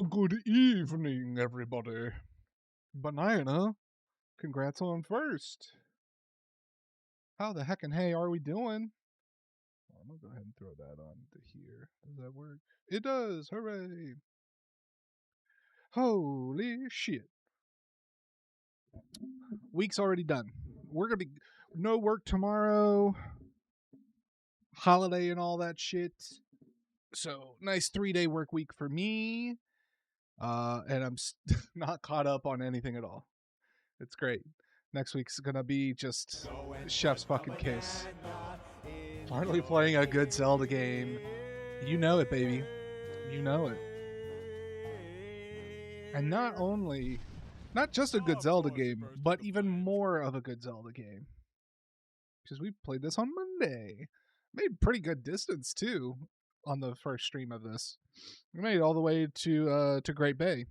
Good evening, everybody. Banana, congrats on first. How the heck and hey are we doing? I'm gonna go ahead and throw that on to here. Does that work? It does. Hooray! Holy shit. Week's already done. We're gonna be no work tomorrow. Holiday and all that shit. So nice 3-day work week for me. And I'm not caught up on anything at all. It's great. Next week's gonna be just chef's fucking kiss. Finally playing a good Zelda game. You know it, baby. You know it. And not just a good Zelda game, but even more of a good Zelda game. Because we played this on Monday. Made pretty good distance too on the first stream of this. We made it all the way to Great Bay.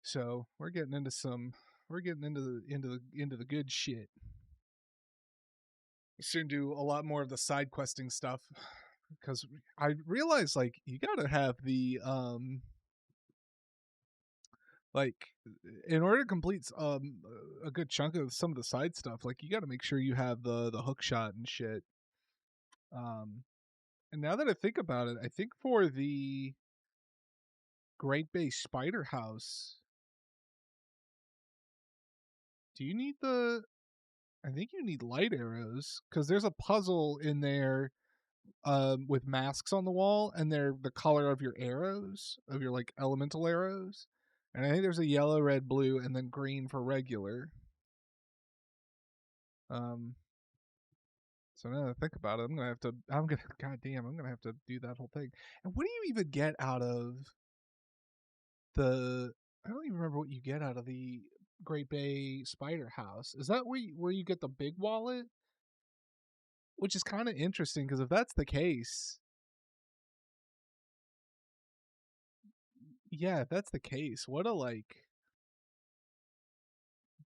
So we're getting into the good shit. Soon do a lot more of the side questing stuff because I realized like you gotta have the like in order to complete a good chunk of some of the side stuff, like you gotta make sure you have the hook shot and shit. And now that I think about it, I think for the Great Bay Spider House, do you need I think you need light arrows because there's a puzzle in there with masks on the wall, and they're the color of your arrows, of your like elemental arrows. And I think there's a yellow, red, blue, and then green for regular. So now that I think about it, I'm gonna have to do that whole thing. And what do you even get out of I don't even remember what you get out of the Great Bay Spider House. Is that where you get the big wallet? Which is kind of interesting because if that's the case, yeah, if that's the case, what a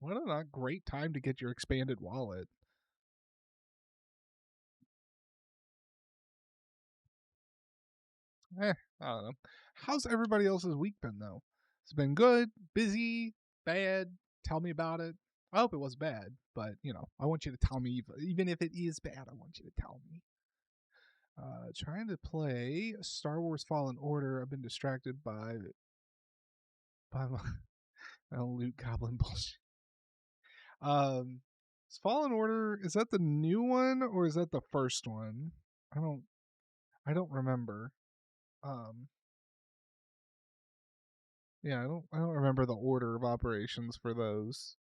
not great time to get your expanded wallet. I don't know. How's everybody else's week been though? It's been good, busy, bad. Tell me about it. I hope it was bad, but I want you to tell me even if it is bad. I want you to tell me. Trying to play Star Wars Fallen Order. I've been distracted by my loot goblin bullshit. Fallen Order, is that the new one or is that the first one? I don't remember. Yeah, I don't remember the order of operations for those.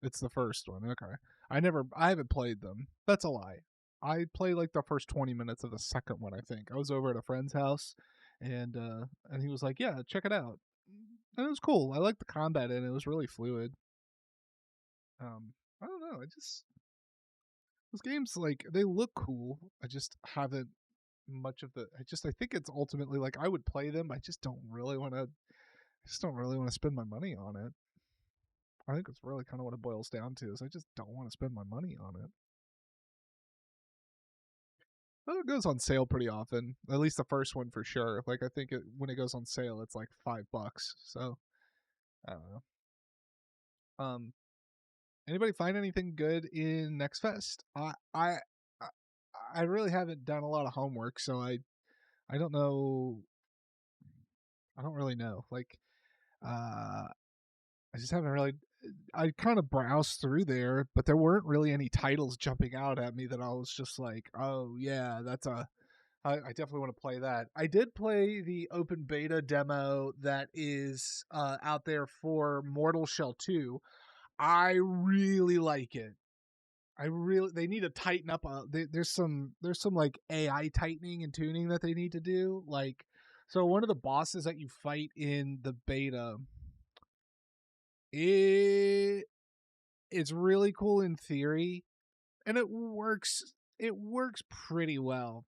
It's the first one. Okay. I haven't played them. That's a lie. I played like the first 20 minutes of the second one, I think. I was over at a friend's house and he was like, "Yeah, check it out." And it was cool. I liked the combat and it was really fluid. I don't know. Those games like they look cool. I just haven't much of the I think it's ultimately like I would play them. I just don't really want to spend my money on it. I think it's really kind of what it boils down to is I just don't want to spend my money on it. Well, it goes on sale pretty often. At least the first one for sure. Like I think when it goes on sale, it's like $5. So I don't know. Um, anybody find anything good in Next Fest? I really haven't done a lot of homework, so I don't know. I don't really know. Like I just haven't really. I kind of browsed through there, but there weren't really any titles jumping out at me that I was just like, oh yeah, I definitely want to play that. I did play the open beta demo that is out there for Mortal Shell 2. I really like it. They need to tighten up. There's some like AI tightening and tuning that they need to do. Like, so one of the bosses that you fight in the beta, it's really cool in theory, and it works. It works pretty well.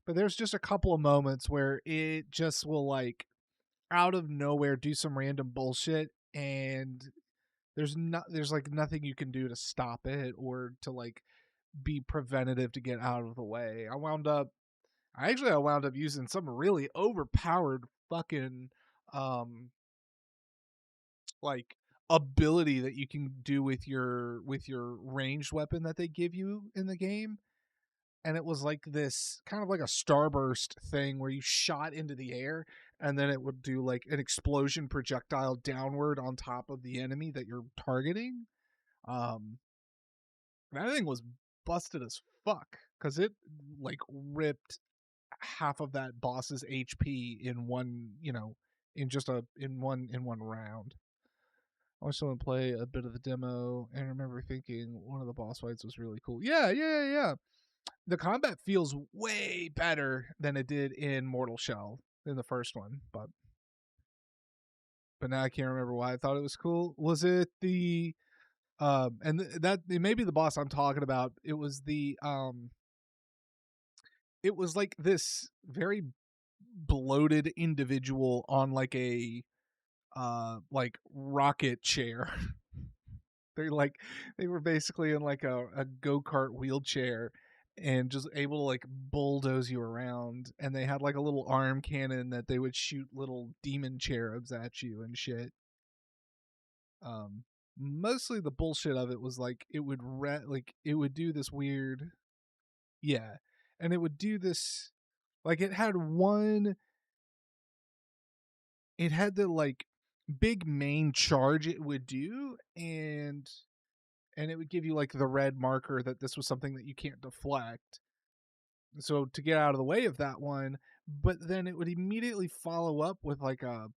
But there's just a couple of moments where it just will like out of nowhere do some random bullshit and there's like nothing you can do to stop it or to like be preventative to get out of the way. I wound up using some really overpowered fucking um like ability that you can do with your ranged weapon that they give you in the game. And it was like this kind of like a starburst thing where you shot into the air and then it would do like an explosion projectile downward on top of the enemy that you're targeting. um that thing was busted as fuck because it like ripped half of that boss's HP in one, in just a in one round. I watched someone play a bit of the demo and remember thinking one of the boss fights was really cool. Yeah. The combat feels way better than it did in Mortal Shell in the first one, but now I can't remember why I thought it was cool. Was it the and that it may be the boss I'm talking about. It was the it was like this very bloated individual on like rocket chair. They like they were basically in like a go-kart wheelchair and just able to like bulldoze you around, and they had like a little arm cannon that they would shoot little demon cherubs at you and shit. um Mostly the bullshit of it was like like it would do this weird, yeah, and it would do this, like it had the like big main charge it would do, and it would give you like the red marker that this was something that you can't deflect. So to get out of the way of that one, but then it would immediately follow up with like a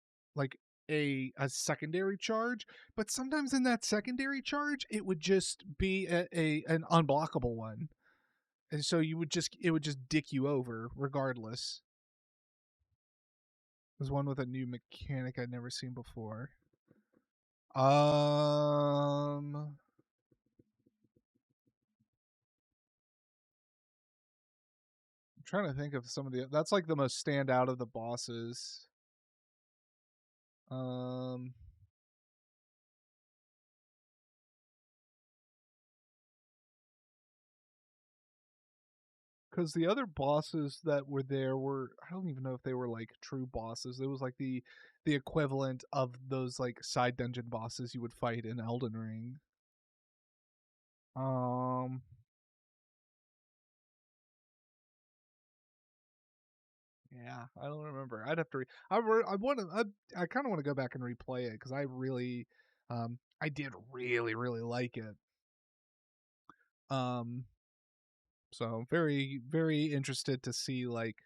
secondary charge, but sometimes in that secondary charge it would just be a an unblockable one. And so it would just dick you over regardless. There's one with a new mechanic I'd never seen before. I'm trying to think of some of the that's like the most stand out of the bosses. Um because the other bosses that were there were, I don't even know if they were like true bosses. It was like the equivalent of those like side dungeon bosses you would fight in Elden Ring. Um yeah, I don't remember. I'd have to I want to I kind of want to go back and replay it cuz I did really like it. Um So very interested to see like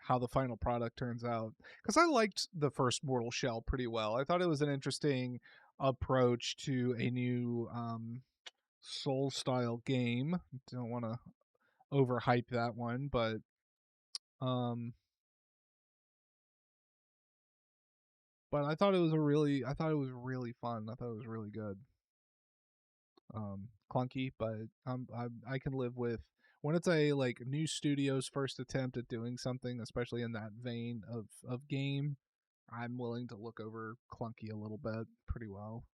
how the final product turns out, because I liked the first Mortal Shell pretty well. I thought it was an interesting approach to a new Soul style game. Don't want to overhype that one, um but I thought it was really fun. I thought it was really good. Clunky, but I can live with when it's a like new studio's first attempt at doing something, especially in that vein of game. I'm willing to look over clunky a little bit pretty well.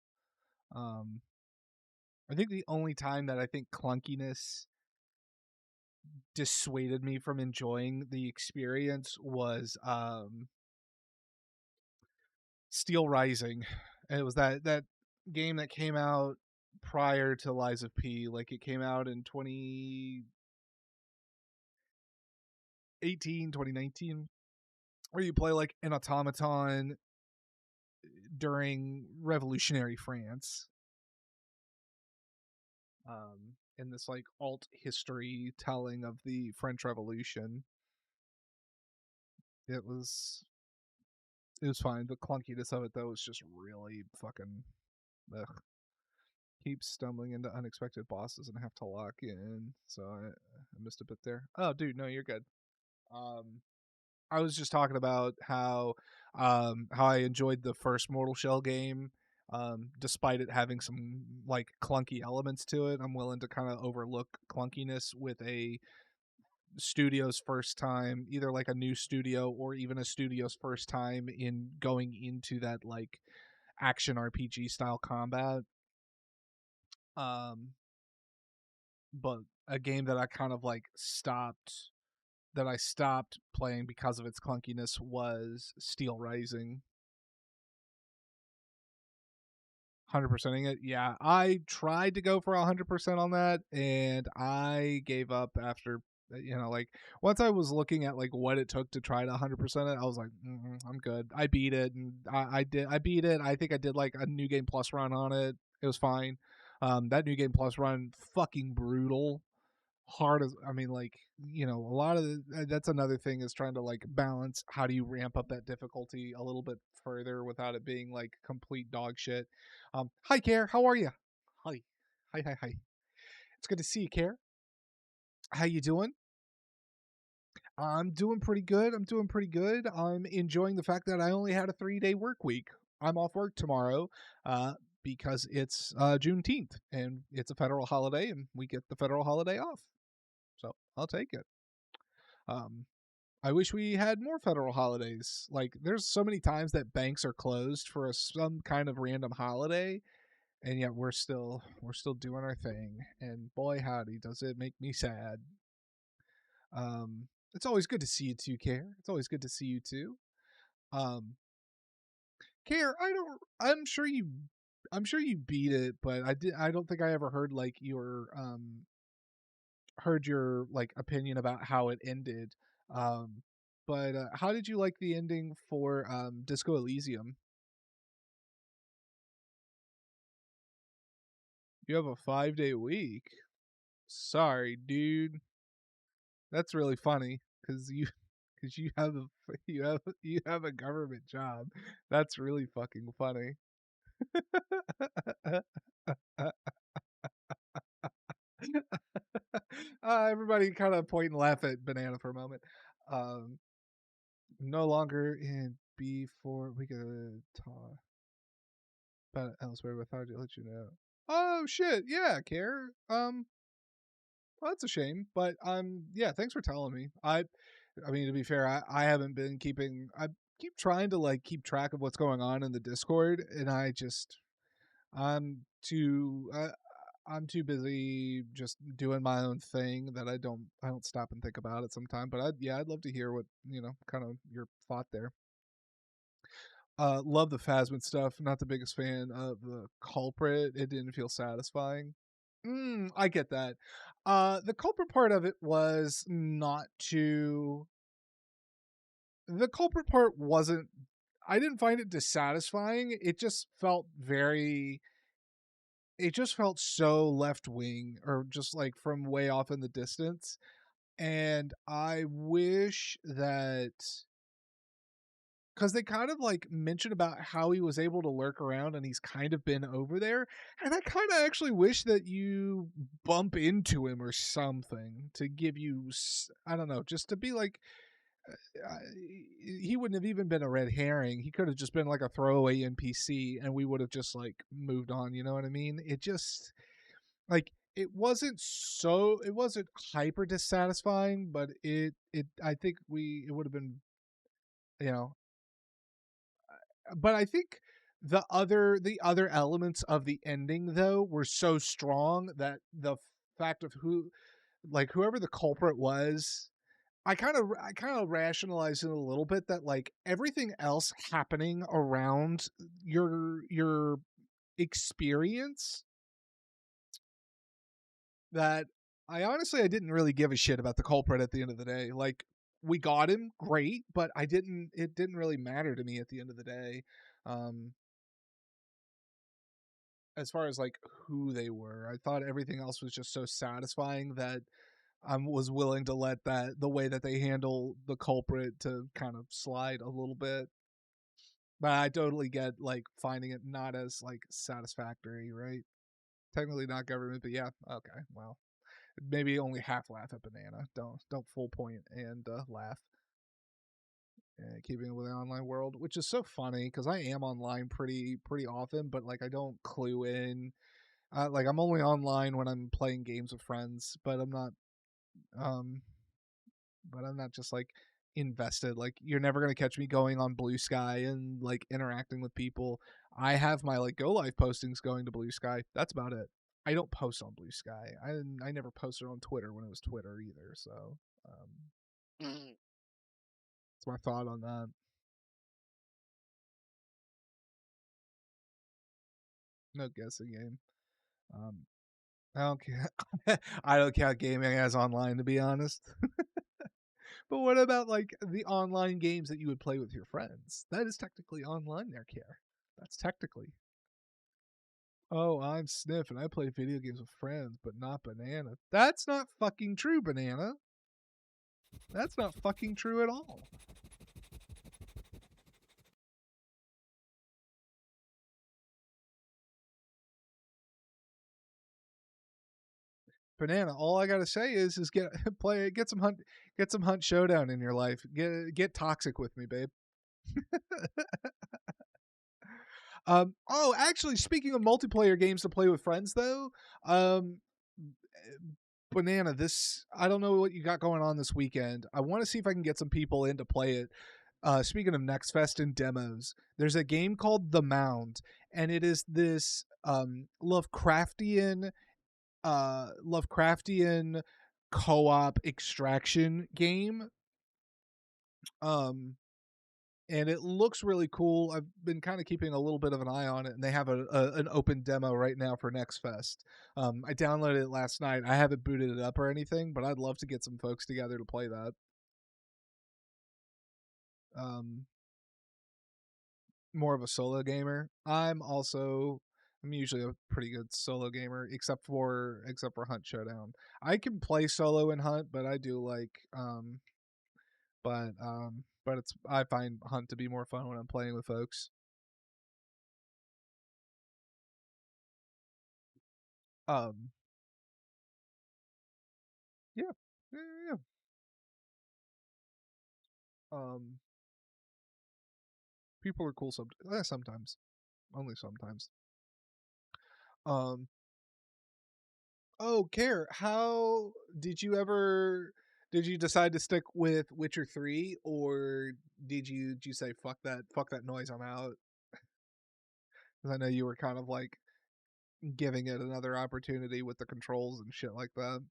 Um, I think the only time that I think clunkiness dissuaded me from enjoying the experience was Steel Rising. And it was that game that came out prior to Lies of P. Like it came out in 2018, 2019, where you play like an automaton during revolutionary France. In this like alt history telling of the French Revolution. It was it was fine. The clunkiness of it though was just really fucking ugh. Keep stumbling into unexpected bosses and have to lock in. So I missed a bit there. Oh dude, no, you're good. Um I was just talking about how I enjoyed the first Mortal Shell game. Despite it having some like clunky elements to it, I'm willing to kind of overlook clunkiness with a studio's first time, either like a new studio or even a studio's first time in going into that like action RPG style combat. Um, but a game that I kind of like stopped that I stopped playing because of its clunkiness was Steel Rising. 100%ing it. Yeah, I tried to go for 100% on that, and I gave up after like once I was looking at like what it took to try to 100% it. I was like, I'm good. I beat it, and I beat it. I think I did like a new game plus run on it. It was fine. That new game plus run fucking brutal, hard as I mean, like a lot of that's another thing is trying to like balance how do you ramp up that difficulty a little bit further without it being like complete dog shit. Hi Care, how are you? Hi, hi. It's good to see you, Care. How you doing? I'm doing pretty good. I'm enjoying the fact that I only had a 3-day work week. I'm off work tomorrow, because it's Juneteenth and it's a federal holiday, and we get the federal holiday off. So I'll take it. Um, I wish we had more federal holidays. Like, there's so many times that banks are closed for some kind of random holiday, and yet we're still doing our thing. And boy, howdy, does it make me sad. It's always good to see you too, Care. It's always good to see you too. Um, Care, I'm sure you beat it, but I don't think I ever heard like your like opinion about how it ended. Um, but how did you like the ending for Disco Elysium? You have a 5-day week. Sorry, dude. That's really funny because because you have a government job. That's really fucking funny. Everybody kind of point and laugh at Banana for a moment. Um, no longer in before we could talk about it elsewhere, but thought I'd let you know. Oh shit, yeah, Care. Well, that's a shame, but yeah, thanks for telling me. I mean, to be fair, I haven't been keeping. I keep trying to like keep track of what's going on in the Discord, and I'm too I'm too busy just doing my own thing that I don't stop and think about it sometime. But I'd love to hear what kind of your thought there. Love the Phasmid stuff. Not the biggest fan of the culprit. It didn't feel satisfying. I get that. The culprit part of it was not too. The culprit part wasn't. I didn't find it dissatisfying. It just felt very. It just felt so left wing or just like from way off in the distance. And I wish that because they kind of like mentioned about how he was able to lurk around and he's kind of been over there, and I kind of actually wish that you bump into him or something to give you I don't know, just to be like uh, he wouldn't have even been a red herring. He could have just been like a throwaway NPC and we would have just like moved on, you know what I mean? It just like it wasn't hyper dissatisfying, but it I think we it would have been, you know, but I think the other elements of the ending though were so strong that the fact of whoever the culprit was, I kind of rationalized it a little bit that like everything else happening around your experience, that I didn't really give a shit about the culprit at the end of the day. Like, we got him, great, but it didn't really matter to me at the end of the day. Um as far as like who they were, I thought everything else was just so satisfying that I was willing to let that the way that they handle the culprit to kind of slide a little bit. But I totally get like finding it not as like satisfactory, right? Technically not government, but yeah, okay, well, maybe only half laugh at Banana. Don't full point and laugh. Keeping it with the online world, which is so funny because I am online pretty often, but like I don't clue in. Like, I'm only online when I'm playing games with friends, um but I'm not just like invested. Like, you're never gonna catch me going on Blue Sky and like interacting with people. I have my like Go Live postings going to Blue Sky. That's about it. I don't post on Blue Sky. I never posted on Twitter when it was Twitter either. So, um, Mhm. That's my thought on that. No guessing game. Um, I don't care. I don't count gaming as online, to be honest. But what about like the online games that you would play with your friends? That is technically online there, Care. That's technically. Oh, I'm Sniff and I play video games with friends, but not Banana. That's not fucking true, Banana. That's not fucking true at all. Banana, all I gotta say is get play get some Hunt Showdown in your life. Get toxic with me, babe. Oh, actually, speaking of multiplayer games to play with friends, though, um, Banana, this I don't know what you got going on this weekend. I want to see if I can get some people in to play it. Speaking of Next Fest and demos, there's a game called The Mound, and it is this Lovecraftian co-op extraction game. Um, and it looks really cool. I've been kind of keeping a little bit of an eye on it, and they have an open demo right now for Next Fest. I downloaded it last night. I haven't booted it up or anything, but I'd love to get some folks together to play that. Um, More of a solo gamer. I'm usually a pretty good solo gamer, except for Hunt Showdown. I can play solo in Hunt, but I do like but it's I find Hunt to be more fun when I'm playing with folks. Um, yeah, yeah, yeah. Um, People are cool sometimes, only sometimes. Um, oh, Care, how did you decide to stick with Witcher 3, or did you say fuck that noise, I'm out? Because I know you were kind of like giving it another opportunity with the controls and shit like that.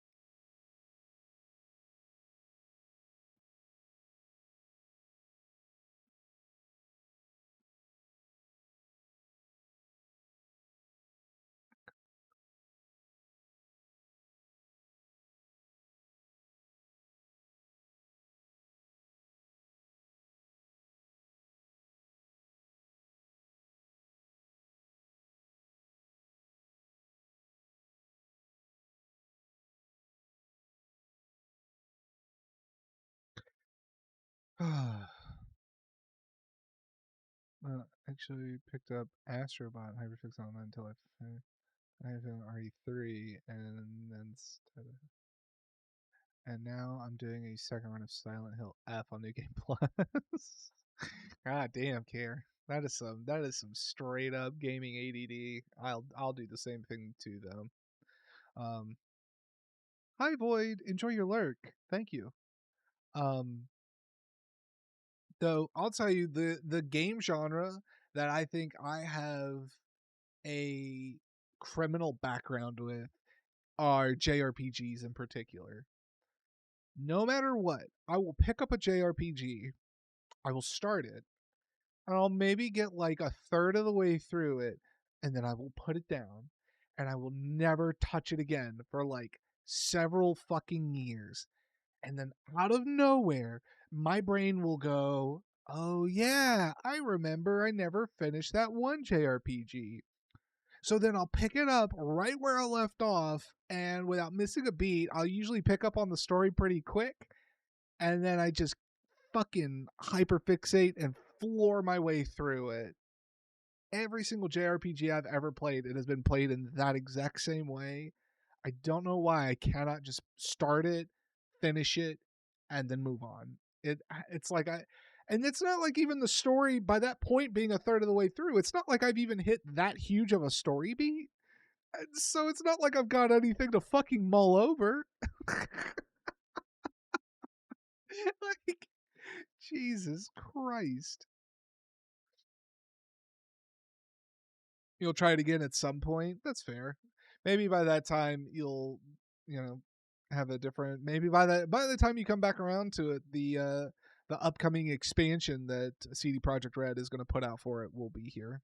Actually picked up Astrobot and Hyperfix Online until I have an RE3 and now I'm doing a second run of Silent Hill F on New Game Plus. God damn, Care. That is some straight up gaming ADD. I'll do the same thing too though. Um, Hi Void, enjoy your lurk. Thank you. Um, though I'll tell you the game genre that I think I have a criminal background with are JRPGs in particular. No matter what, I will pick up a JRPG, I will start it, and I'll maybe get like a third of the way through it, and then I will put it down, and I will never touch it again for like several fucking years. And then out of nowhere, my brain will go, oh yeah, I remember I never finished that one JRPG. So then I'll pick it up right where I left off, and without missing a beat, I'll usually pick up on the story pretty quick, and then I just fucking hyperfixate and floor my way through it. Every single JRPG I've ever played, it has been played in that exact same way. I don't know why I cannot just start it, finish it, and then move on. It's like and it's not like even the story by that point being a third of the way through. It's not like I've even hit that huge of a story beat. So it's not like I've got anything to fucking mull over. Like Jesus Christ. You'll try it again at some point. That's fair. Maybe by that time you'll, you know, have a different, maybe by the time you come back around to it, the upcoming expansion that CD Projekt Red is going to put out for it will be here.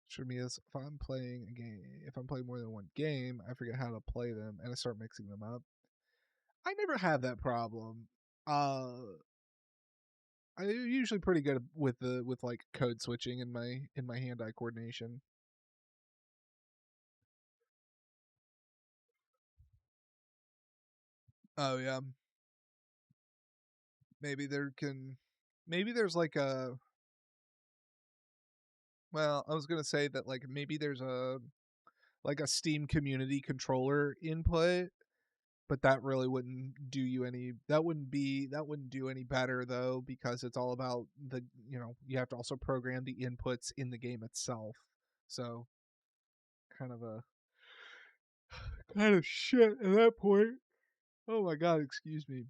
For me is if I'm playing a game, if I'm playing more than one game, I forget how to play them and I start mixing them up. I never have that problem. I'm usually pretty good with like code switching in my hand-eye coordination. Oh yeah, maybe there can, maybe there's like a, well, I was gonna say that like maybe there's a like a Steam community controller input, but that really wouldn't do you any. That wouldn't do any better though because it's all about the, you have to also program the inputs in the game itself. So kind of a kind of shit at that point. Oh my god, excuse me.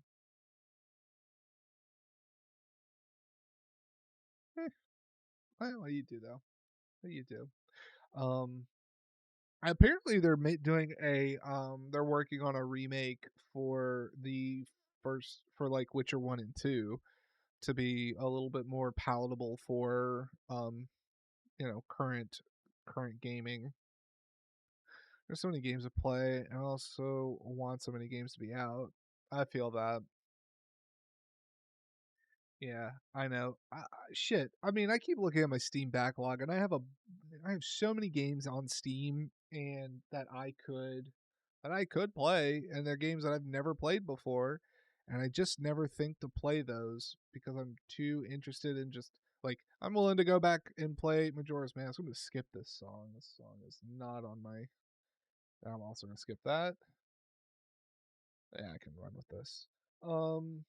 Eh, what do you do though? What do you do? Um, apparently doing a they're working on a remake for the first for like Witcher 1 and 2 to be a little bit more palatable for current gaming. There's so many games to play and I also want so many games to be out. I feel that. Yeah, I know. Shit. I mean, I keep looking at my Steam backlog, and I have so many games on Steam, and that I could play, and they're games that I've never played before, and I just never think to play those because I'm too interested in just like I'm willing to go back and play Majora's Mask. I'm gonna skip this song. This song is not on my. I'm also gonna skip that. Yeah, I can run with this. Um,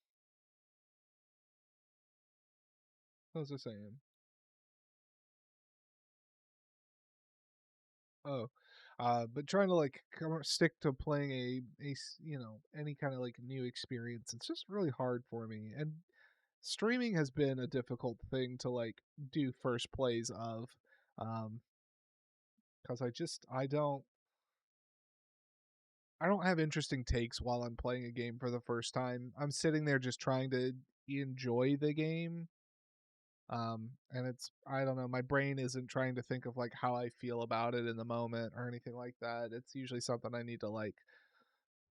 what was I saying? Oh, but trying to like stick to playing any kind of like new experience, it's just really hard for me. And streaming has been a difficult thing to like do first plays of, because I don't have interesting takes while I'm playing a game for the first time. I'm sitting there just trying to enjoy the game. And it's, I don't know, my brain isn't trying to think of like how I feel about it in the moment or anything like that. It's usually something I need to like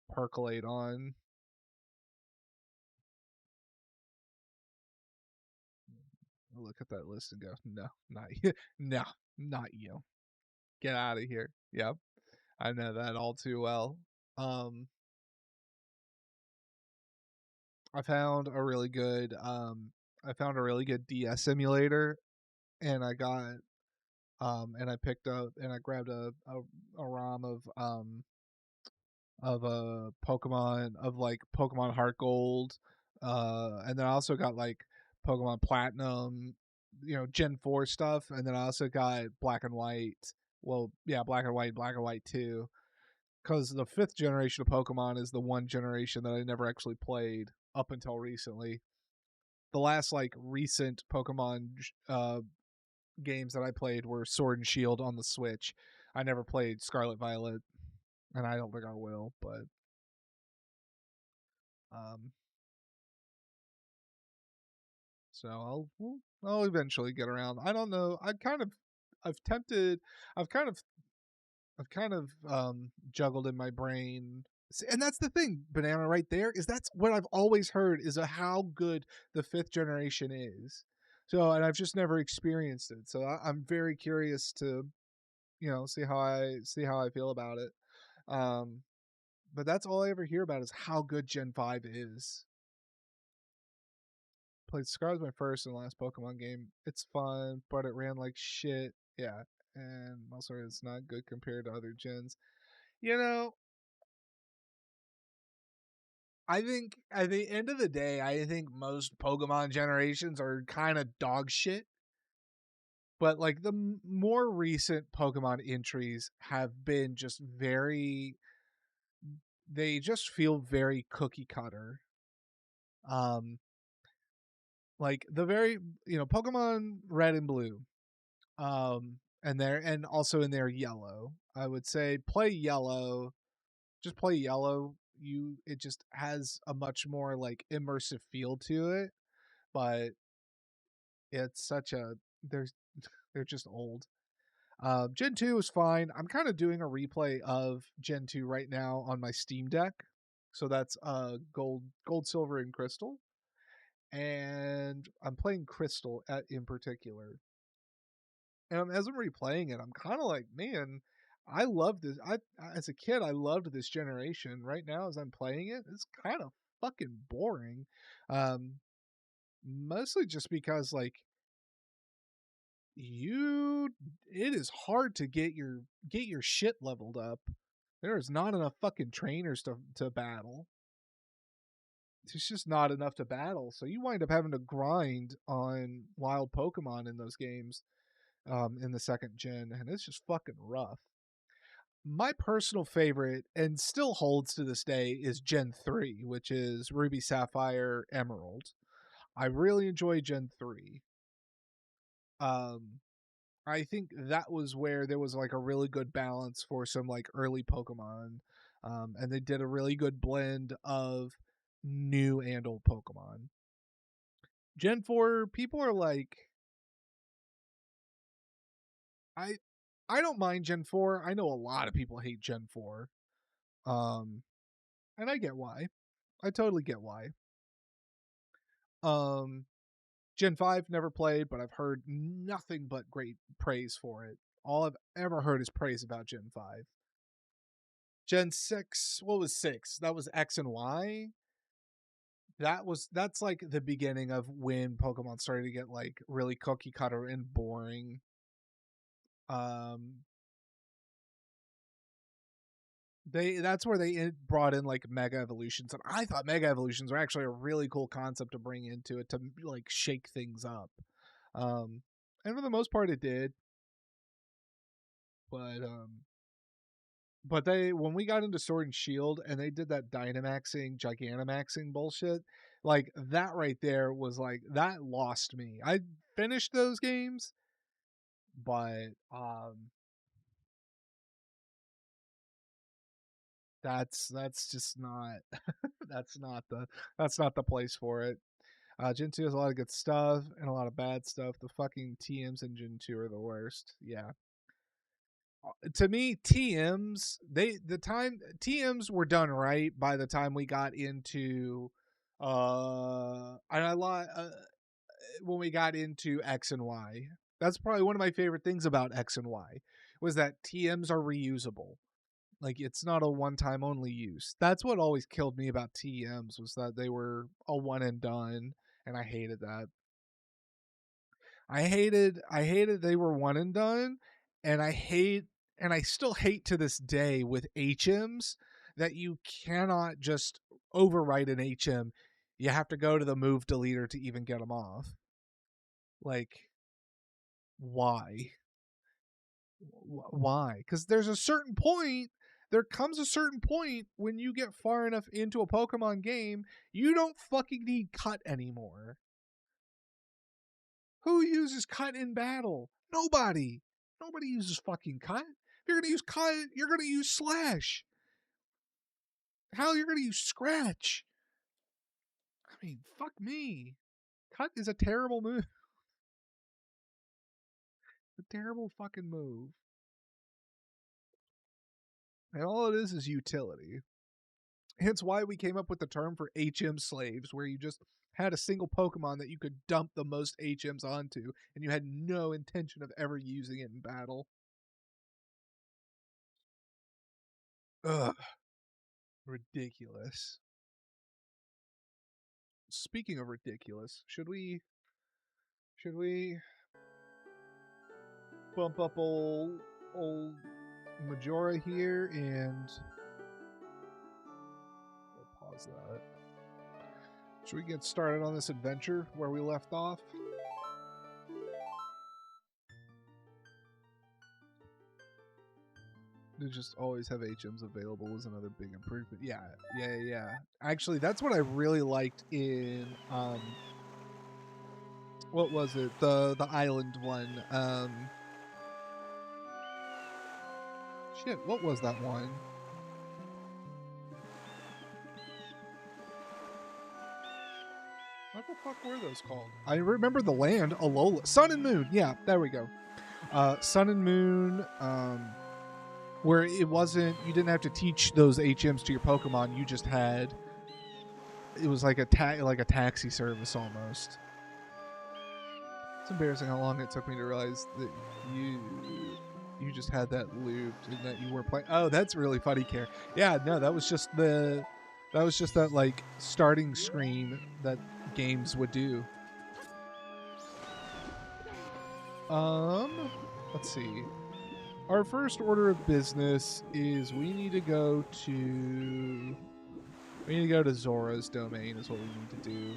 percolate on. I'll look at that list and go, no, not you. No, not you. Get out of here. Yep. I know that all too well. Um, I found a really good I found a really good DS emulator and I picked up and I grabbed a ROM of a Pokemon of like Pokemon Heart Gold, and then I also got like Pokemon Platinum, Gen 4 stuff, and then I also got Black and White. Well, yeah, Black and White too, because the fifth generation of Pokemon is the one generation that I never actually played up until recently. The last like recent Pokemon games that I played were Sword and Shield on the Switch. I never played Scarlet Violet, and I don't think I will, but um, so I'll eventually get around. I don't know. I've tempted I've kind of I've kind of juggled in my brain. And that's the thing, Banana, right there, is that's what I've always heard is how good the fifth generation is. So, and I've just never experienced it. So I'm very curious to, see how I feel about it. Um, but that's all I ever hear about is how good Gen 5 is. Played Scarlet's my first and last Pokemon game. It's fun, but it ran like shit. Yeah, and also it's not good compared to other gens. You know, I think at the end of the day, I think most Pokemon generations are kind of dog shit. But like the more recent Pokemon entries have been just they just feel very cookie cutter. Um, like the very, Pokemon Red and Blue, and also in there Yellow. I would say play Yellow just play yellow. It just has a much more like immersive feel to it, but it's such a they're just old. Gen 2 is fine. I'm kind of doing a replay of Gen 2 right now on my Steam Deck. So that's gold, silver, and crystal. And I'm playing crystal in particular. And as I'm replaying it, I'm kind of like, man, I love this. As a kid, I loved this generation. Right now, as I'm playing it, it's kind of fucking boring. Um, Mostly just because like you it is hard to get your shit leveled up. There is not enough fucking trainers to battle. There's just not enough to battle, so you wind up having to grind on wild Pokemon in those games, in the second gen, and it's just fucking rough. My personal favorite, and still holds to this day, is Gen 3, which is Ruby, Sapphire, Emerald. I really enjoy Gen 3. Um, I think that was where there was like a really good balance for some like early Pokemon. And they did a really good blend of new and old Pokemon. Gen 4, people are like, I I don't mind Gen 4. I know a lot of people hate Gen 4. Um, and I get why. I totally get why. Um, Gen 5 never played, but I've heard nothing but great praise for it. All I've ever heard is praise about Gen 5. Gen 6, what was 6? That was X and Y. That's like the beginning of when Pokemon started to get like really cookie cutter and boring. Um that's where they brought in like Mega Evolutions, and I thought Mega Evolutions were actually a really cool concept to bring into it to like shake things up. Um and for the most part it did, but they when we got into Sword and Shield and they did that Dynamaxing, Gigantamaxing bullshit, like that right there was like that lost me. I finished those games, but that's just not that's not the place for it. Gen 2 has a lot of good stuff and a lot of bad stuff. The fucking TMs in Gen 2 are the worst. Yeah. To me, TMs were done right by the time we got into and I li- when we got into X and Y. That's probably one of my favorite things about X and Y was that TMs are reusable. Like it's not a one time only use. That's what always killed me about TMs was that they were a one and done, and I hated that. I hated they were one and done, and I still hate to this day with HMs that you cannot just overwrite an HM. You have to go to the move deleter to even get them off. Like why? Why? Because there comes a certain point when you get far enough into a Pokemon game, you don't fucking need cut anymore. Who uses cut in battle? Nobody. Nobody uses fucking cut. If you're gonna use cut, you're gonna use slash. Hell, you're gonna use scratch. I mean, fuck me. Cut is a terrible move. A terrible fucking move. And all it is utility. Hence why we came up with the term for HM slaves, where you just had a single Pokemon that you could dump the most HMs onto, and you had no intention of ever using it in battle. Ugh. Ridiculous. Speaking of ridiculous, should we bump up old Majora here and pause that? Should we get started on this adventure where we left off? To just always have HMs available is another big improvement. Yeah. Actually, that's what I really liked in what was it? The island one. Shit, what was that one? What the fuck were those called? I remember the land, Alola. Sun and Moon. Yeah, there we go. Sun and Moon, where it wasn't, you didn't have to teach those HMs to your Pokemon. You just had, it was like a taxi service almost. It's embarrassing how long it took me to realize that you just had that looped and that you were playing. Oh, that's really funny, Care. Yeah, no, that was just that like starting screen that games would do. Let's see. Our first order of business is we need to go to Zora's domain is what we need to do.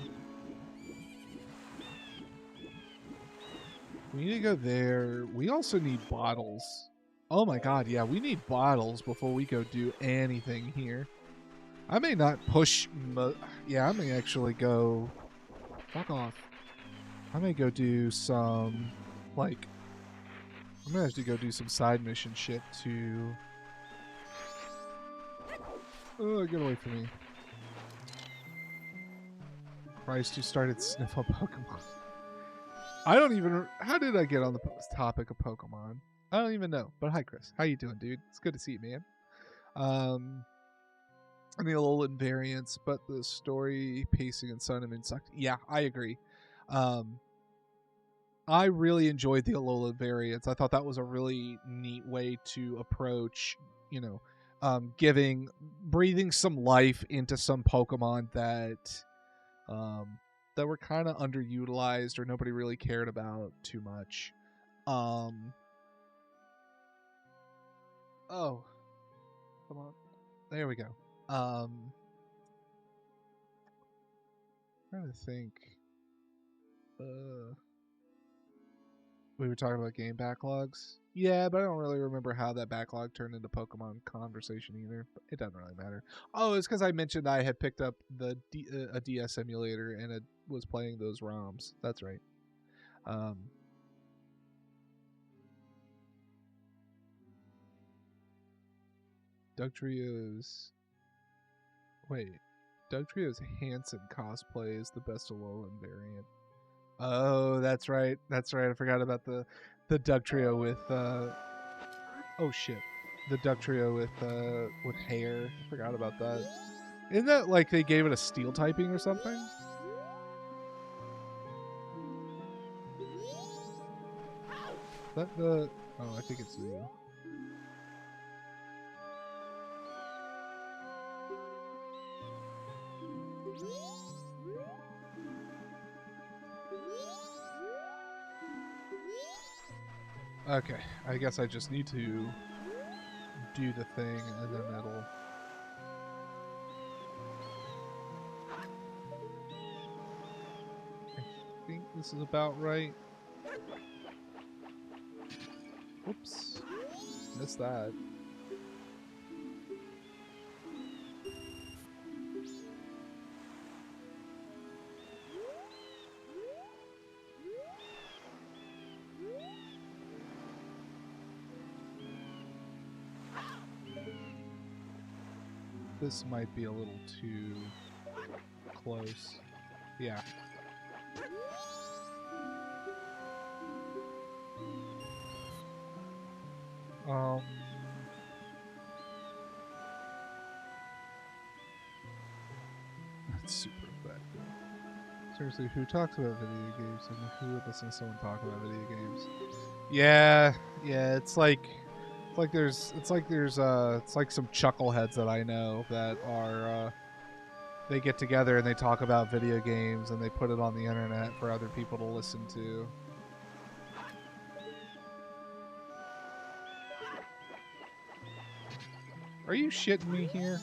We need to go there. We also need bottles. Oh my god, yeah, we need bottles before we go do anything here. I may not push... yeah, I may actually go... Fuck off. I may go do some... Like... I'm gonna have to go do some side mission shit to... Oh, get away from me. Christ, who started sniff on Pokemon? I don't even... How did I get on the topic of Pokemon? I don't even know. But hi, Chris. How you doing, dude? It's good to see you, man. And the Alolan variants, but the story pacing in Sun and Moon sucked. Yeah, I agree. I really enjoyed the Alolan variants. I thought that was a really neat way to approach, you know, breathing some life into some Pokemon that were kind of underutilized or nobody really cared about too much. Oh, come on. There we go. Trying to think. We were talking about game backlogs. Yeah, but I don't really remember how that backlog turned into Pokemon conversation either. But it doesn't really matter. Oh, it's because I mentioned I had picked up a DS emulator and it was playing those ROMs. That's right. Dugtrio's Hanson cosplay is the best Alolan variant. Oh, that's right. That's right. I forgot about the Dugtrio with oh shit. The Dugtrio with hair. I forgot about that. Isn't that like they gave it a steel typing or something? That the oh, I think it's you. Okay, I guess I just need to do the thing and then it'll... I think this is about right. Oops. Missed that. This might be a little too close. Yeah. That's super effective. Seriously, who talks about video games and who would listen to someone talk about video games? Yeah, it's like there's some chuckleheads that I know that are they get together and they talk about video games and they put it on the internet for other people to listen to. Are you shitting me here?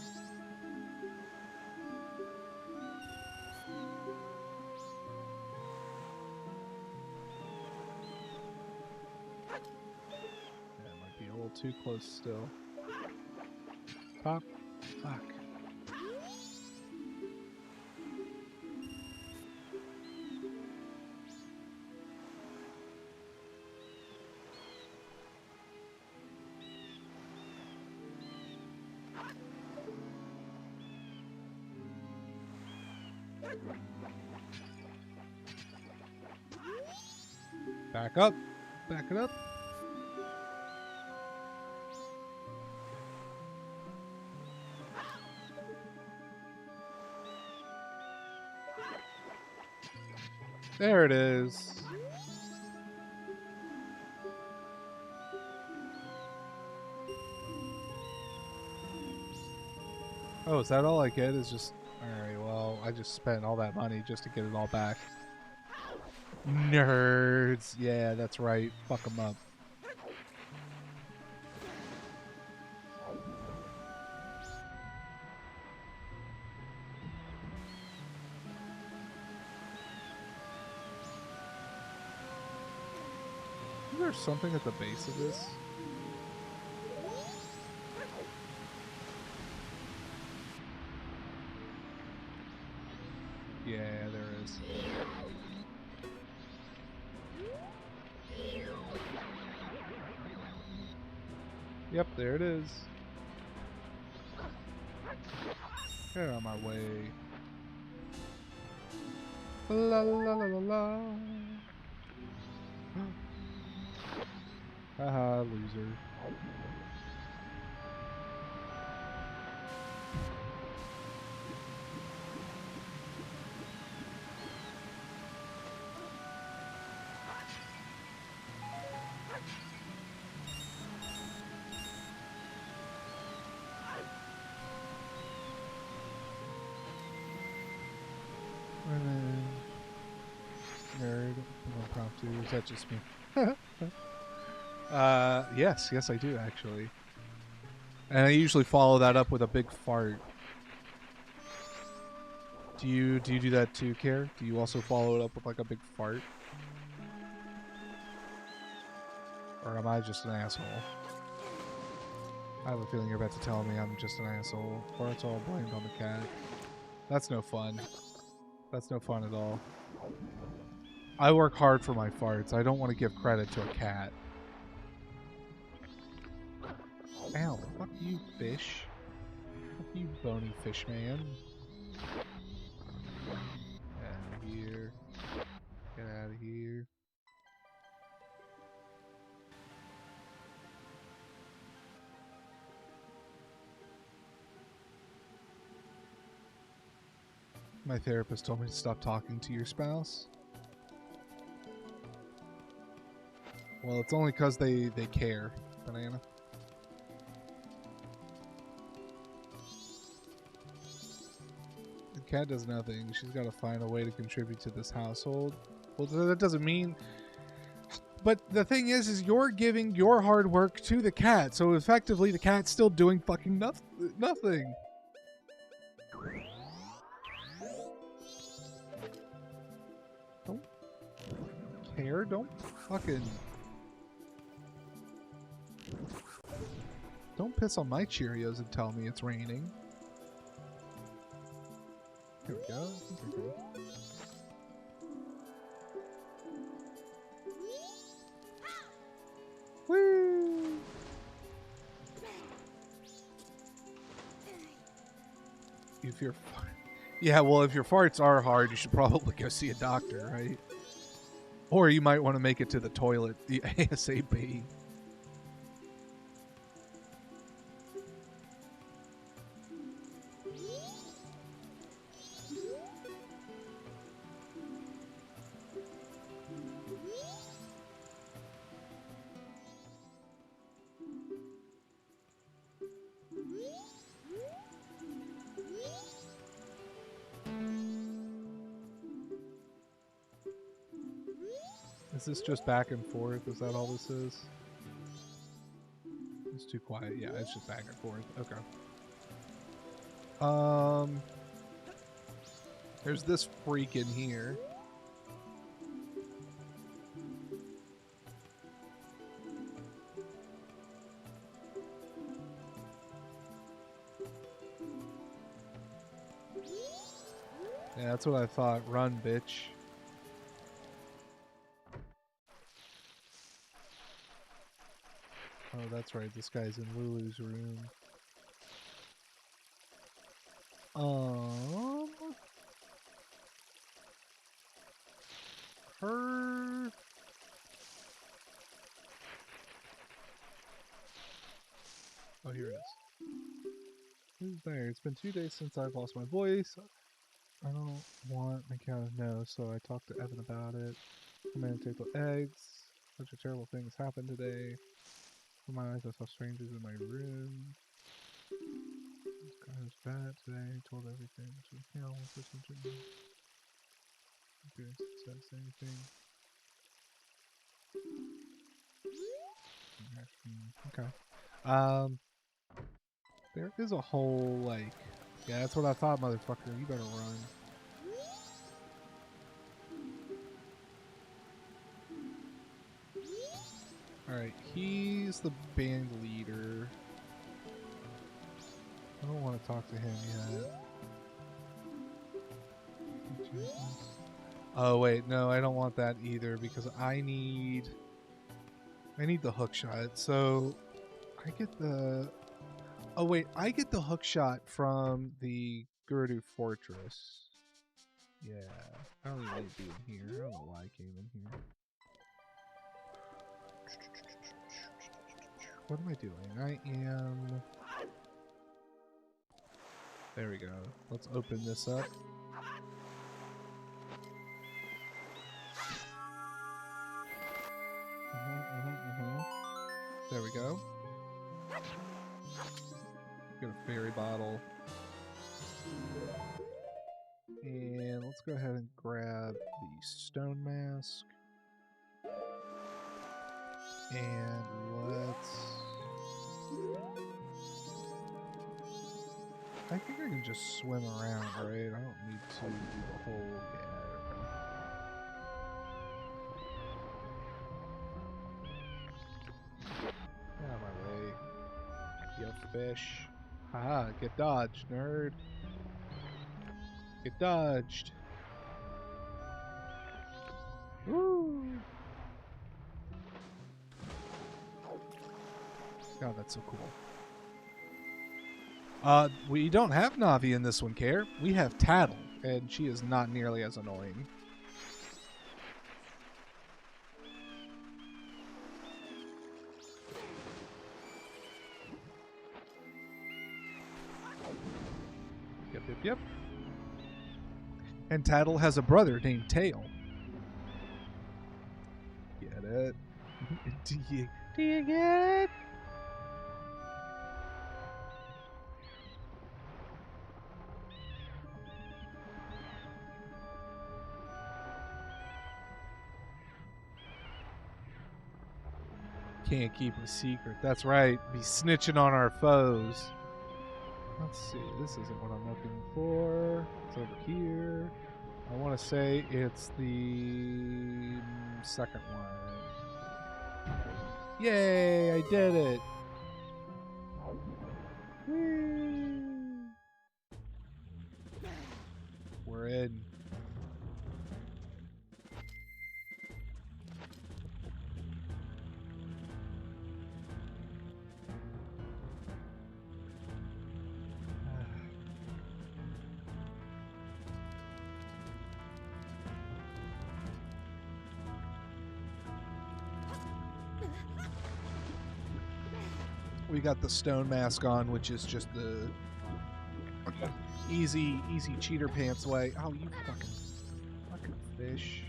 Too close still. Pop. Fuck. Back up. Back it up. There it is. Oh, is that all I get? Is just... Alright, well, I just spent all that money just to get it all back. Nerds. Yeah, that's right. Fuck them up. Is there something at the base of this? Yeah, there is. Yep, there it is. Get out of my way. La la la la la. Haha, loser. Nerd. Impromptu. Is that just me? Yes, I do actually. And I usually follow that up with a big fart. Do you do that too, Care? Do you also follow it up with like a big fart? Or am I just an asshole? I have a feeling you're about to tell me I'm just an asshole. Or it's all blamed on the cat. That's no fun. That's no fun at all. I work hard for my farts. I don't want to give credit to a cat. Ow, fuck you, fish. Fuck you, bony fish man. Get out of here. Get out of here. My therapist told me to stop talking to your spouse. Well, it's only because they care, Banana. The cat does nothing. She's got to find a way to contribute to this household. Well, that doesn't mean... But the thing is you're giving your hard work to the cat, so effectively the cat's still doing fucking nothing. Don't care. Don't fucking... Don't piss on my Cheerios and tell me it's raining. Here we go. Woo! If your yeah, well, if your farts are hard, you should probably go see a doctor, right? Or you might want to make it to the toilet ASAP. Is this just back and forth? Is that all this is? It's too quiet. Yeah, it's just back and forth. Okay. There's this freak in here. Yeah, that's what I thought. Run, bitch. Oh, that's right. This guy's in Lulu's room. Her... There, it's been 2 days since I've lost my voice. I don't want my cow to know, so I talked to Evan about it. I'm gonna take the eggs. Such a terrible thing has happened today. From my eyes, I saw strangers in my room. This guy was bad today. He told everything to the cow. One person didn't says anything. Okay. There is a whole, like... Yeah, that's what I thought, motherfucker. You better run. Alright, he's the band leader. I don't want to talk to him yet. Oh, wait. No, I don't want that either, because I need the hook shot. So, I get the... Oh, wait. I get the hook shot from the Gerudo Fortress. Yeah. I don't even need to be in here. I don't know why I came in here. What am I doing? I am... There we go. Let's open this up. There we go. Get a fairy bottle. And let's go ahead and grab the stone mask. And let's... I think I can just swim around, right? I don't need to do the whole... Yeah, out of my way. You fish. Haha, get dodged, nerd. Get dodged. Woo! God, that's so cool. We don't have Navi in this one, Care. We have Tattle, and she is not nearly as annoying. Yep. And Tattle has a brother named Tail. Get it? Do you get it? Can't keep a secret. That's right. Be snitching on our foes. Let's see. This isn't what I'm looking for. It's over here. I want to say it's the second one. Yay! I did it. Whee! We're in. We got the stone mask on, which is just the easy cheater pants way. Oh, you fucking fish.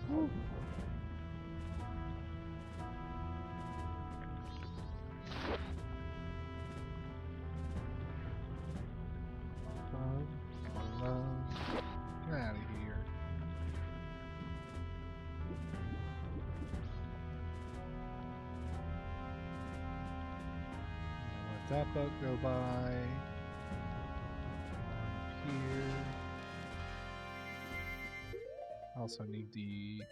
Woo. Get out of here. Let that boat go by. Here. Also need the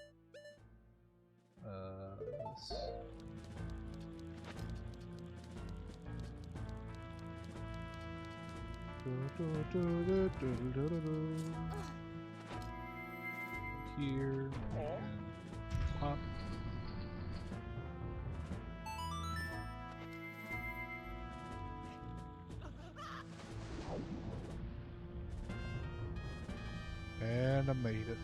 this. Here and pop. And I made it.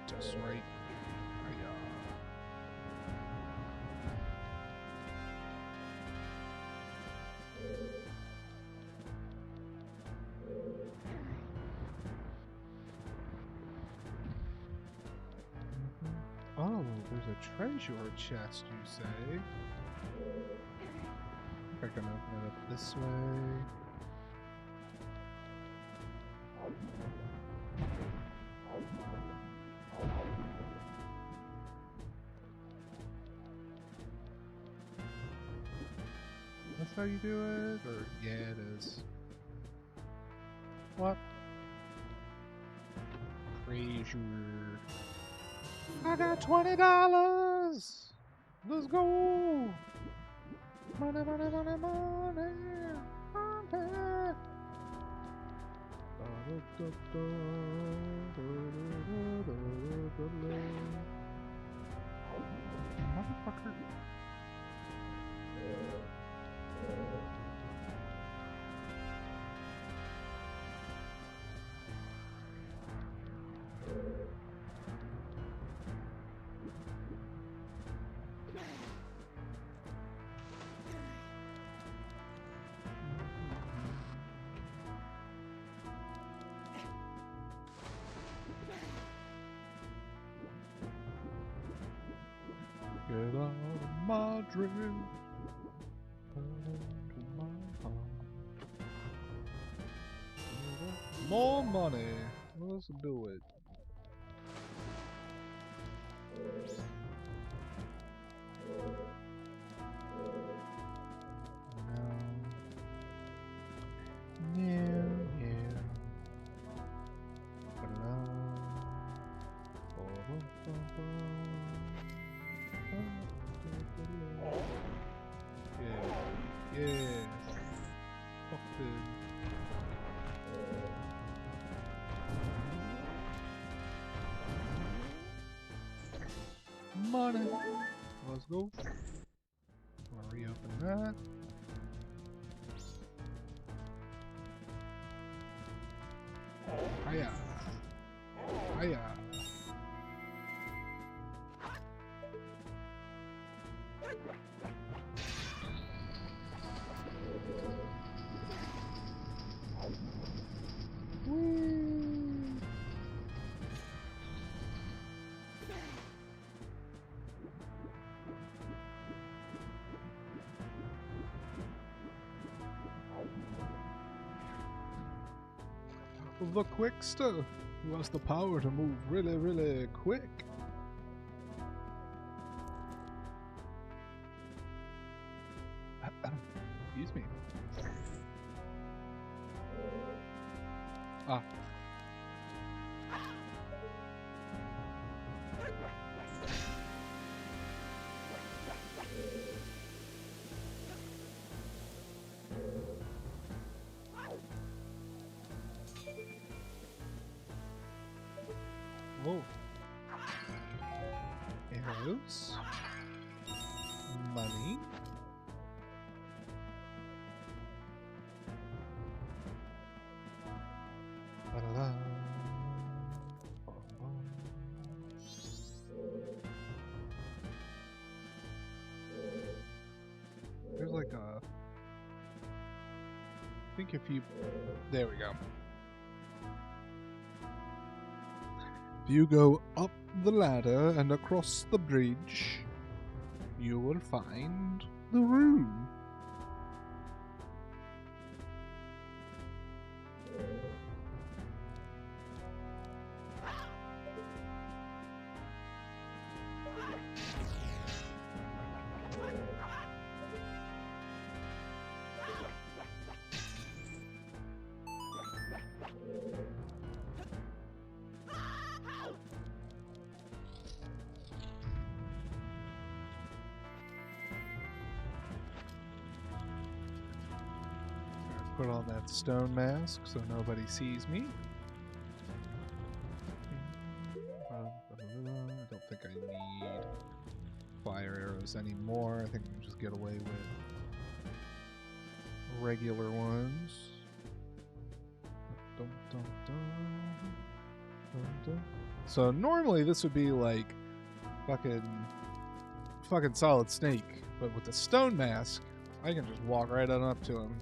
Just right. Oh, there's a treasure chest, you say? I can open it up this way. That's how you do it? Or, yeah, it is. What? Treasure. I got $20! Let's go! Money, money, money, money! Money! Motherfucker. Get out of my dream. More money. Let's do it. Yeah. Fuck this. Money. Let's go. I'll reopen that. Hiya. Hiya. The Quickster, who has the power to move really, really quick. Excuse me. Ah. Oh. Arrows. Money. La-la-la. There's like a... I think if you... There we go. If you go up the ladder and across the bridge, you will find the room. Put on that stone mask so nobody sees me. I don't think I need fire arrows notice any more. I think we can just get away with regular ones. Dun, dun, dun, dun, dun. So normally this would be like fucking Solid Snake, but with the stone mask, I can just walk right on up to him.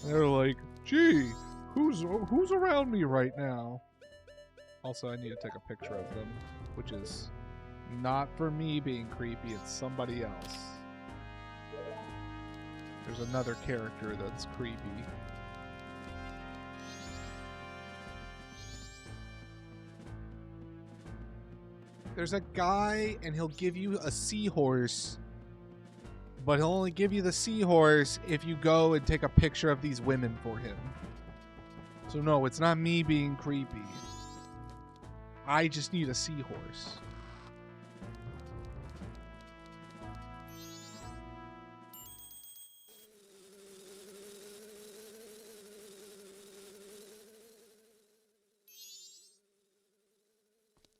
And they're like, "Gee, who's around me right now?" Also, I need to take a picture of them, which is not for me being creepy, it's somebody else. There's another character that's creepy. There's a guy, and he'll give you a seahorse, but he'll only give you the seahorse if you go and take a picture of these women for him. So no, it's not me being creepy. I just need a seahorse.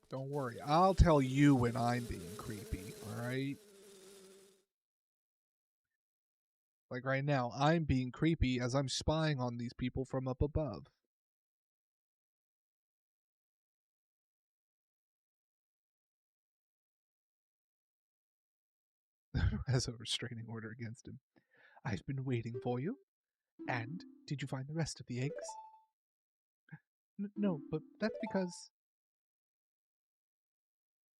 Don't worry, I'll tell you when I'm being creepy, alright? Like right now, I'm being creepy as I'm spying on these people from up above. Has a restraining order against him. I've been waiting for you. And did you find the rest of the eggs? No, but that's because...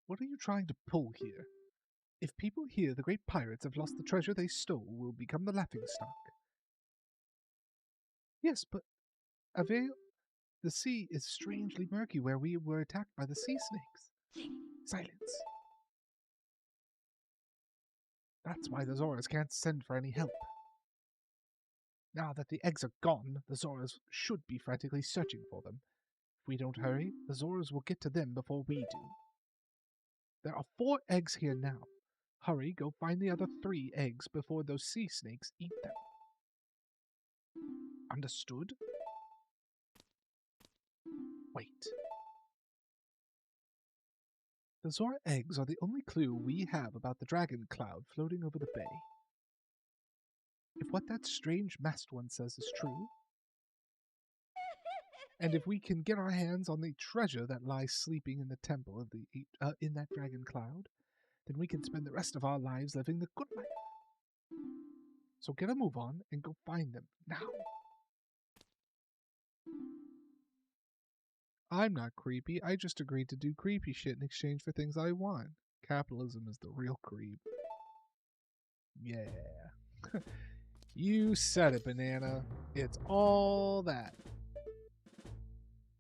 What are you trying to pull here? If people hear the great pirates have lost the treasure they stole, we'll become the laughingstock. Yes, but Avail... The sea is strangely murky where we were attacked by the sea snakes. Silence. That's why the Zoras can't send for any help. Now that the eggs are gone, the Zoras should be frantically searching for them. If we don't hurry, the Zoras will get to them before we do. There are 4 eggs here now. Hurry, go find the other 3 eggs before those sea snakes eat them. Understood? Wait. The Zora eggs are the only clue we have about the dragon cloud floating over the bay. If what that strange masked one says is true, and if we can get our hands on the treasure that lies sleeping in the temple of the in that dragon cloud, then we can spend the rest of our lives living the good life. So get a move on and go find them now. I'm not creepy. I just agreed to do creepy shit in exchange for things I want. Capitalism is the real creep. Yeah. You said it, Banana. It's all that.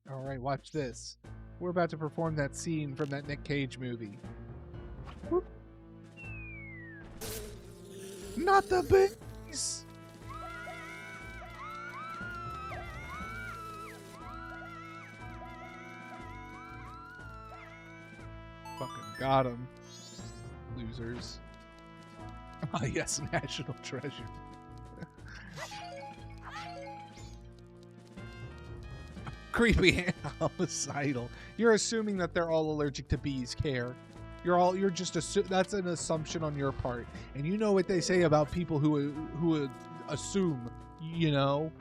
Alright, watch this. We're about to perform that scene from that Nick Cage movie. Whoop. Not the bees! Fucking got him. Losers. Ah, yes, national treasure. Creepy and homicidal. You're assuming that they're all allergic to bees, Care. You're just that's an assumption on your part. And you know what they say about people who assume, you know?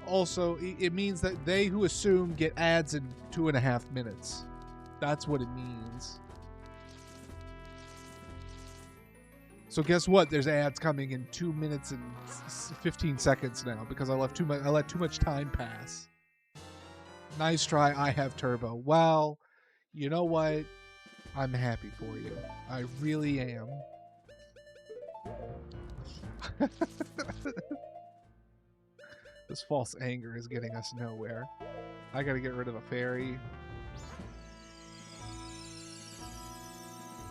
Also, it means that they who assume get ads in 2.5 minutes. That's what it means. So guess what? There's ads coming in 2 minutes and 15 seconds now because I let too much time pass. Nice try. I have turbo. Well, you know what? I'm happy for you. I really am. This false anger is getting us nowhere. I gotta get rid of a fairy.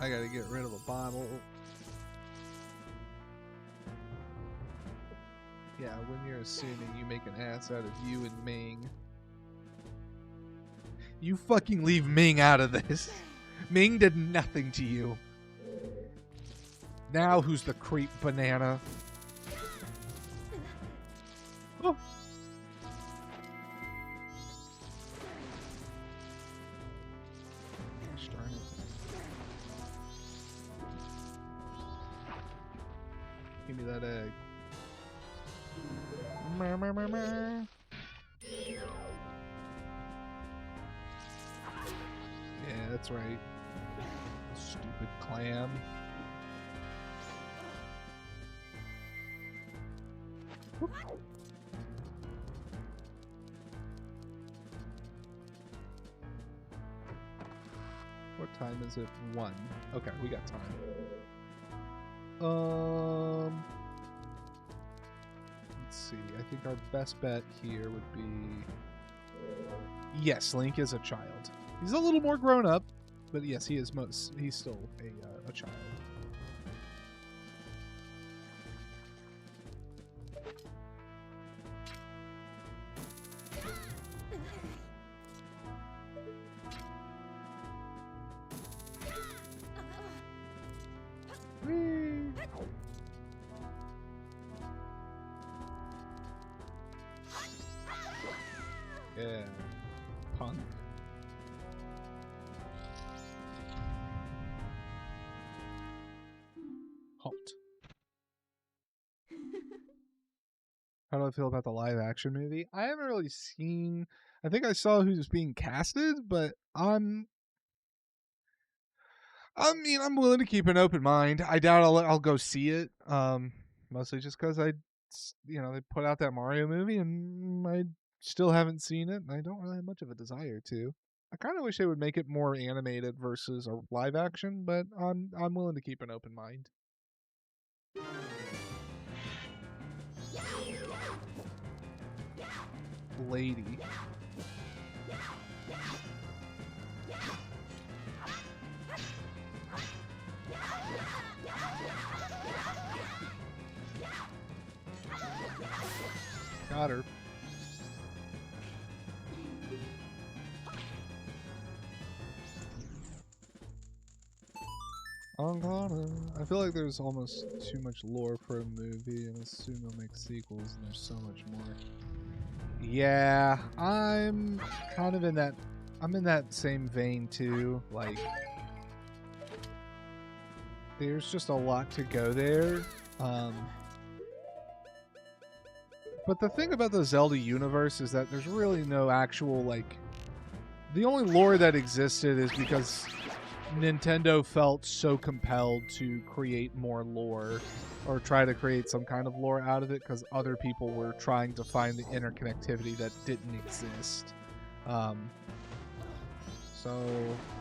I gotta get rid of a bottle. Yeah, when you're assuming you make an ass out of you and Ming. You fucking leave Ming out of this. Ming did nothing to you. Now who's the creep, Banana? Oh. Gosh darn it. Give me that egg. Mer, mer, mer, mer. Yeah, that's right. Stupid clam. Whoop. What time is it? 1. Okay, we got time. Let's see. I think our best bet here would be... Yes, Link is a child. He's a little more grown up, but yes, he's still a child. Yeah, punk. Halt. How do I feel about the live action movie? I haven't really seen. I think I saw who's being casted, but I'm willing to keep an open mind. I doubt I'll go see it. Mostly just because they put out that Mario movie, and I still haven't seen it, and I don't really have much of a desire to. I kind of wish they would make it more animated versus a live action, but I'm willing to keep an open mind. Lady. Got her. I feel like there's almost too much lore for a movie, and assume they'll make sequels, and there's so much more. Yeah, I'm kind of in that. I'm in that same vein too. Like, there's just a lot to go there. But the thing about the Zelda universe is that there's really no actual, like... The only lore that existed is because Nintendo felt so compelled to create more lore, or try to create some kind of lore out of it, because other people were trying to find the interconnectivity that didn't exist. So,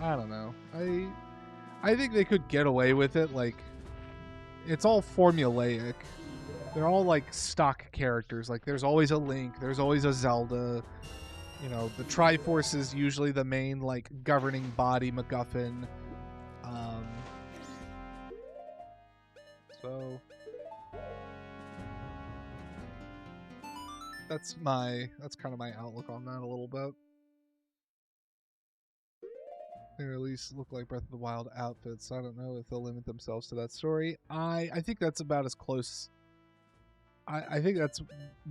I don't know. I think they could get away with it, like... It's all formulaic. They're all like stock characters. Like there's always a Link, there's always a Zelda. You know, the Triforce is usually the main like governing body MacGuffin. So that's kind of my outlook on that a little bit. They at least look like Breath of the Wild outfits. I don't know if they'll limit themselves to that story. I think that's about as close. I think that's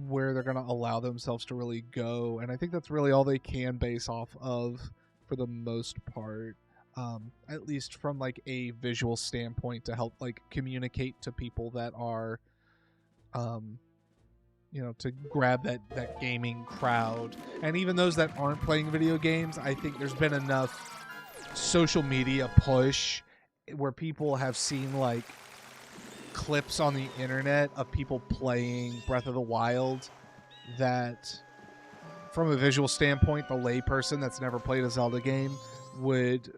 where they're going to allow themselves to really go, and I think that's really all they can base off of for the most part, at least from like a visual standpoint, to help like communicate to people that are, to grab that gaming crowd. And even those that aren't playing video games, I think there's been enough social media push where people have seen like clips on the internet of people playing Breath of the Wild that, from a visual standpoint, the layperson that's never played a Zelda game would,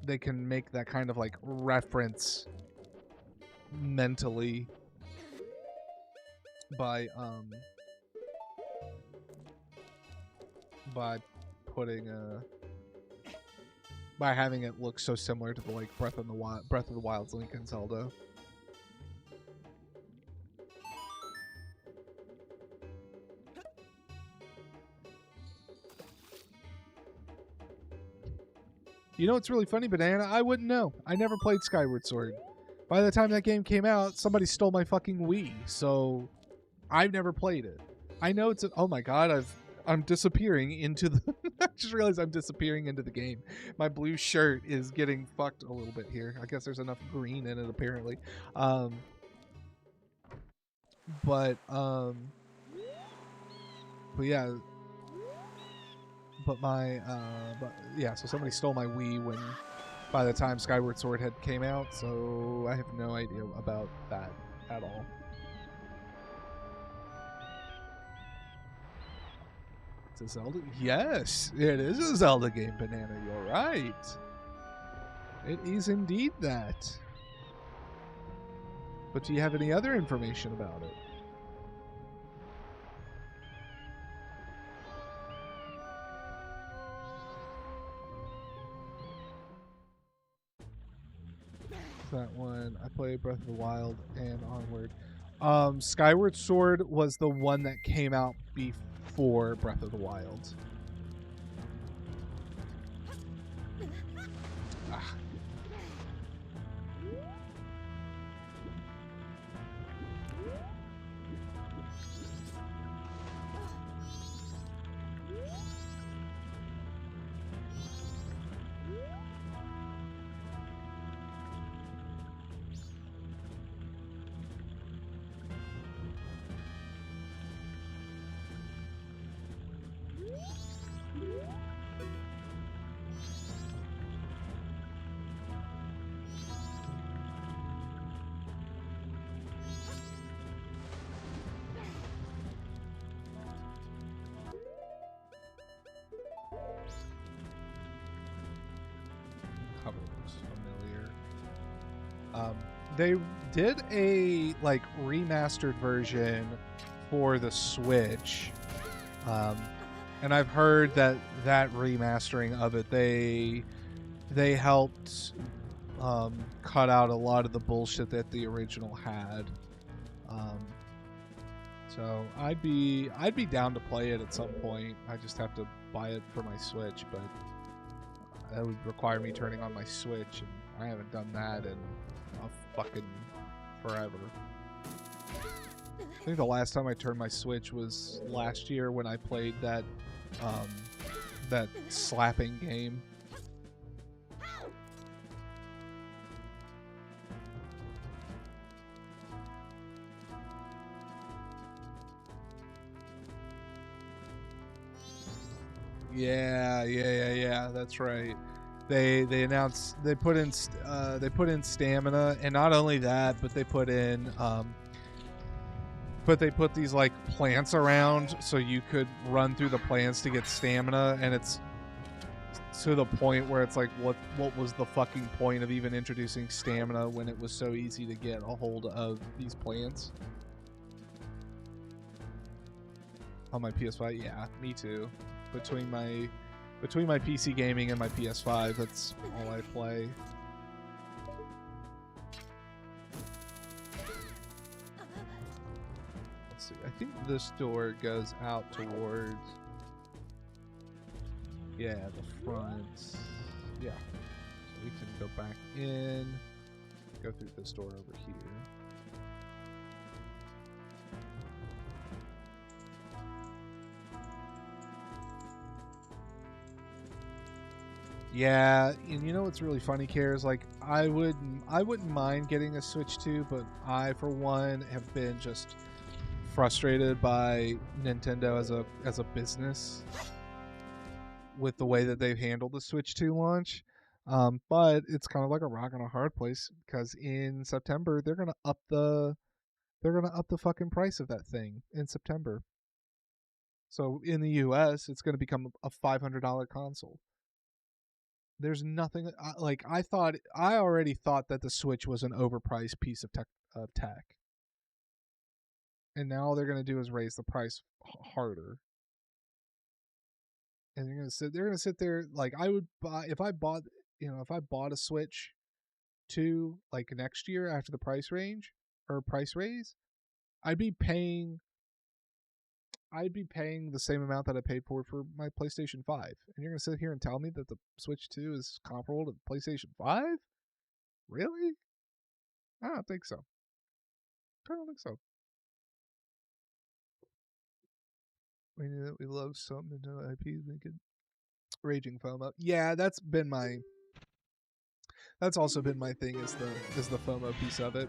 they can make that kind of like reference mentally by putting by having it look so similar to the like Breath of the Wild's Link and Zelda. You know what's really funny, Banana? I wouldn't know. I never played Skyward Sword. By the time that game came out, somebody stole my fucking Wii, so I've never played it. I know it's oh my god, I'm disappearing into the I just realized I'm disappearing into the game. My blue shirt is getting fucked a little bit here. I guess there's enough green in it apparently. but but yeah, but yeah, so somebody stole my Wii when by the time Skyward Sword had came out, so I have no idea about that at all. It's a Zelda? Yes, it is a Zelda game, Banana. You're right. It is indeed that. But do you have any other information about it? That one. I played Breath of the Wild and Onward. Skyward Sword was the one that came out before Breath of the Wild. Ah. Cover looks familiar. They did a like remastered version for the Switch, and I've heard that that remastering of it they helped cut out a lot of the bullshit that the original had. Um, so I'd be down to play it at some point. I just have to buy it for my Switch, but that would require me turning on my Switch, and I haven't done that in a fucking forever. I think the last time I turned my Switch was last year when I played that that slapping game. Yeah. That's right. They announced they put in stamina, and not only that, but they put in but they put these like plants around so you could run through the plants to get stamina, and it's to the point where it's like what was the fucking point of even introducing stamina when it was so easy to get a hold of these plants? On my PS5, yeah, me too. Between my PC gaming and my PS5, that's all I play. Let's see. I think this door goes out towards, yeah, the front. Yeah. So we can go back in, go through this door over here. Yeah, and you know what's really funny, Care, is like I wouldn't mind getting a Switch 2, but I for one have been just frustrated by Nintendo as a business with the way that they've handled the Switch 2 launch. But it's kind of like a rock and a hard place because in September they're gonna up the fucking price of that thing in September. So in the U.S., it's gonna become a $500 console. There's nothing like I already thought that the Switch was an overpriced piece of tech, and now all they're gonna do is raise the price harder. And they're gonna sit there like I would buy if I bought if I bought a Switch 2 like next year after the price raise, I'd be paying the same amount that I paid for my PlayStation 5. And you're gonna sit here and tell me that the Switch 2 is comparable to the PlayStation 5? Really? I don't think so. I don't think so. We knew that we love some Nintendo IPs. We could raging FOMO. Yeah, that's also been my thing is the FOMO piece of it.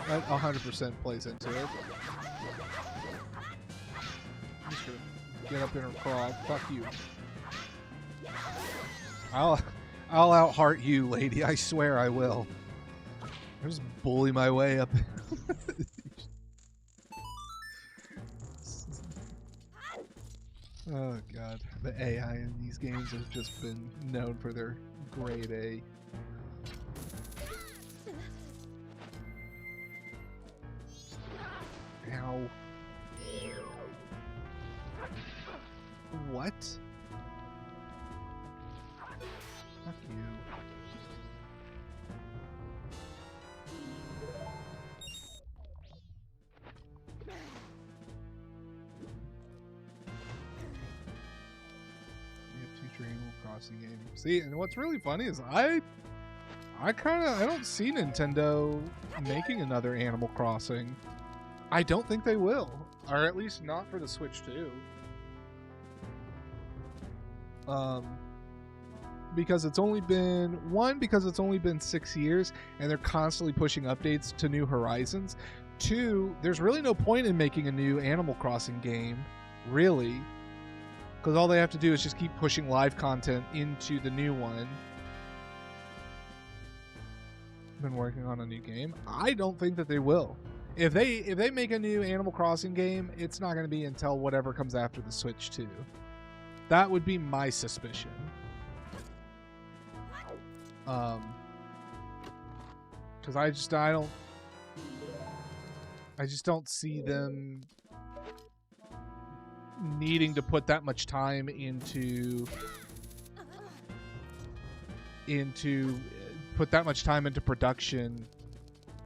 That 100% plays into it. I'm just gonna get up in her craw. Fuck you. I'll out-heart you, lady. I swear I will. I'll just bully my way up. Oh god, the AI in these games has just been known for their grade A. Ow. What? Fuck you. Future Animal Crossing game. See, and what's really funny is I don't see Nintendo making another Animal Crossing. I don't think they will, or at least not for the Switch 2. Because it's only been 6 years, and they're constantly pushing updates to New Horizons. 2, there's really no point in making a new Animal Crossing game, really, because all they have to do is just keep pushing live content into the new one. Been working on a new game. I don't think that they will. If they make a new Animal Crossing game, it's not going to be until whatever comes after the Switch 2. That would be my suspicion. Because I just don't see them needing to put that much time into production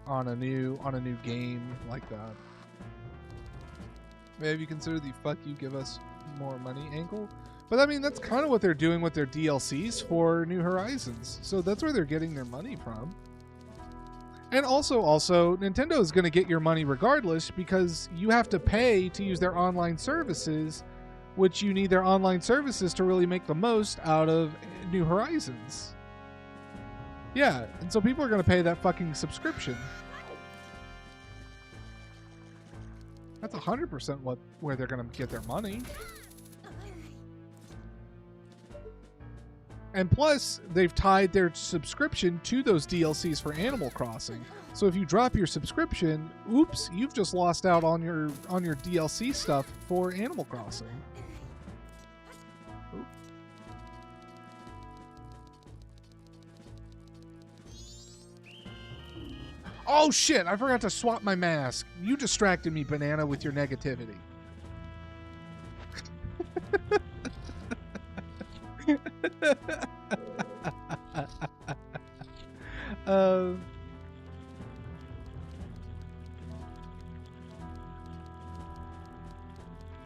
on a new game like that. Have you considered the "fuck you, give us more money" angle? But I mean, that's kind of what they're doing with their DLCs for New Horizons. So that's where they're getting their money from. And also, Nintendo is going to get your money regardless, because you have to pay to use their online services, which you need their online services to really make the most out of New Horizons. Yeah, and so people are going to pay that fucking subscription. That's 100% where they're going to get their money. And plus, they've tied their subscription to those DLCs for Animal Crossing. So if you drop your subscription, oops, you've just lost out on your DLC stuff for Animal Crossing. Oop. Oh shit, I forgot to swap my mask. You distracted me, Banana, with your negativity.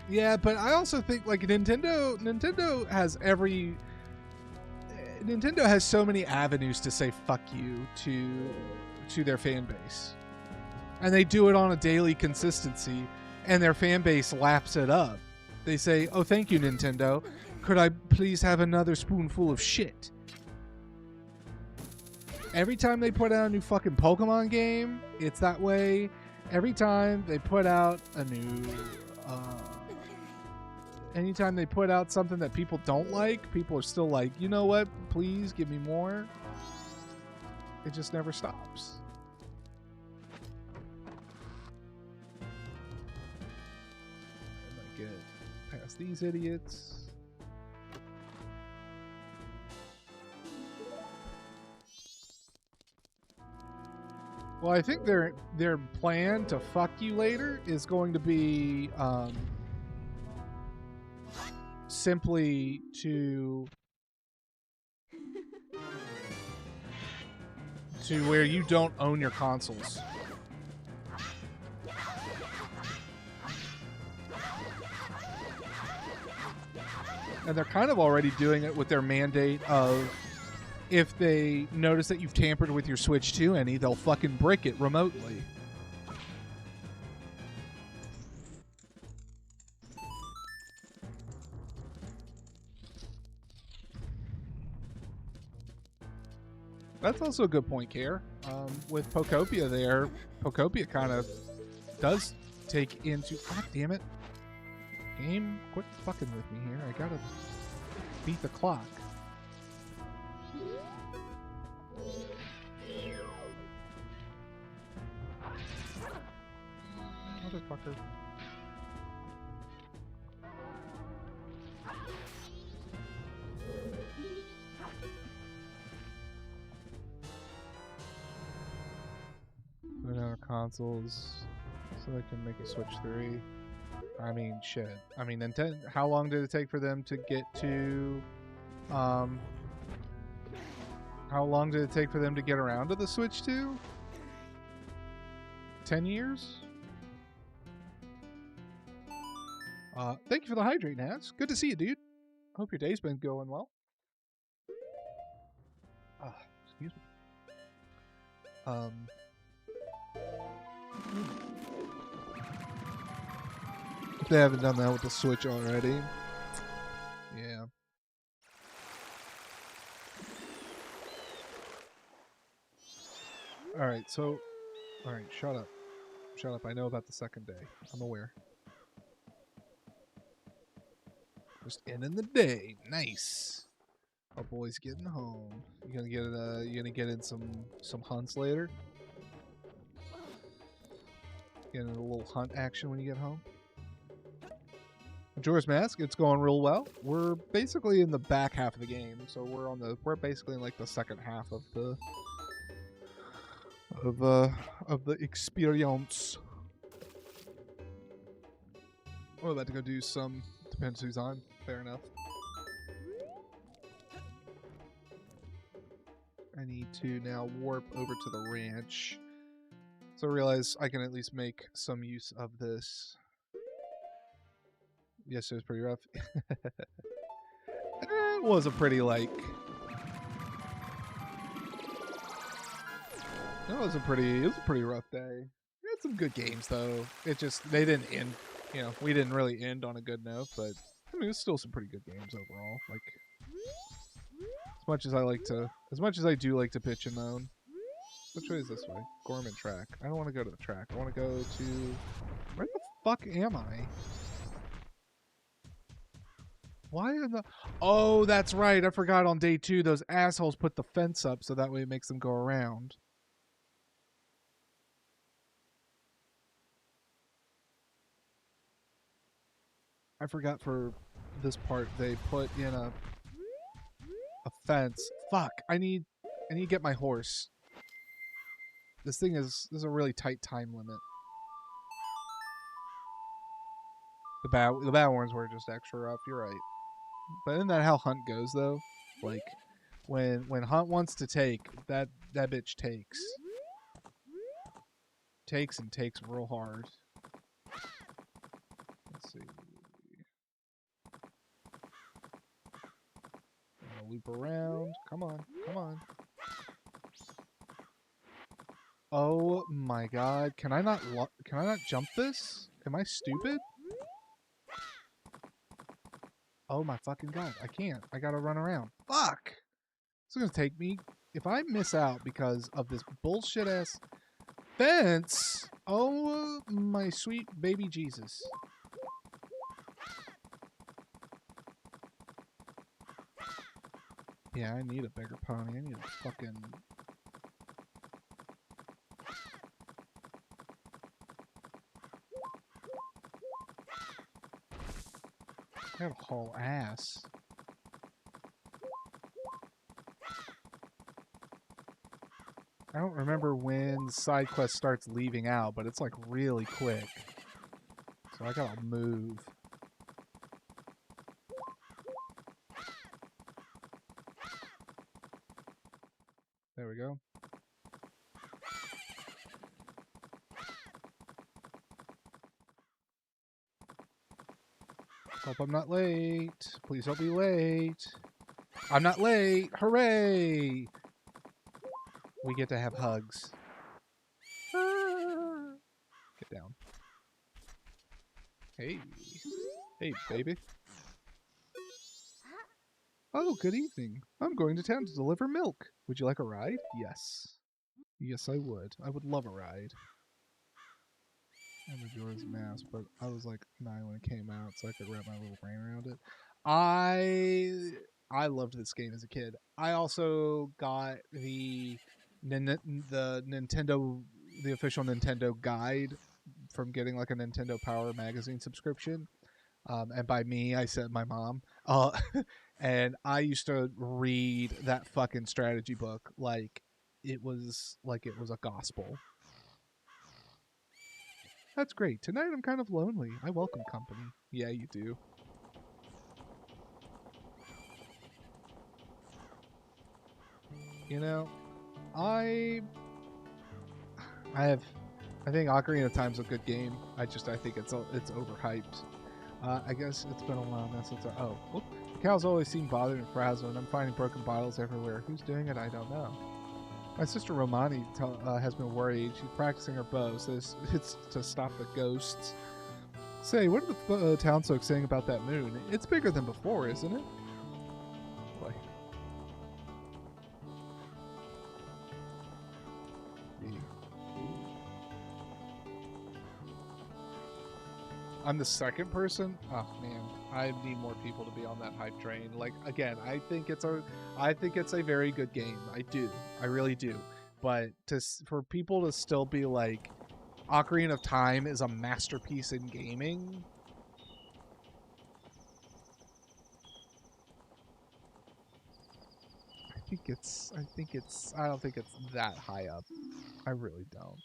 Yeah, but I also think like Nintendo has so many avenues to say fuck you to their fan base, and they do it on a daily consistency, and their fan base laps it up. They say, "Oh, thank you, Nintendo. Could I please have another spoonful of shit?" Every time they put out a new fucking Pokemon game, it's that way. Every time they put out a new... anytime they put out something that people don't like, people are still like, you know what? Please give me more. It just never stops. And I get past these idiots. Well, I think their plan to fuck you later is going to be simply to where you don't own your consoles. And they're kind of already doing it with their mandate of, if they notice that you've tampered with your Switch 2 any, they'll fucking brick it remotely. That's also a good point, Care. With Pokopia there, Pokopia kind of does take into... God damn it. Game, quit fucking with me here. I gotta beat the clock. Motherfucker. Go down to consoles so I can make a Switch 3. I mean, shit. I mean, Nintendo. How long did it take for them to get to? How long did it take for them to get around to the Switch 2? 10 years? Thank you for the hydrate, Nats. Good to see you, dude. Hope your day's been going well. Excuse me. If they haven't done that with the Switch already. Yeah. Alright, so... Alright, shut up. Shut up, I know about the second day. I'm aware. Just ending the day. Nice. Our boy's getting home. You gonna get in some hunts later? Getting a little hunt action when you get home? Majora's Mask, it's going real well. We're basically in the back half of the game, so we're basically in like the second half of the experience. We're about to go do some, depends who's on. Fair enough. I need to now warp over to the ranch. So I realize I can at least make some use of this. Yes, it was pretty rough. It was a pretty, like... It was a pretty rough day. We had some good games, though. It just, they didn't end, you know, we didn't really end on a good note, but, I mean, it was still some pretty good games overall. Like, as much as I do like to pitch and moan. Which way is this way? Gorman track. I don't want to go to the track. I want to go to... Where the fuck am I? Why in the... Oh, that's right. I forgot on day 2, those assholes put the fence up so that way it makes them go around. I forgot for this part they put in a fence. Fuck. I need to get my horse. This is a really tight time limit. The bow horns were just extra rough, you're right. But isn't that how Hunt goes though? Like when Hunt wants to take, that bitch takes. Takes and takes real hard. Let's see. Loop around. Come on, come on. Oh my god. Can I not jump this? Am I stupid? Oh my fucking god. I can't. I gotta run around. Fuck! It's gonna take me... If I miss out because of this bullshit ass fence... Oh my sweet baby Jesus. Yeah, I need a bigger pony. I need a fucking... I have a whole ass. I don't remember when side quest starts leaving out, but it's like really quick. So I gotta move. There we go. Hope I'm not late. Please don't be late. I'm not late. Hooray! We get to have hugs. Get down. Hey. Hey, baby. Oh, good evening. I'm going to town to deliver milk. Would you like a ride? Yes. Yes, I would. I would love a ride. And Majora's Mask, but I was like 9 when it came out, so I could wrap my little brain around it. I loved this game as a kid. I also got the Nintendo, the official Nintendo guide from getting like a Nintendo Power magazine subscription. And by me, I said my mom. And I used to read that fucking strategy book like it was a gospel. That's great. Tonight I'm kind of lonely. I welcome company. Yeah, you do. You know, I I have I think Ocarina of Time's a good game. I think it's overhyped. I guess it's been a while now since whoop. The cows always seem bothered and frazzled, and I'm finding broken bottles everywhere. Who's doing it? I don't know. My sister Romani has been worried. She's practicing her bow, so it's to stop the ghosts. Say, what are the townsfolk saying about that moon? It's bigger than before, isn't it? Like, I'm the second person. Oh man, I need more people to be on that hype train. Like again, I think it's a very good game. I do, I really do. But for people to still be like, Ocarina of Time is a masterpiece in gaming. I don't think it's that high up. I really don't.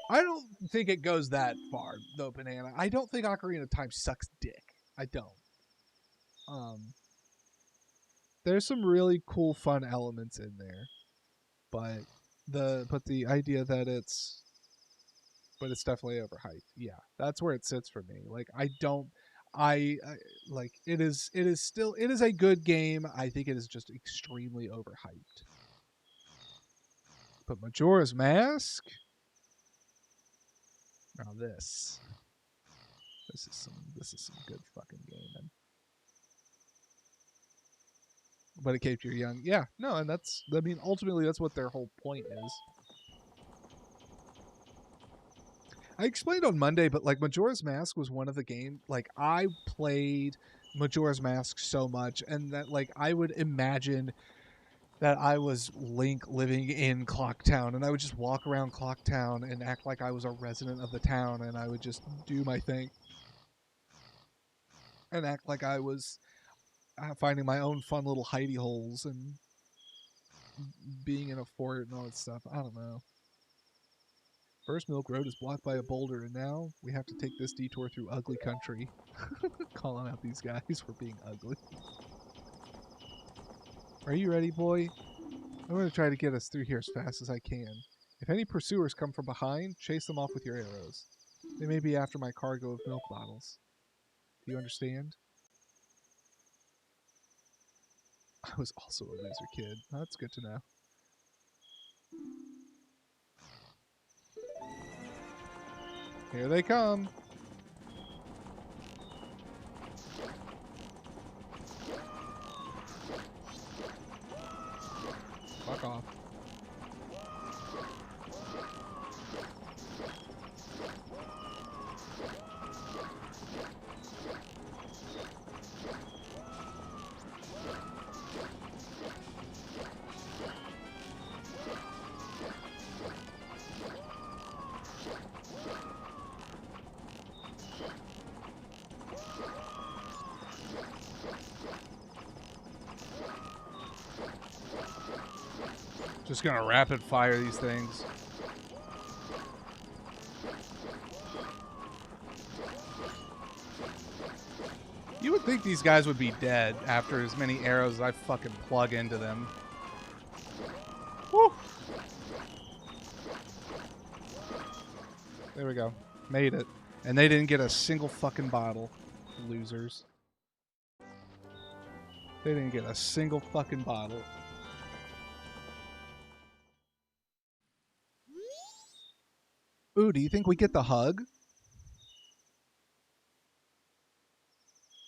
I don't think it goes that far though, Banana. I don't think Ocarina of Time sucks dick. I don't. Um, there's some really cool, fun elements in there, but the idea that it's definitely overhyped. Yeah, that's where it sits for me. Like I don't. I like it is a good game. I think it is just extremely overhyped. But Majora's Mask. Now this is some good fucking gaming. But it keeps you young. Yeah, no, and I mean ultimately that's what their whole point is. I explained on Monday, but like Majora's Mask was one of the games like I played Majora's Mask so much and that like I would imagine that I was Link living in Clocktown and I would just walk around Clocktown and act like I was a resident of the town and I would just do my thing and act like I was finding my own fun little hidey holes and being in a fort and all that stuff. I don't know. First Milk Road is blocked by a boulder, and now we have to take this detour through ugly country. Calling out these guys for being ugly. Are you ready, boy? I'm going to try to get us through here as fast as I can. If any pursuers come from behind, chase them off with your arrows. They may be after my cargo of milk bottles. Do you understand? I was also a loser kid. That's good to know. Here they come. Fuck off. Just gonna rapid fire these things. You would think these guys would be dead after as many arrows as I fucking plug into them. Woo! There we go. Made it. And they didn't get a single fucking bottle. Losers. They didn't get a single fucking bottle. Ooh, do you think we get the hug?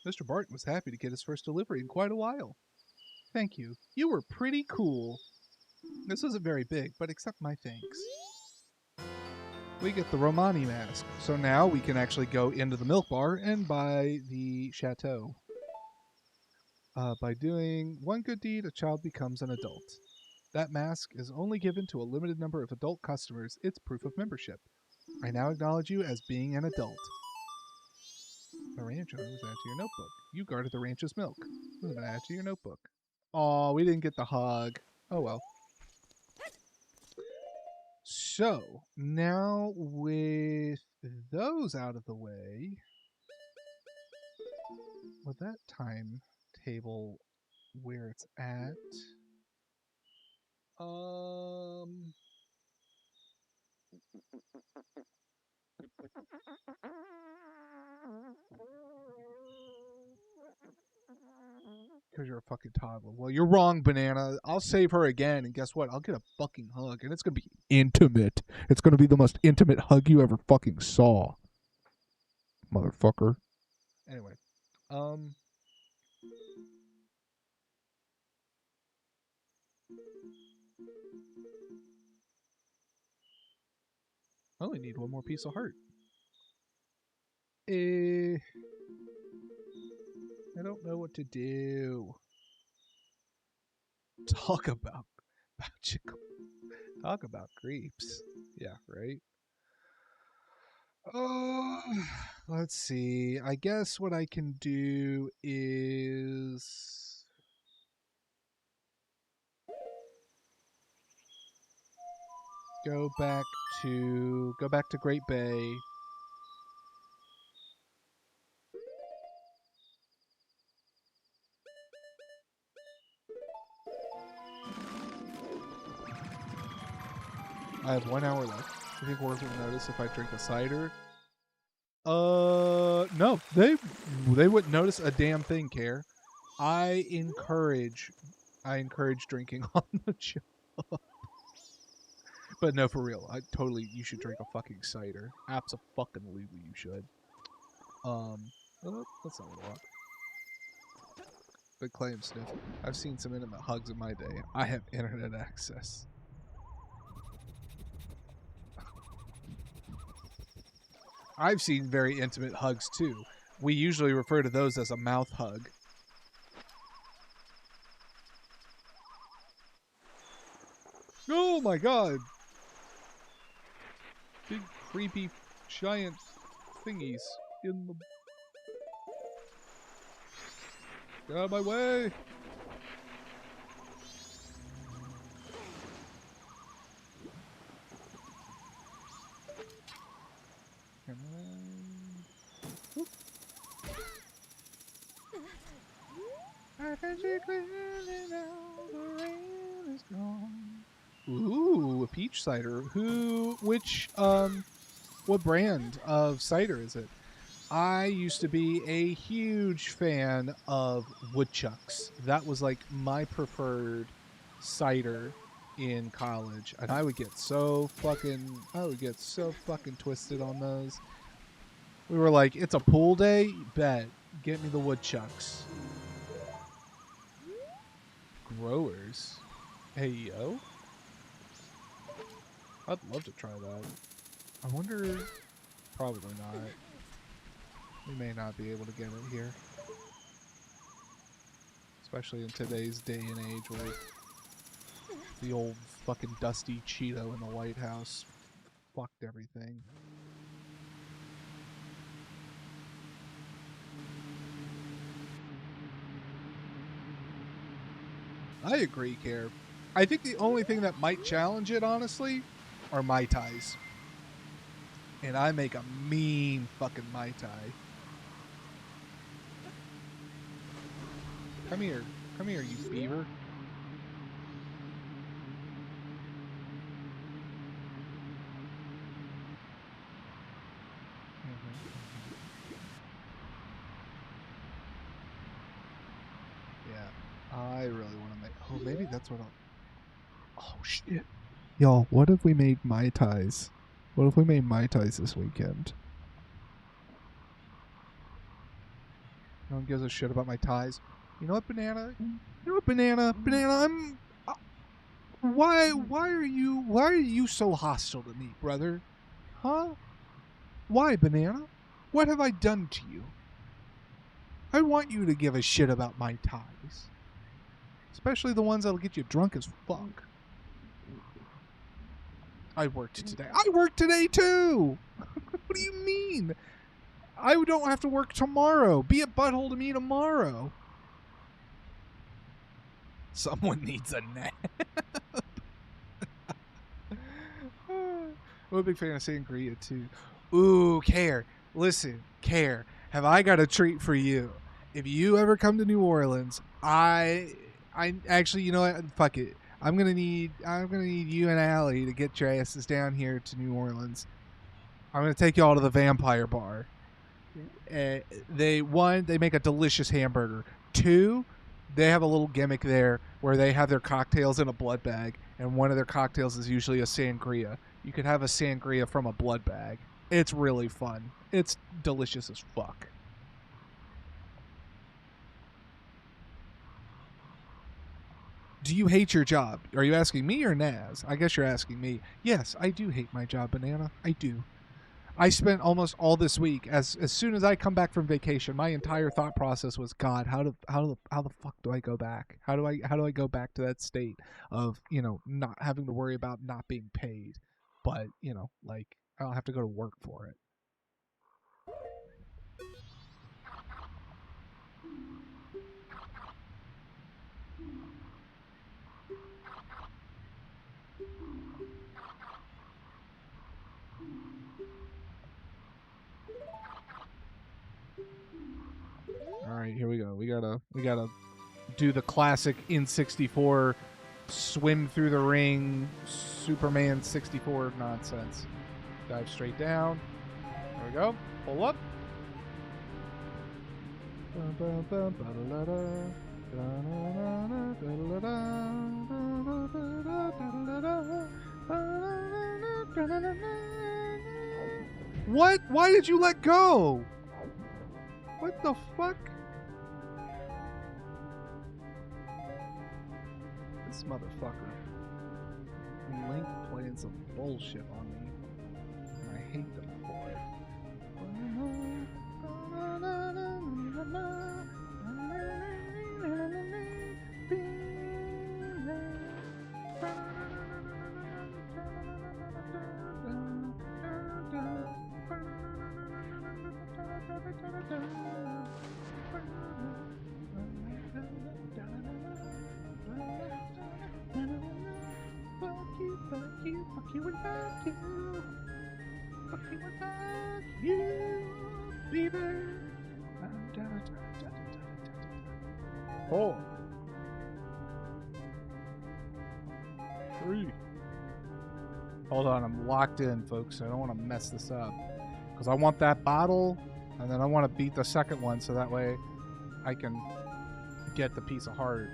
Mr. Barton was happy to get his first delivery in quite a while. Thank you. You were pretty cool. This isn't very big, but accept my thanks. We get the Romani mask, so now we can actually go into the milk bar and buy the chateau. By doing one good deed, a child becomes an adult. That mask is only given to a limited number of adult customers. It's proof of membership. I now acknowledge you as being an adult. The ranch owner was added to your notebook. You guarded the ranch's milk. It was added to your notebook. Aw, we didn't get the hug. Oh well. So, now with those out of the way, with that timetable where it's at, because you're a fucking toddler. Well, you're wrong, Banana. I'll save her again, and guess what? I'll get a fucking hug, and it's gonna be intimate. It's gonna be the most intimate hug you ever fucking saw, motherfucker. Anyway, I only need one more piece of heart. I don't know what to do. Talk about chicken. Talk about creeps. Yeah, right. Let's see. I guess what I can do is go back to Great Bay. I have 1 hour left. I think Worth will notice if I drink a cider. No, they wouldn't notice a damn thing, Care. I encourage drinking on the job. But no, for real, you should drink a fucking cider. Abso-fucking-lutely you should. That's not what I want. But claim sniff. I've seen some intimate hugs in my day. I have internet access. I've seen very intimate hugs too. We usually refer to those as a mouth hug. Oh my god! Big creepy giant thingies in the... Get out of my way! Come on. Oop. I can see clearly now the rain is gone. Ooh, a peach cider. What brand of cider is it? I used to be a huge fan of Woodchucks. That was like my preferred cider in college, and I would get so fucking twisted on those. We were like, it's a pool day, bet, get me the Woodchucks. Growers, hey yo, I'd love to try that. I wonder, probably not. We may not be able to get it here. Especially in today's day and age where the old fucking dusty Cheeto in the White House fucked everything. I agree, Care. I think the only thing that might challenge it, honestly, are Mai Tais. And I make a mean fucking Mai Tai. Come here, you beaver. Yeah, I really want to make... Oh, maybe that's what I'll... Oh, shit. Y'all, what if we made Mai Tais? What if we made Mai Tais this weekend? No one gives a shit about my ties. You know what, Banana? You know what, Banana? Banana, I'm... Why are you so hostile to me, brother? Huh? Why, Banana? What have I done to you? I want you to give a shit about my ties. Especially the ones that'll get you drunk as fuck. I worked today. I worked today too! What do you mean? I don't have to work tomorrow. Be a butthole to me tomorrow. Someone needs a nap. I'm a big fan of sangria too. Ooh, Care. Listen, Care. Have I got a treat for you? If you ever come to New Orleans, I actually, you know what? Fuck it. I'm gonna need you and Allie to get your asses down here to New Orleans. I'm gonna take you all to the Vampire Bar. They make a delicious hamburger. 2, they have a little gimmick there where they have their cocktails in a blood bag, and one of their cocktails is usually a sangria. You could have a sangria from a blood bag. It's really fun. It's delicious as fuck. Do you hate your job? Are you asking me or Naz? I guess you're asking me. Yes, I do hate my job, Banana. I do. I spent almost all this week, as soon as I come back from vacation, my entire thought process was, God, how the fuck do I go back? How do I go back to that state of, not having to worry about not being paid, but like I don't have to go to work for it. All right, here we go. We gotta do the classic N64 swim through the ring Superman 64 nonsense. Dive straight down. There we go. Pull up. What? Why did you let go? What the fuck? This motherfucker. Link playing some bullshit on me. And I hate them for it. Fuck you and fuck you. Fuck you and fuck you, baby. Four. 3. Hold on, I'm locked in, folks. I don't want to mess this up. Because I want that bottle, and then I want to beat the second one so that way I can get the piece of heart.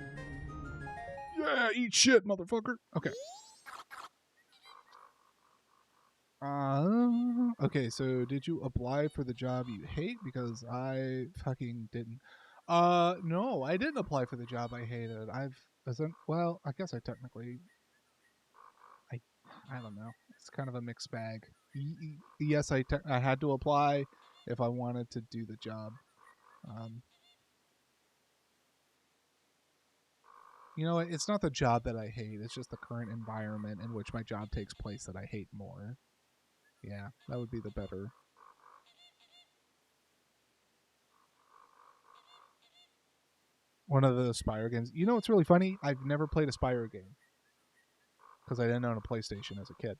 Yeah, eat shit, motherfucker. Okay. Okay, so did you apply for the job you hate? Because I fucking didn't. No, I didn't apply for the job I hated. Well, I guess I technically, I don't know. It's kind of a mixed bag. Yes, I had to apply if I wanted to do the job. You know, it's not the job that I hate. It's just the current environment in which my job takes place that I hate more. Yeah, that would be the better. One of the Spyro games. You know what's really funny? I've never played a Spyro game. Because I didn't own a PlayStation as a kid.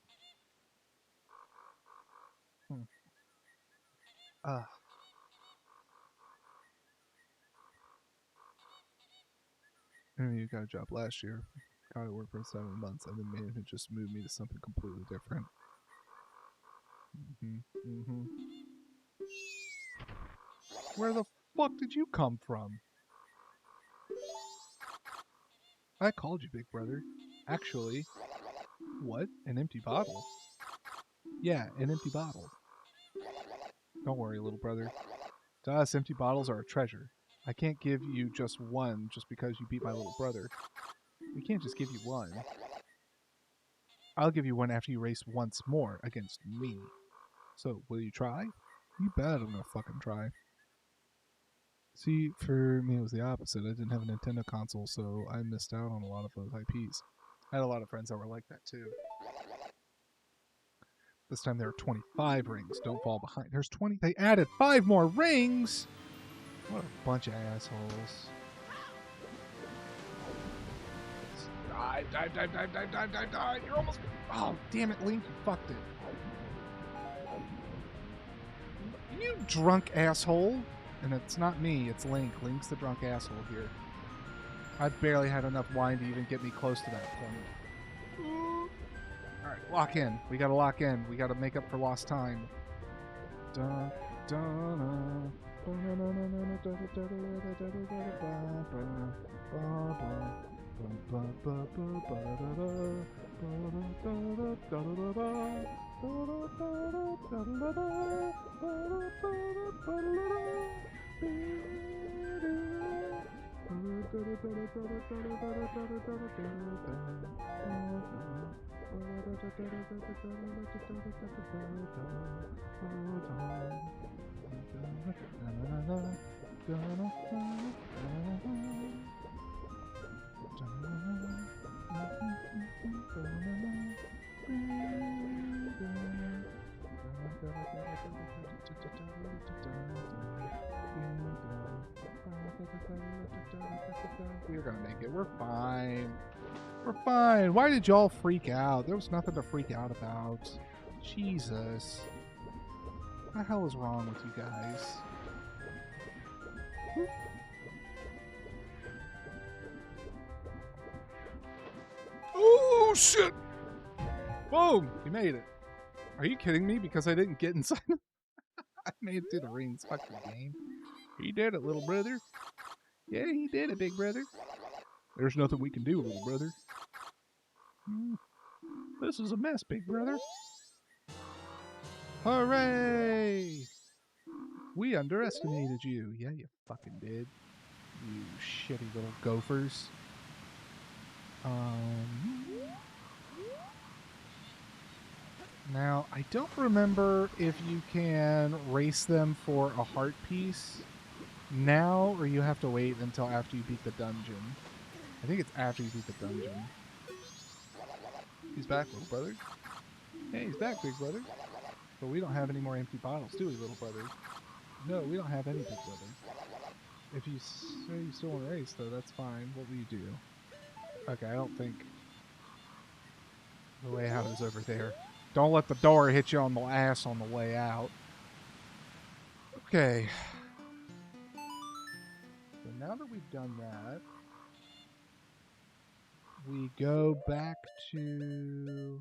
You got a job last year. Got to work for 7 months, and then management just moved me to something completely different. Where the fuck did you come from? I called you, big brother. Actually, what? An empty bottle? Yeah, an empty bottle. Don't worry, little brother. To us, empty bottles are a treasure. I can't give you just one just because you beat my little brother. We can't just give you one. I'll give you one after you race once more against me. So, will you try? You bet I'm gonna fucking try. See, for me it was the opposite. I didn't have a Nintendo console, so I missed out on a lot of those IPs. I had a lot of friends that were like that too. This time there are 25 rings. Don't fall behind. There's 20. They added 5 more rings! What a bunch of assholes. Dive, dive, dive, dive, dive, dive, dive, dive. You're almost... Oh, damn it, Link. You fucked it. You drunk asshole. And it's not me, it's Link. Link's the drunk asshole here. I barely had enough wine to even get me close to that point. Alright, lock in. We gotta lock in. We gotta make up for lost time. Dun, dun, We're gonna make it. We're fine. We're fine. Why did y'all freak out? There was nothing to freak out about. Jesus. What the hell is wrong with you guys? Oh, shit! Boom! You made it. Are you kidding me? Because I didn't get inside. I made it through the rings. Fuck the game. He did it, little brother. Yeah, he did it, big brother. There's nothing we can do, little brother. This is a mess, big brother. Hooray! We underestimated you. Yeah, you fucking did. You shitty little gophers. Now, I don't remember if you can race them for a heart piece now, or you have to wait until after you beat the dungeon. I think it's after you beat the dungeon. He's back, little brother. Hey, he's back, big brother. But we don't have any more empty bottles, do we, little brother? No, we don't have any, big brother. If you say you still want to race, though, that's fine. What will you do? Okay, I don't think the way out is over there. Don't let the door hit you on the ass on the way out. Okay. So now that we've done that, we go back to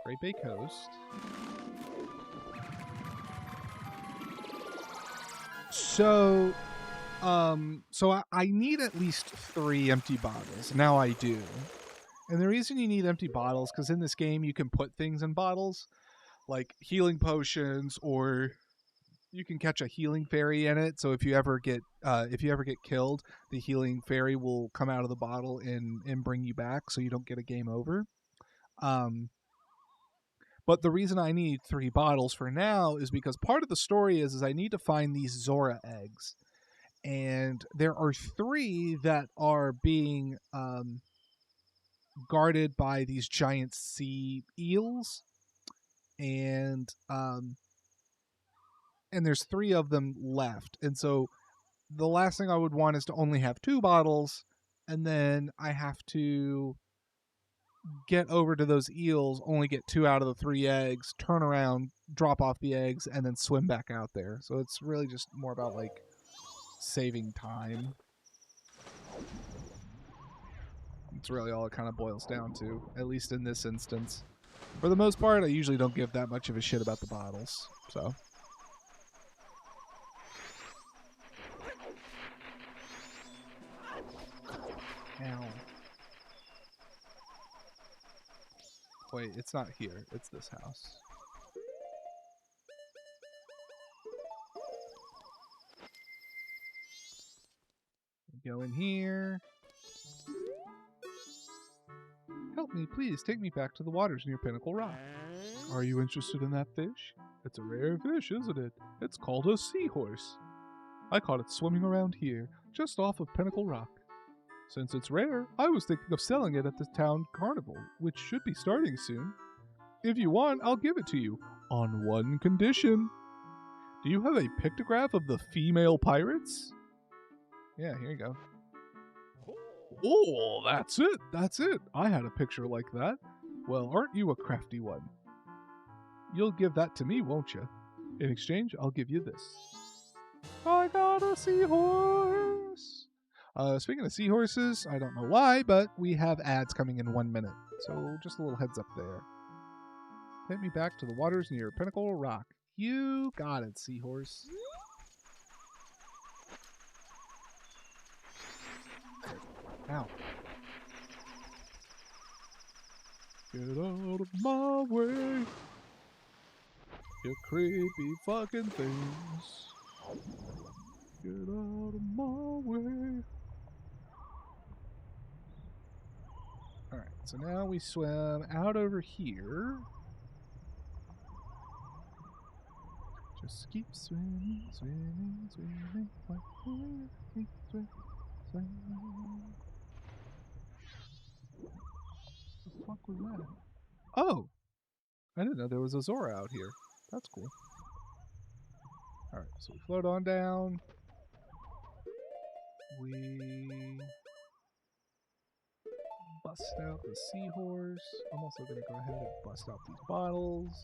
Great Bay Coast. So I need at least 3 empty bottles. Now I do. And the reason you need empty bottles, because in this game you can put things in bottles, like healing potions, or you can catch a healing fairy in it. So if you ever get killed, the healing fairy will come out of the bottle and bring you back, so you don't get a game over. But the reason I need 3 bottles for now is because part of the story is I need to find these Zora eggs. And there are 3 that are being guarded by these giant sea eels. And there's 3 of them left. And so the last thing I would want is to only have 2 bottles, and then I have to get over to those eels, only get 2 out of the 3 eggs, turn around, drop off the eggs, and then swim back out there. So it's really just more about, like, saving time. It's really all it kind of boils down to, at least in this instance. For the most part, I usually don't give that much of a shit about the bottles, so... Ow. Wait, it's not here. It's this house. Go in here. Help me, please. Take me back to the waters near Pinnacle Rock. Are you interested in that fish? It's a rare fish, isn't it? It's called a seahorse. I caught it swimming around here, just off of Pinnacle Rock. Since it's rare, I was thinking of selling it at the town carnival, which should be starting soon. If you want, I'll give it to you, on one condition. Do you have a pictograph of the female pirates? Yeah, here you go. Oh, that's it. That's it. I had a picture like that. Well, aren't you a crafty one? You'll give that to me, won't you? In exchange, I'll give you this. I got a seahorse. Speaking of seahorses, I don't know why, but we have ads coming in 1 minute. So just a little heads up there. Take me back to the waters near Pinnacle Rock. You got it, seahorse. Ow. Get out of my way. You creepy fucking things. Get out of my way. Alright, so now we swim out over here. Just keep swimming, swimming, swimming. Swim, swim, swim. What the fuck was that? Oh! I didn't know there was a Zora out here. That's cool. Alright, so we float on down. We bust out the seahorse. I'm also going to go ahead and bust out these bottles.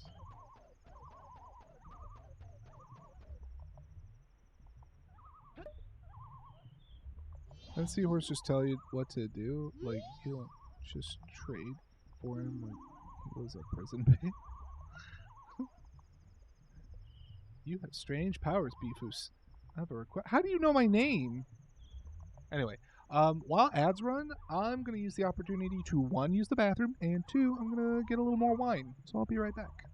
And seahorse just tell you what to do. Like, you don't just trade for him like he was a prison bait. You have strange powers, Beefus. I have a request. How do you know my name? Anyway, while ads run, I'm going to use the opportunity to, 1, use the bathroom, and 2, I'm going to get a little more wine. So I'll be right back.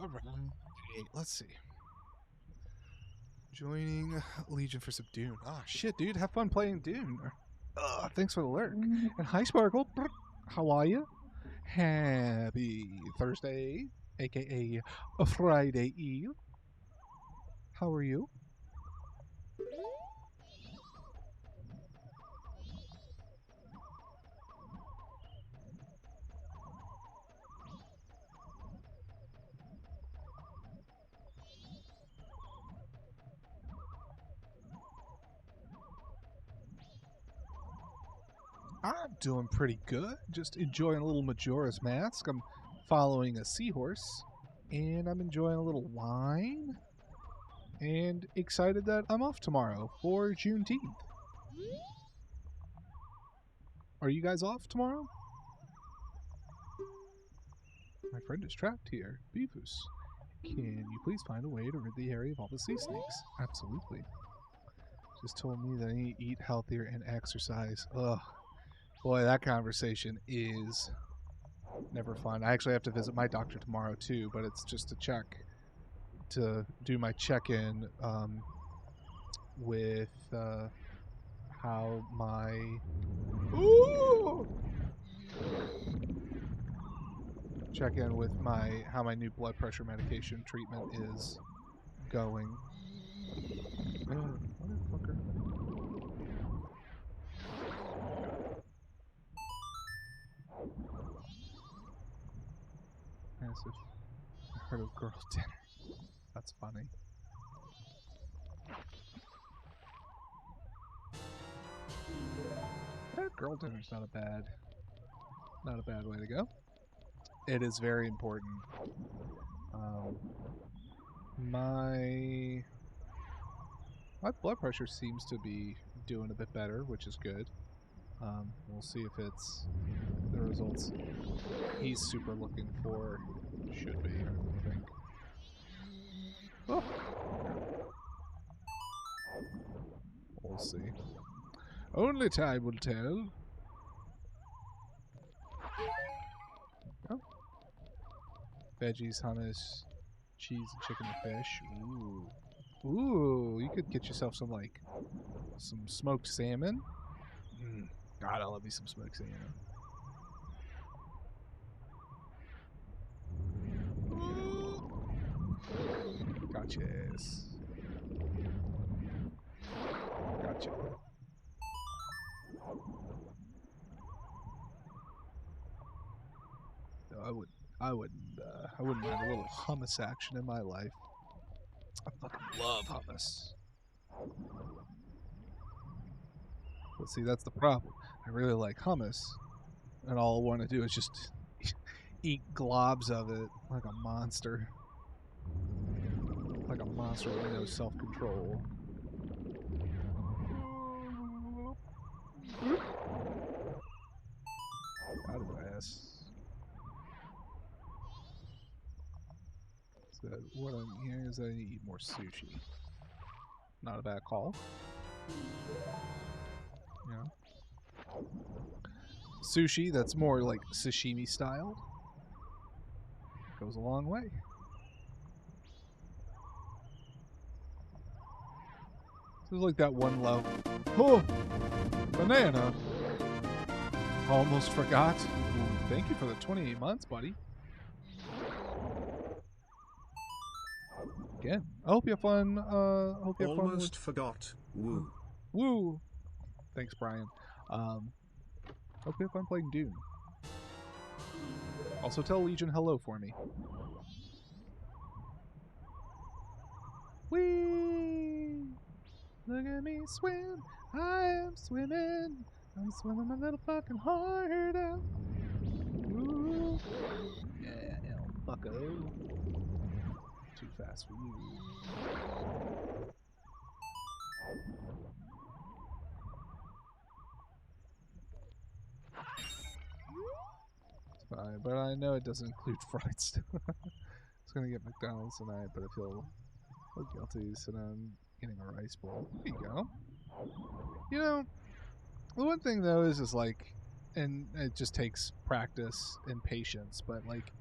All right. Let's see. Joining Legion for some Dune. Ah, shit, dude. Have fun playing Dune. Thanks for the lurk. And hi, Sparkle. How are you? Happy Thursday, aka a Friday Eve. How are you? I'm doing pretty good. Just enjoying a little Majora's Mask. I'm following a seahorse, and I'm enjoying a little wine, and excited that I'm off tomorrow for Juneteenth. Are you guys off tomorrow? My friend is trapped here. Beefus. Can you please find a way to rid the area of all the sea snakes? Absolutely. Just told me that I need to eat healthier and exercise. Ugh. Boy, that conversation is never fun. I actually have to visit my doctor tomorrow too, but it's just to do my check-in with how my check-in with how my new blood pressure medication treatment is going. Motherfucker. As if I heard of girl dinner. That's funny. Girl dinner's not a bad way to go. It is very important. My blood pressure seems to be doing a bit better, which is good. We'll see if it's the results he's super looking for. Should be, I think. Oh. We'll see. Only time will tell. Oh. Veggies, hummus, cheese, and chicken and fish. Ooh. Ooh, you could get yourself some smoked salmon. God, I love me some smoked salmon. Gotchas. Gotcha. No, I wouldn't mind a little hummus action in my life. I fucking love hummus. But see, that's the problem. I really like hummus, and all I want to do is just eat globs of it like a monster. Like a monster with no self-control. Out of ass. So what I'm hearing is that I need to eat more sushi. Not a bad call. Yeah. Sushi that's more like sashimi style goes a long way. This is like that one level. Oh! Banana! Almost forgot. Ooh, thank you for the 28 months, buddy. Again. I hope you have fun. Hope you have fun. Almost forgot. Woo. Woo! Thanks, Brian. Hope you have fun playing Dune. Also, tell Legion hello for me. Whee! Look at me swim. I am swimming. I'm swimming my little fucking heart out. Ooh. Yeah, bucko. Too fast for you. It's fine, but I know it doesn't include fried stuff. I was gonna get McDonald's tonight, but I feel guilty, so now I'm getting a rice bowl. There you go. You know, the one thing though is like, and it just takes practice and patience, but like,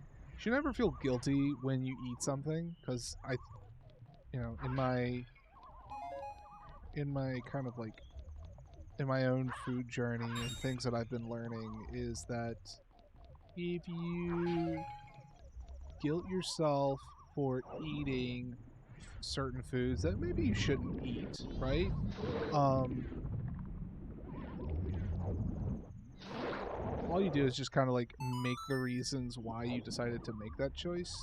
should never feel guilty when you eat something, because in my kind of like in my own food journey and things that I've been learning is that if you guilt yourself for eating certain foods that maybe you shouldn't eat, right? All you do is just kind of like make the reasons why you decided to make that choice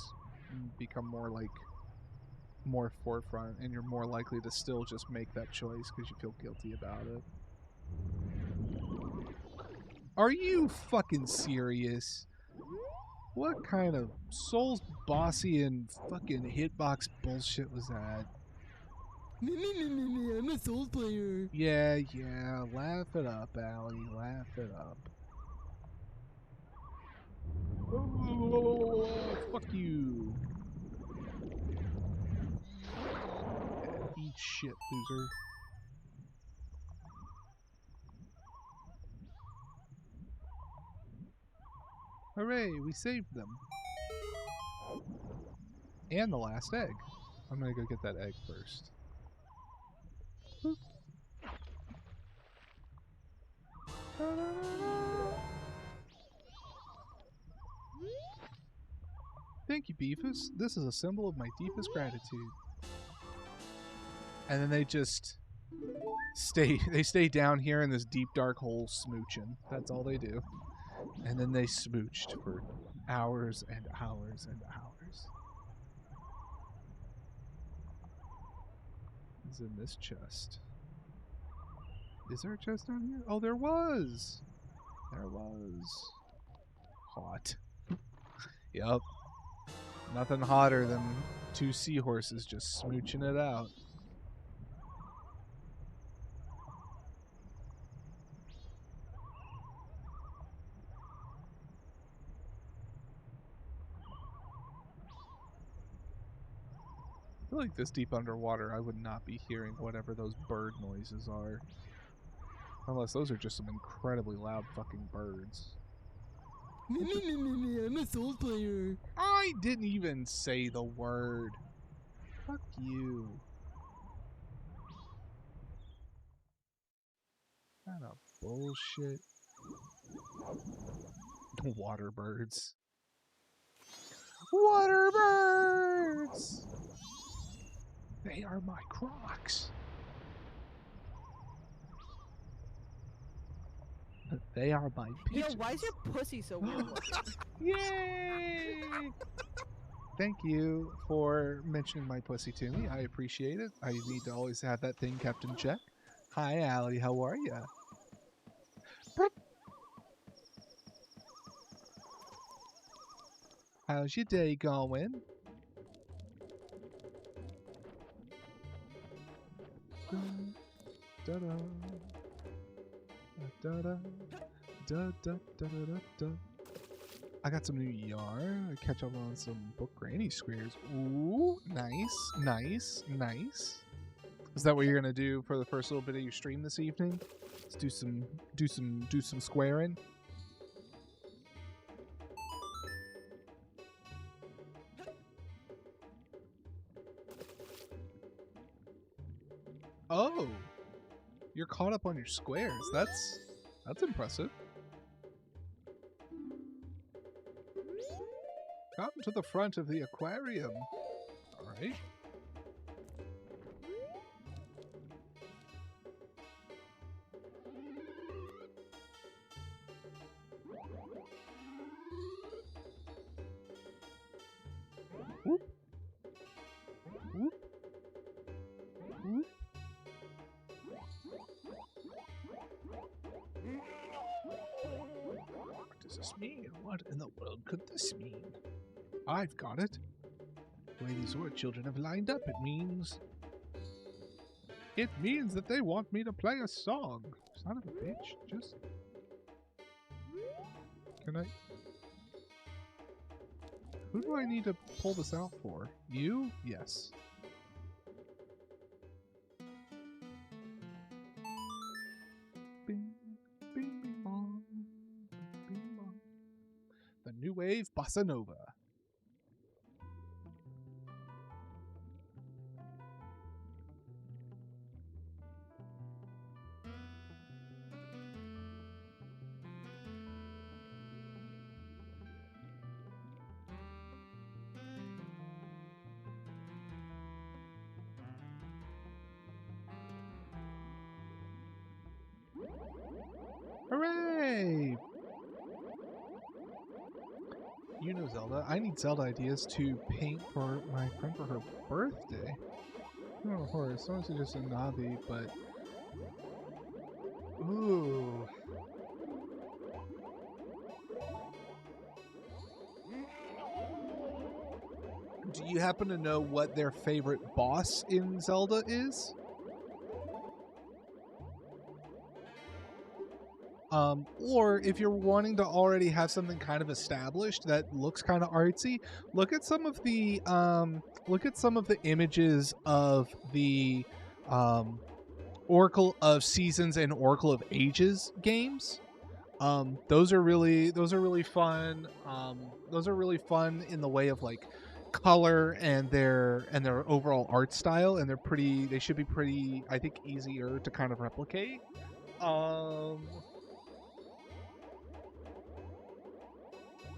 become more forefront, and you're more likely to still just make that choice because you feel guilty about it. Are you fucking serious? What kind of Souls bossy and fucking hitbox bullshit was that? I'm a Souls player. Yeah, laugh it up, Allie. Laugh it up. Oh, fuck you. Eat shit, loser. Hooray, we saved them. And the last egg. I'm gonna go get that egg first. Boop. Thank you, Beefus. This is a symbol of my deepest gratitude. And then they just stay down here in this deep dark hole smooching. That's all they do. And then they smooched for hours and hours and hours. It's in this chest. Is there a chest down here? Oh, there was! There was. Hot. Yup. Nothing hotter than two seahorses just smooching it out. I feel like this deep underwater, I would not be hearing whatever those bird noises are. Unless those are just some incredibly loud fucking birds. I'm a Souls player. I didn't even say the word. Fuck you. Kind of bullshit. Water birds. Water birds! They are my Crocs. They are my pigeons. Yo, why is your pussy so weird looking? Yay! Thank you for mentioning my pussy to me. I appreciate it. I need to always have that thing kept in check. Hi, Allie. How are ya? How's your day going? Da da da da da da da da da. I got some new yarn. I catch up on some book granny squares. Ooh, nice, nice, nice. Is that what you're gonna do for the first little bit of your stream this evening? Let's do some squaring. Oh, you're caught up on your squares. That's impressive. Come to the front of the aquarium. All right. Whoop. Whoop. Whoop. What does this mean? What in the world could this mean? I've got it. The way these Zord children have lined up, it means that they want me to play a song. Son of a bitch, just... Can I... Who do I need to pull this out for? You? Yes. Bing, bing, bing, bong, bing, bong. The new wave bossa nova. Hooray! You know Zelda. I need Zelda ideas to paint for my friend for her birthday. Oh, of course. Someone suggested Navi, but... Ooh. Do you happen to know what their favorite boss in Zelda is? Or if you're wanting to already have something kind of established that looks kind of artsy, look at some of the images of the Oracle of Seasons and Oracle of Ages games. Those are really fun. Those are really fun in the way of like color and their overall art style, and they should be pretty, I think, easier to kind of replicate.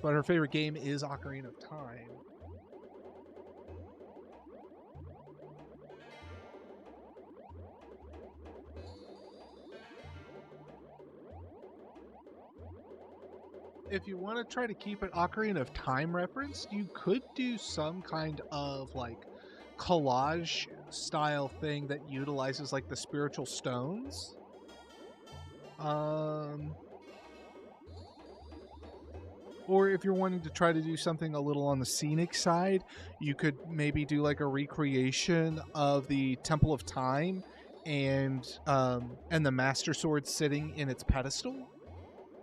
But her favorite game is Ocarina of Time. If you want to try to keep it Ocarina of Time referenced, you could do some kind of like collage style thing that utilizes like the spiritual stones. Or if you're wanting to try to do something a little on the scenic side, you could maybe do like a recreation of the Temple of Time and the Master Sword sitting in its pedestal.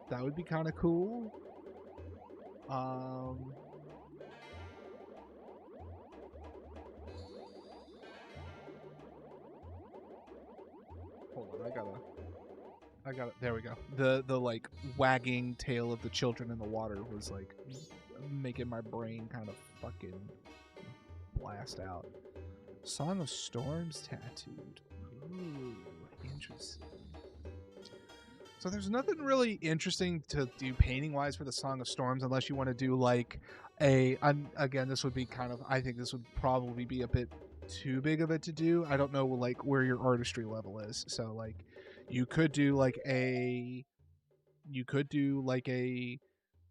That would be kind of cool. Hold on, I got it. There we go. The like wagging tail of the children in the water was like making my brain kind of fucking blast out. Song of Storms tattooed. Ooh, interesting. So there's nothing really interesting to do painting wise for the Song of Storms unless you want to do like again, this would be kind of, I think this would probably be a bit too big of it to do. I don't know like where your artistry level is. So like you could do like a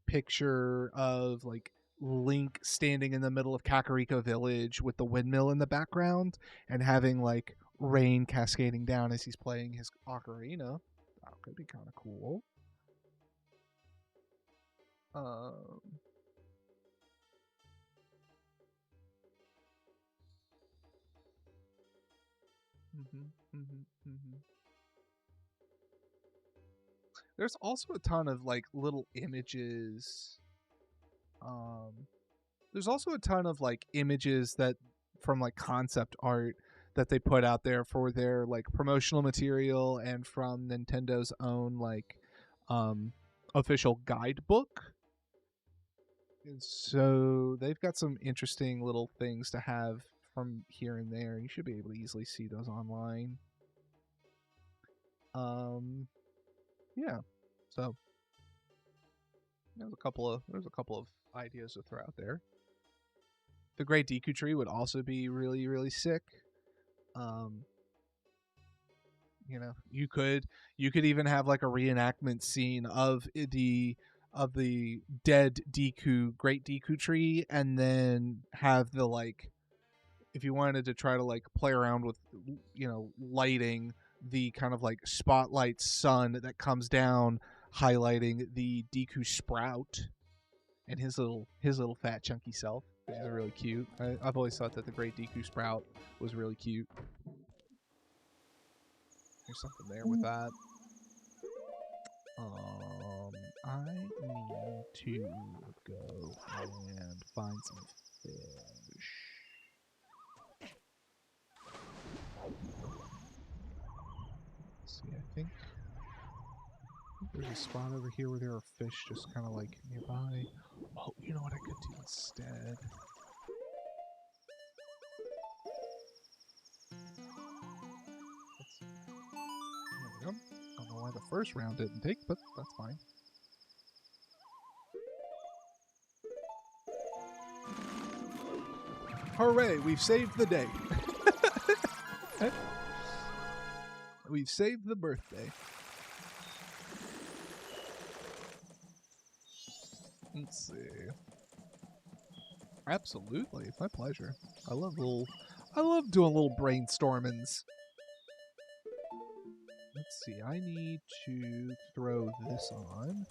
picture of like Link standing in the middle of Kakariko Village with the windmill in the background and having like rain cascading down as he's playing his ocarina. That could be kind of cool. There's also a ton of like little images. There's also a ton of like images that from like concept art that they put out there for their like promotional material and from Nintendo's own like official guidebook. And so they've got some interesting little things to have from here and there. You should be able to easily see those online. Yeah. So there's a couple of ideas to throw out there. The Great Deku Tree would also be really, really sick. You know, you could even have like a reenactment scene of the dead Great Deku Tree, and then have the like, if you wanted to try to like play around with, you know, lighting the kind of like spotlight sun that comes down, highlighting the Deku Sprout and his little fat chunky self. Which is really cute. I've always thought that the Great Deku Sprout was really cute. There's something there with that. I need to go and find some fish. Let's see, I think there's a spot over here where there are fish just kind of like nearby. Oh, you know what I could do instead? There we go. I don't know why the first round didn't take, but that's fine. Hooray, we've saved the day. We've saved the birthday. Let's see. Absolutely, it's my pleasure. I love doing little brainstormings. Let's see, I need to throw this on.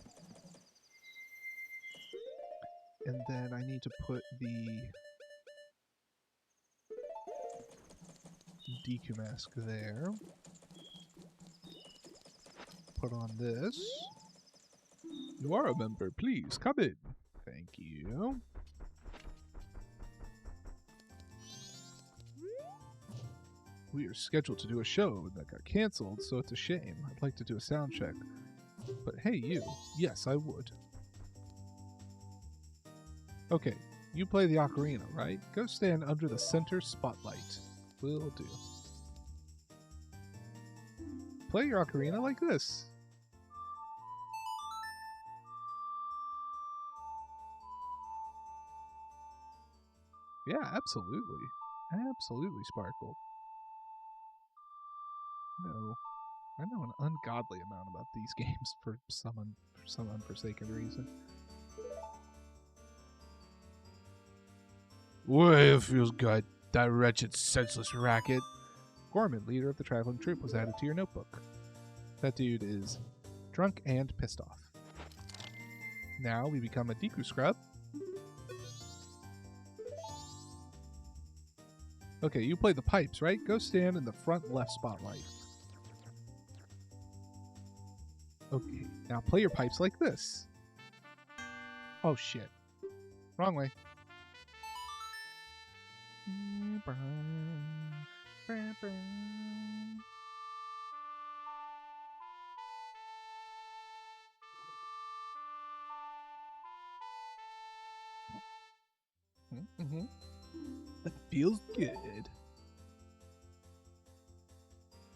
And then I need to put the DQ mask there. Put on this. You are a member, please come in. Thank you. We are scheduled to do a show that got canceled, so it's a shame. I'd like to do a sound check. But hey, you. Yes, I would. Okay, you play the ocarina, right? Go stand under the center spotlight. Will do. Play your ocarina like this. Yeah, absolutely. Absolutely, Sparkle. No, I know an ungodly amount about these games for some unforsaken reason. Well, it feels good. That wretched, senseless racket. Gorman, leader of the traveling troupe, was added to your notebook. That dude is drunk and pissed off. Now we become a Deku scrub. Okay, you play the pipes, right? Go stand in the front left spotlight. Okay, now play your pipes like this. Oh shit. Wrong way. Mm-hmm. That feels good.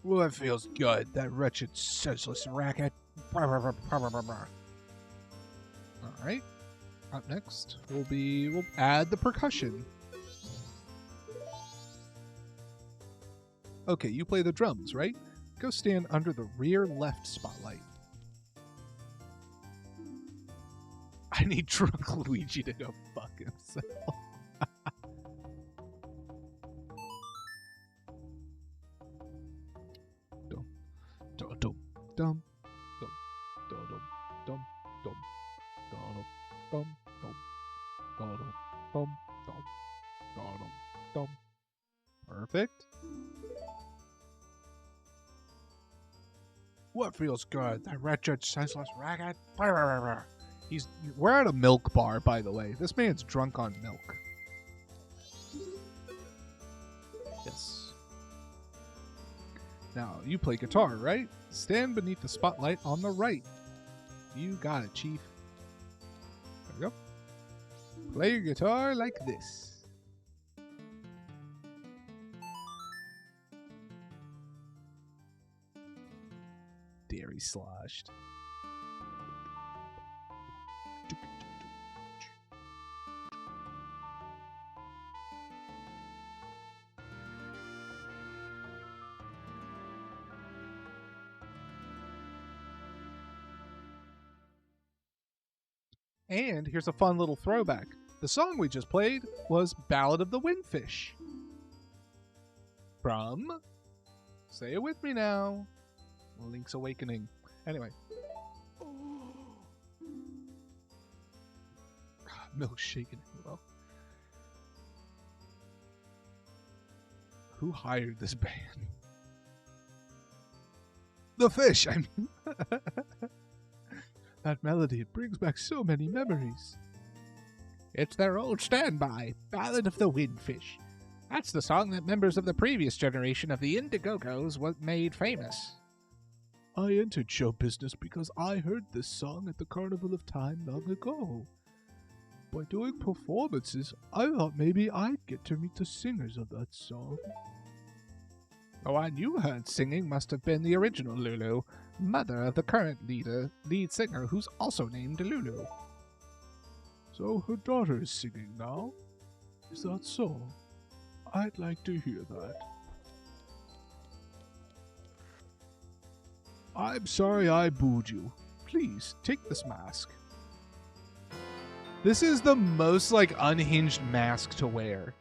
Well, that feels good. That wretched, senseless racket. Alright. Up next we'll add the percussion. Okay, you play the drums, right? Go stand under the rear left spotlight. I need drunk Luigi to go fuck himself. Dum, dum, dum, dum, dum, dum, dum, dum, dum, dum, dum, dum, dum, dum. Perfect. What feels good? That wretched, senseless racket. We're at a milk bar, by the way. This man's drunk on milk. Yes. Now, you play guitar, right? Stand beneath the spotlight on the right. You got it, Chief. There we go. Play your guitar like this. Dairy sloshed. And here's a fun little throwback. The song we just played was Ballad of the Windfish. From, say it with me now, Link's Awakening. Anyway. Milk shaking. Well, who hired this band? The fish, I mean. That melody, it brings back so many memories. It's their old standby, Ballad of the Windfish. That's the song that members of the previous generation of the Indigogos made famous. I entered show business because I heard this song at the Carnival of Time long ago. By doing performances, I thought maybe I'd get to meet the singers of that song. The one you heard singing must have been the original Lulu, mother of the current lead singer who's also named Lulu. So her daughter is singing now? Is that so? I'd like to hear that. I'm sorry I booed you. Please, take this mask. This is the most like unhinged mask to wear.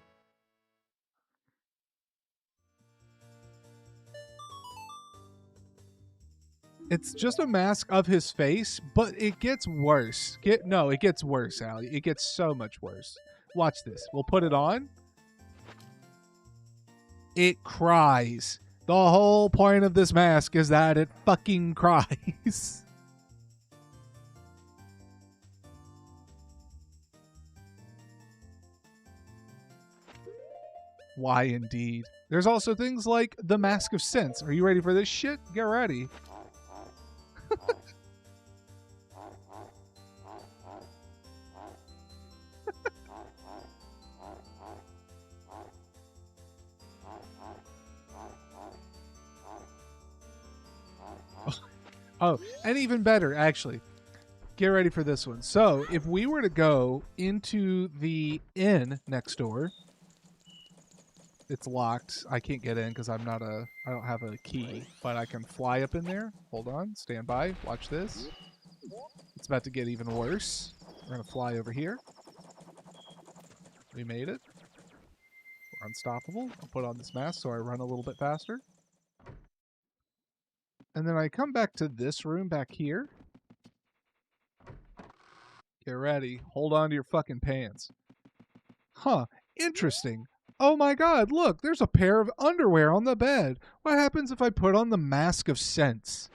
It's just a mask of his face, but it gets worse. It gets worse, Allie. It gets so much worse. Watch this. We'll put it on. It cries. The whole point of this mask is that it fucking cries. Why indeed. There's also things like the Mask of Sense. Are you ready for this shit? Get ready. Oh, and even better, actually. Get ready for this one. So, if we were to go into the inn next door, it's locked. I can't get in because I don't have a key, but I can fly up in there. Hold on, stand by, watch this. It's about to get even worse. We're gonna fly over here. We made it. We're unstoppable. I'll put on this mask so I run a little bit faster. And then I come back to this room back here. Get ready. Hold on to your fucking pants. Huh. Interesting. Oh my god, look, there's a pair of underwear on the bed. What happens if I put on the Mask of Sense?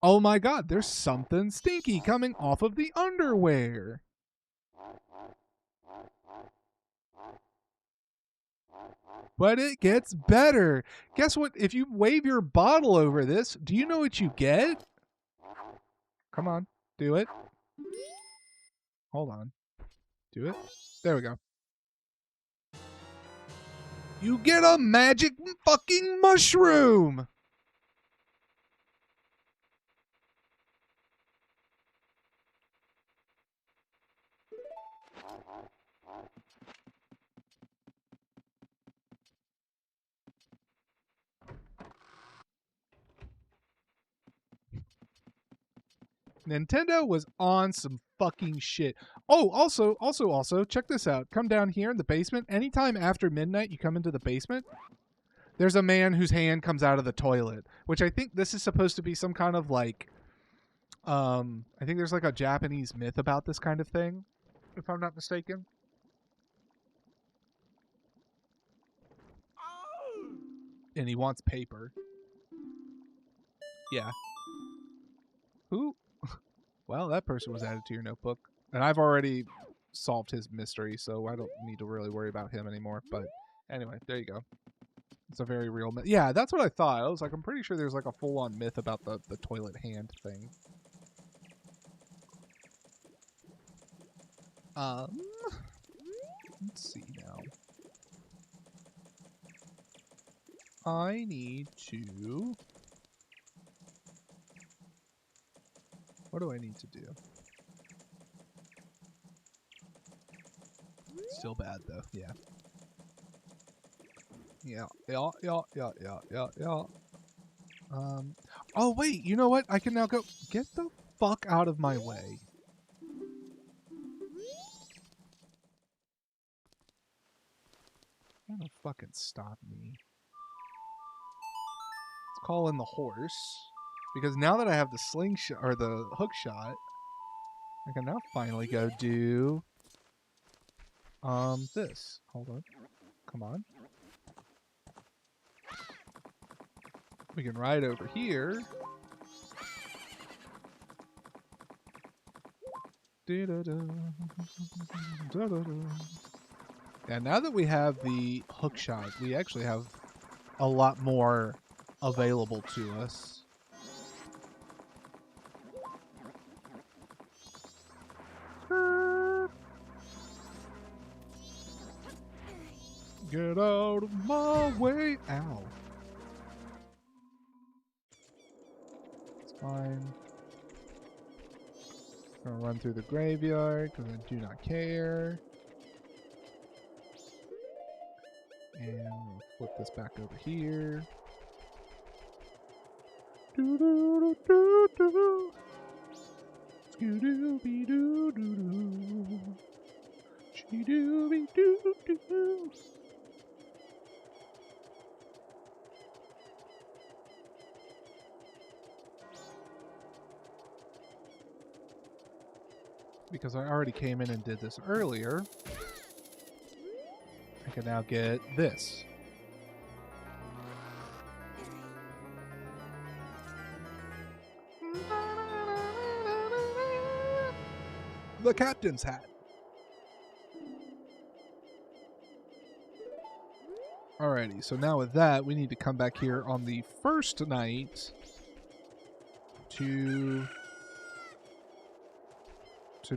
Oh my god, there's something stinky coming off of the underwear. But it gets better. Guess what? If you wave your bottle over this, do you know what you get? Come on, do it. Hold on. Do it. There we go. You get a magic fucking mushroom. Nintendo was on some fucking shit. Oh, also, check this out. Come down here in the basement. Anytime after midnight you come into the basement, there's a man whose hand comes out of the toilet, which I think this is supposed to be some kind of like, I think there's like a Japanese myth about this kind of thing, if I'm not mistaken. And he wants paper. Yeah. Who? Well, that person was added to your notebook. And I've already solved his mystery, so I don't need to really worry about him anymore. But anyway, there you go. It's a very real myth. Yeah, that's what I thought. I was like, I'm pretty sure there's like a full-on myth about the toilet hand thing. Let's see now. I need to... What do I need to do? Still bad, though. Yeah. Yeah. Oh, wait. You know what? I can now go... Get the fuck out of my way. You're gonna fucking stop me. Let's call in the horse. Because now that I have the slingshot, or the hook shot, I can now finally go do... this. Hold on. Come on. We can ride over here. And now that we have the hook shot, we actually have a lot more available to us. Get out of my way. Ow. It's fine. I'm gonna run through the graveyard because I do not care. And we'll flip this back over here. Doo-doo-be doo-doo-doo. Doo-doo-be doo-doo-doo. Because I already came in and did this earlier, I can now get this. The captain's hat. Alrighty, so now with that, we need to come back here on the first night to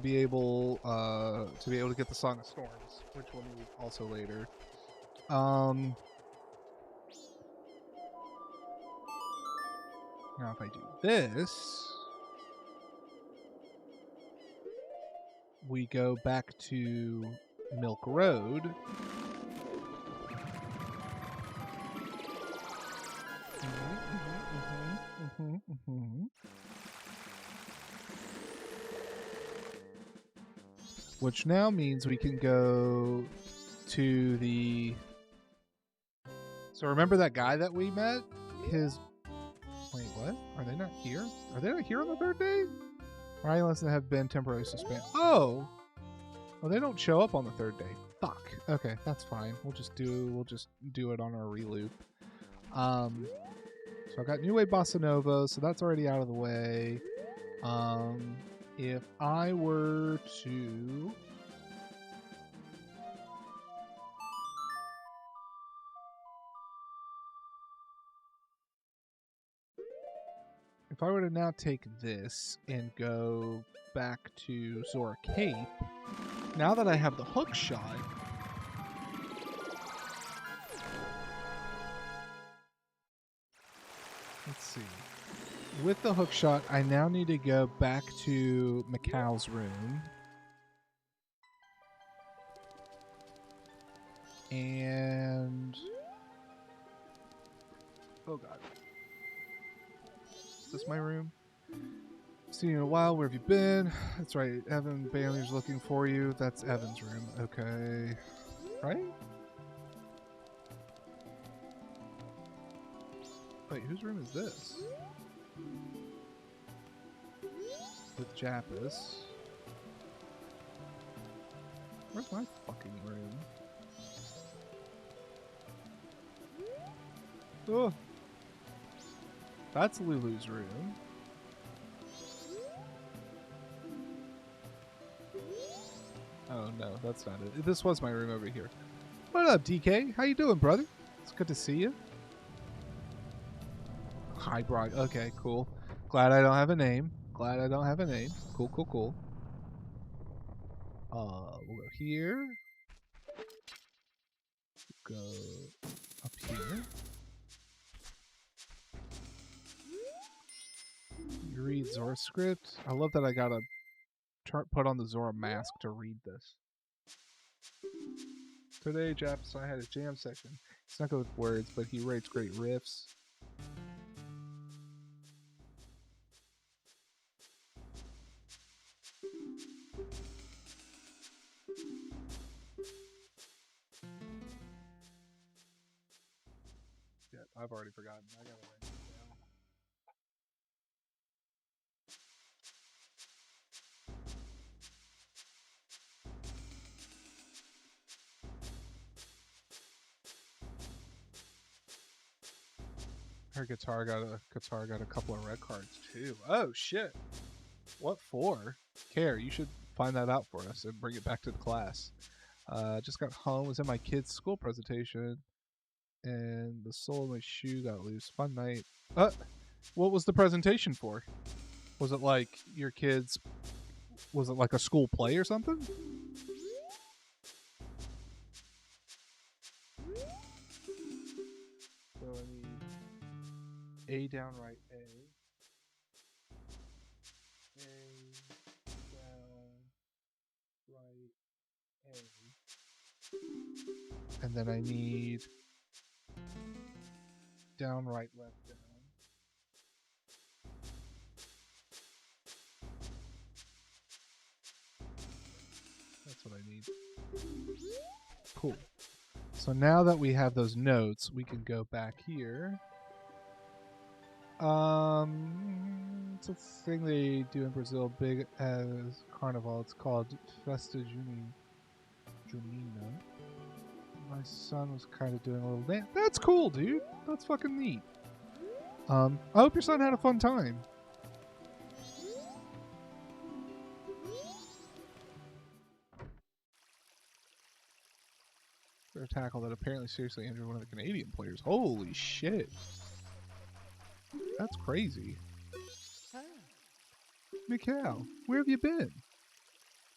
be able to get the Song of Storms, which we'll need also later. Now if I do this, we go back to Milk Road. Which now means we can go to the... So remember that guy that we met? His... Wait, what? Are they not here? Are they not here on the third day? Right, unless they have been temporarily suspended. Oh! Well, they don't show up on the third day. Fuck. Okay, that's fine. We'll just do it on our reloop. So I got New Wave Bossa Nova, so that's already out of the way. If I were to... If I were to now take this and go back to Zora Cape, now that I have the hook shot, let's see. With the hook shot, I now need to go back to Macau's room. And... Oh god. Is this my room? Seen you in a while. Where have you been? That's right. Evan Bailey's looking for you. That's Evan's room. Okay. Right? Wait, whose room is this? With Jappus. Where's my fucking room? Oh! That's Lulu's room. Oh no, that's not it. This was my room over here. What up, DK? How you doing, brother? It's good to see you. Hi, Brock. Okay, cool. Glad I don't have a name. Glad I don't have a name. Cool, cool, cool. We'll go here. Go up here. You read Zora script. I love that I gotta put on the Zora mask to read this. Today, Japs, I had a jam session. He's not good with words, but he writes great riffs. Yeah, I've already forgotten. I gotta write this down. Her guitar got a couple of red cards too. Oh shit! What for? Care, you should find that out for us and bring it back to the class. Just got home, was in my kid's school presentation, and the sole of my shoe got loose. Fun night. What was the presentation for? Was it like your kids? Was it like a school play or something? So I need A downright A. A downright A. And then I need downright left down. That's what I need. Cool. So now that we have those notes, we can go back here. It's a thing they do in Brazil, big as Carnival. It's called Festa Junina. My son was kind of doing a little dance. That's cool, dude. That's fucking neat. I hope your son had a fun time. For a tackle that apparently seriously injured one of the Canadian players. Holy shit. That's crazy. Mikhail, where have you been?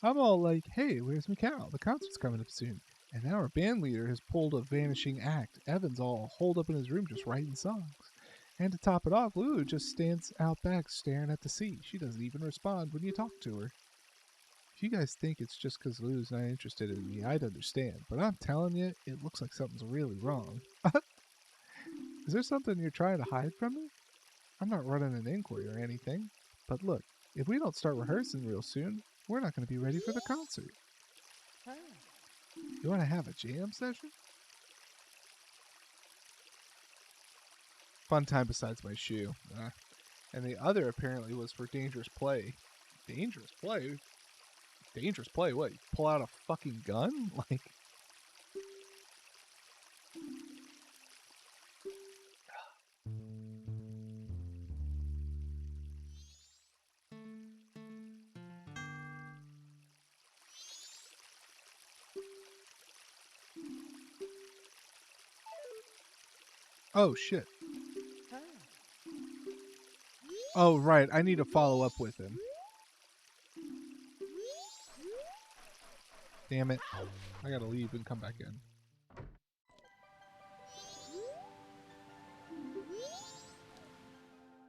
I'm all like, hey, where's Mikhail? The concert's coming up soon. And now our band leader has pulled a vanishing act. Evan's all holed up in his room just writing songs. And to top it off, Lulu just stands out back staring at the sea. She doesn't even respond when you talk to her. If you guys think it's just because Lulu's not interested in me, I'd understand. But I'm telling you, it looks like something's really wrong. Is there something you're trying to hide from me? I'm not running an inquiry or anything. But look, if we don't start rehearsing real soon, we're not going to be ready for the concert. You want to have a jam session? Fun time besides my shoe. And the other apparently was for dangerous play. Dangerous play? Dangerous play? What? You pull out a fucking gun? Like... Oh, shit. Oh, right. I need to follow up with him. Damn it. I gotta leave and come back in.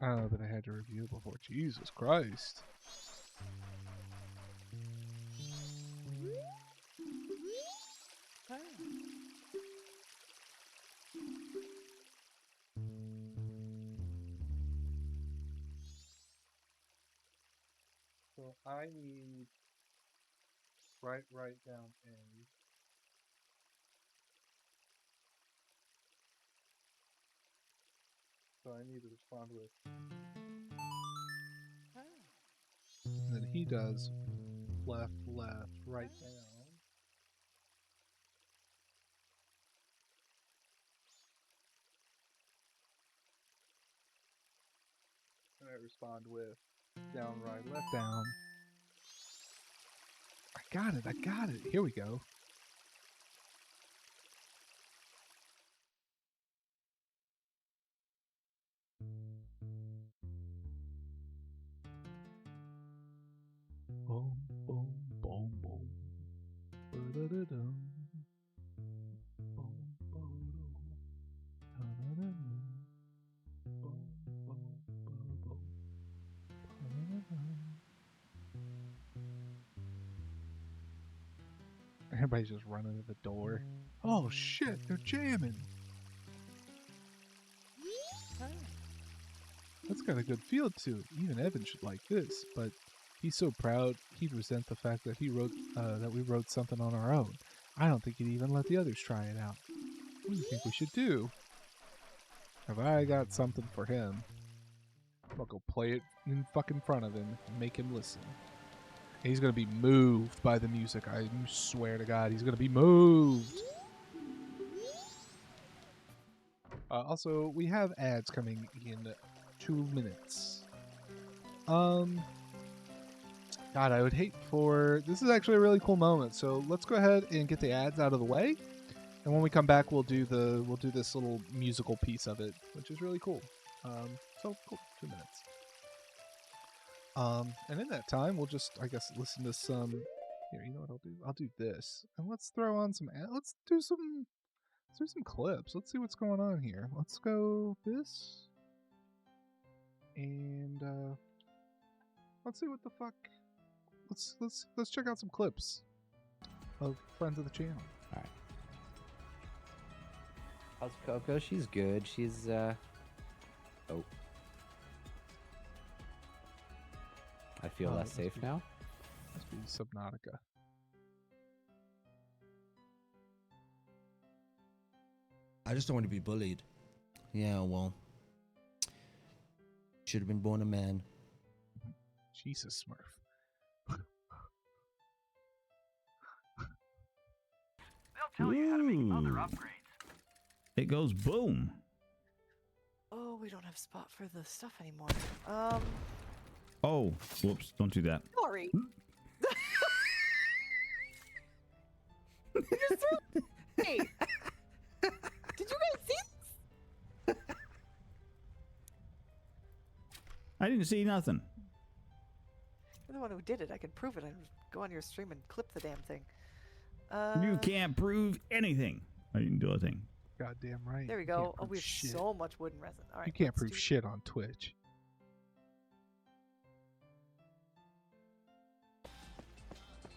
I don't know that I had to review it before. Jesus Christ. So I need write down A. So I need to respond with. And then he does left, right down. And I respond with down, right, left, down. I got it. Here we go. Boom, boom, boom, boom. Ba-da-da-dum. Boom, boom, da-da-da-dum. Boom, boom, boom, boom. Da-da-da-dum. Everybody's just running to the door. Oh shit, they're jamming. That's got a good feel to it. Even Evan should like this, but he's so proud he'd resent the fact that we wrote something on our own. I don't think he'd even let the others try it out. What do you think we should do? Have I got something for him? I'm gonna go play it in fucking front of him and make him listen. And he's gonna be moved by the music. I swear to God, he's gonna be moved. Also, we have ads coming in 2 minutes. God, I would hate for... This is actually a really cool moment, so let's go ahead and get the ads out of the way. And when we come back, we'll do this little musical piece of it, which is really cool. So, cool. 2 minutes. And in that time, we'll just, I guess, listen to some... Here, you know what I'll do? I'll do this. And let's throw on some... Let's do some clips. Let's see what's going on here. Let's go this. And, let's see what the fuck... Let's check out some clips of friends of the channel. All right. How's Coco? She's good. She's oh. I feel less safe now. Must be Subnautica. I just don't want to be bullied. Yeah, well. Should have been born a man. Jesus, Smurf. Ooh. It goes boom. Oh, we don't have spot for the stuff anymore. Oh, whoops! Don't do that. Sorry. You're so Hey. Did you guys see this? I didn't see nothing. You're the one who did it. I can prove it. I can go on your stream and clip the damn thing. You can't prove anything. I didn't do a thing. Goddamn right. There we You can't go. Oh, prove we have shit. so much wood and resin. All right. You can't let's prove do- shit on Twitch.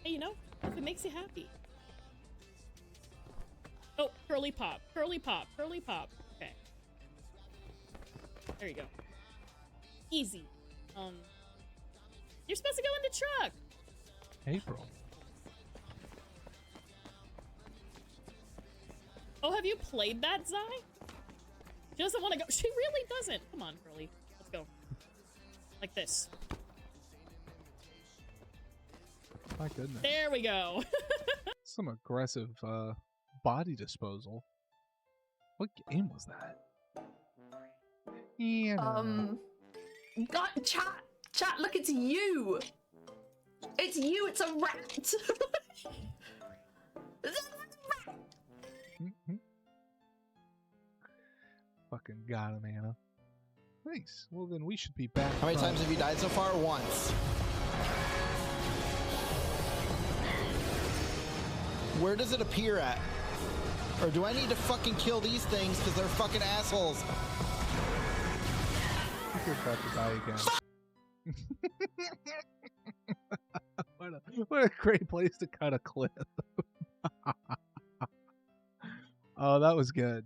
Hey, you know, if it makes you happy. Oh, curly pop, curly pop, curly pop. Okay. There you go. Easy. You're supposed to go in the truck. April. Oh, have you played that, Zai? She doesn't want to go. She really doesn't. Come on, Curly. Let's go. Like this. My goodness. There we go. Some aggressive body disposal. What game was that? Yeah. God, chat, look, it's you. It's you, it's a rat. Fucking got him, Anna. Nice. Well, then we should be back. How many from- times have you died so far? Once. Where does it appear at? Or do I need to fucking kill these things because they're fucking assholes? I think we're about to die again. what a great place to cut a clip. Oh, that was good.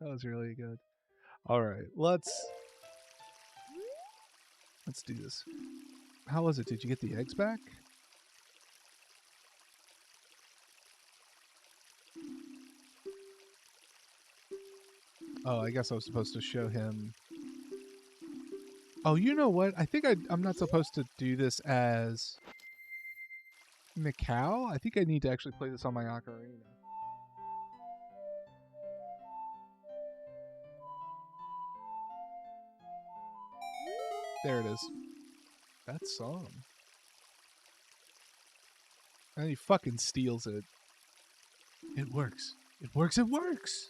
That was really good. All right, let's do this. How was it? Did you get the eggs back? Oh, I guess I was supposed to show him. Oh, you know what? I think I'm not supposed to do this as Mikau. I think I need to actually play this on my ocarina. There it is. That song. And he fucking steals it. It works. It works. It works.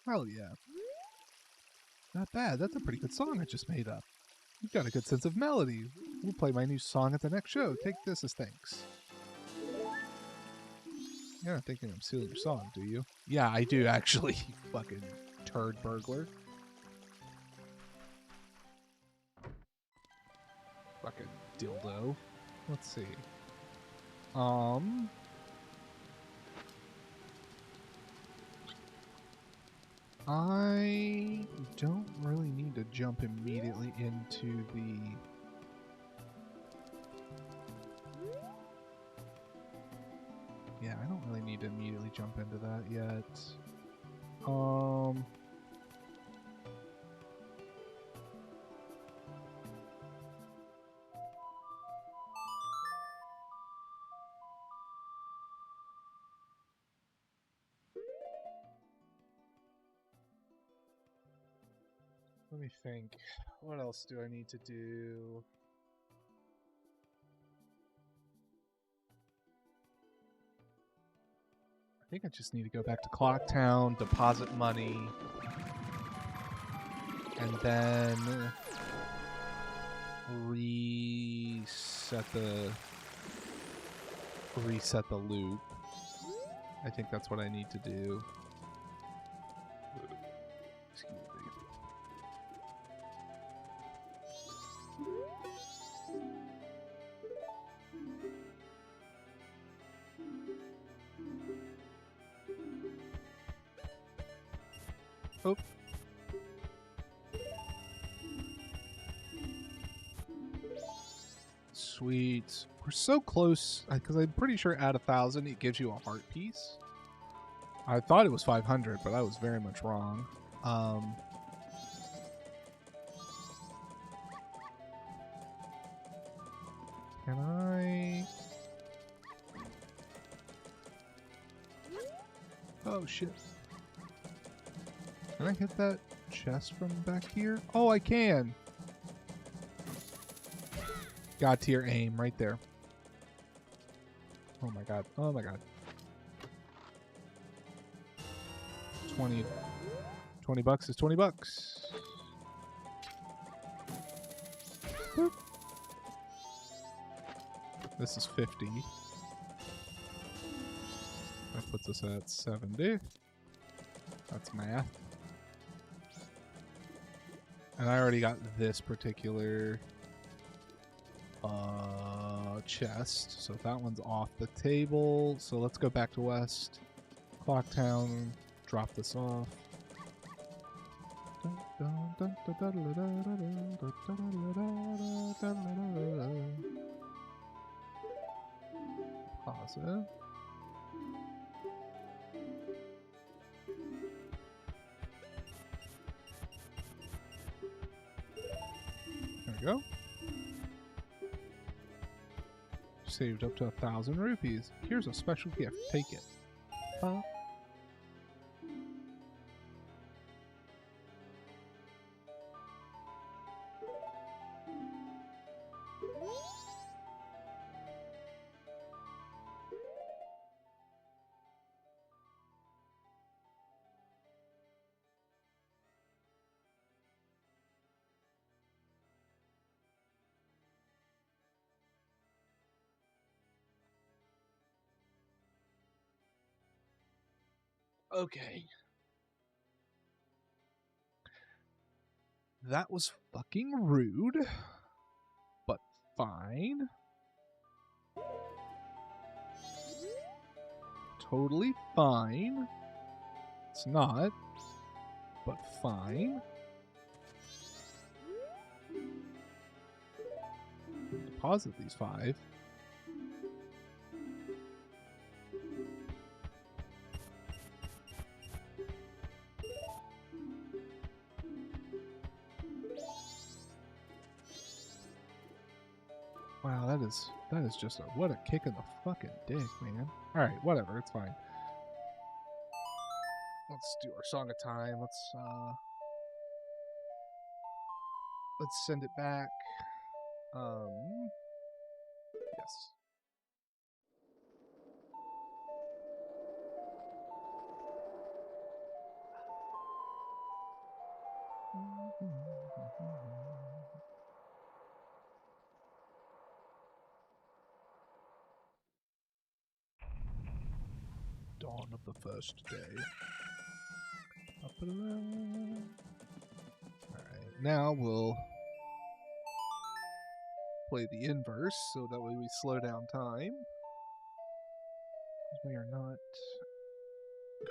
Hell yeah. Not bad. That's a pretty good song I just made up. You've got a good sense of melody. We'll play my new song at the next show. Take this as thanks. You're not thinking I'm stealing your song, do you? Yeah, I do, actually, you fucking turd burglar. Fucking dildo. Let's see. I don't really need to jump immediately into the... Yeah, I don't really need to immediately jump into that yet. Let me think. What else do I need to do? I think I just need to go back to Clocktown, deposit money, and then reset the reset the loop. I think that's what I need to do. Excuse me. Oh. Sweet. We're so close, because I'm pretty sure at 1,000 it gives you a heart piece. I thought it was 500, but I was very much wrong. Can I... Oh, shit. Can I hit that chest from back here? Oh, I can! God tier aim right there. Oh my god. Oh my god. 20 bucks is 20 bucks. Boop. This is 50. That puts us at 70. That's math. And I already got this particular chest, so that one's off the table. So let's go back to West Clocktown, drop this off. Pause it. There we go. Saved up to 1,000 rupees. Here's a special gift. Take it. Okay. That was fucking rude, but fine. Totally fine. It's not, but fine. Deposit these 5. Wow, that is just what a kick in the fucking dick, man. Alright, whatever, it's fine. Let's do our Song of Time. Let's send it back. Yes. Dawn of the first day. Alright, now we'll play the inverse so that way we slow down time. Because we are not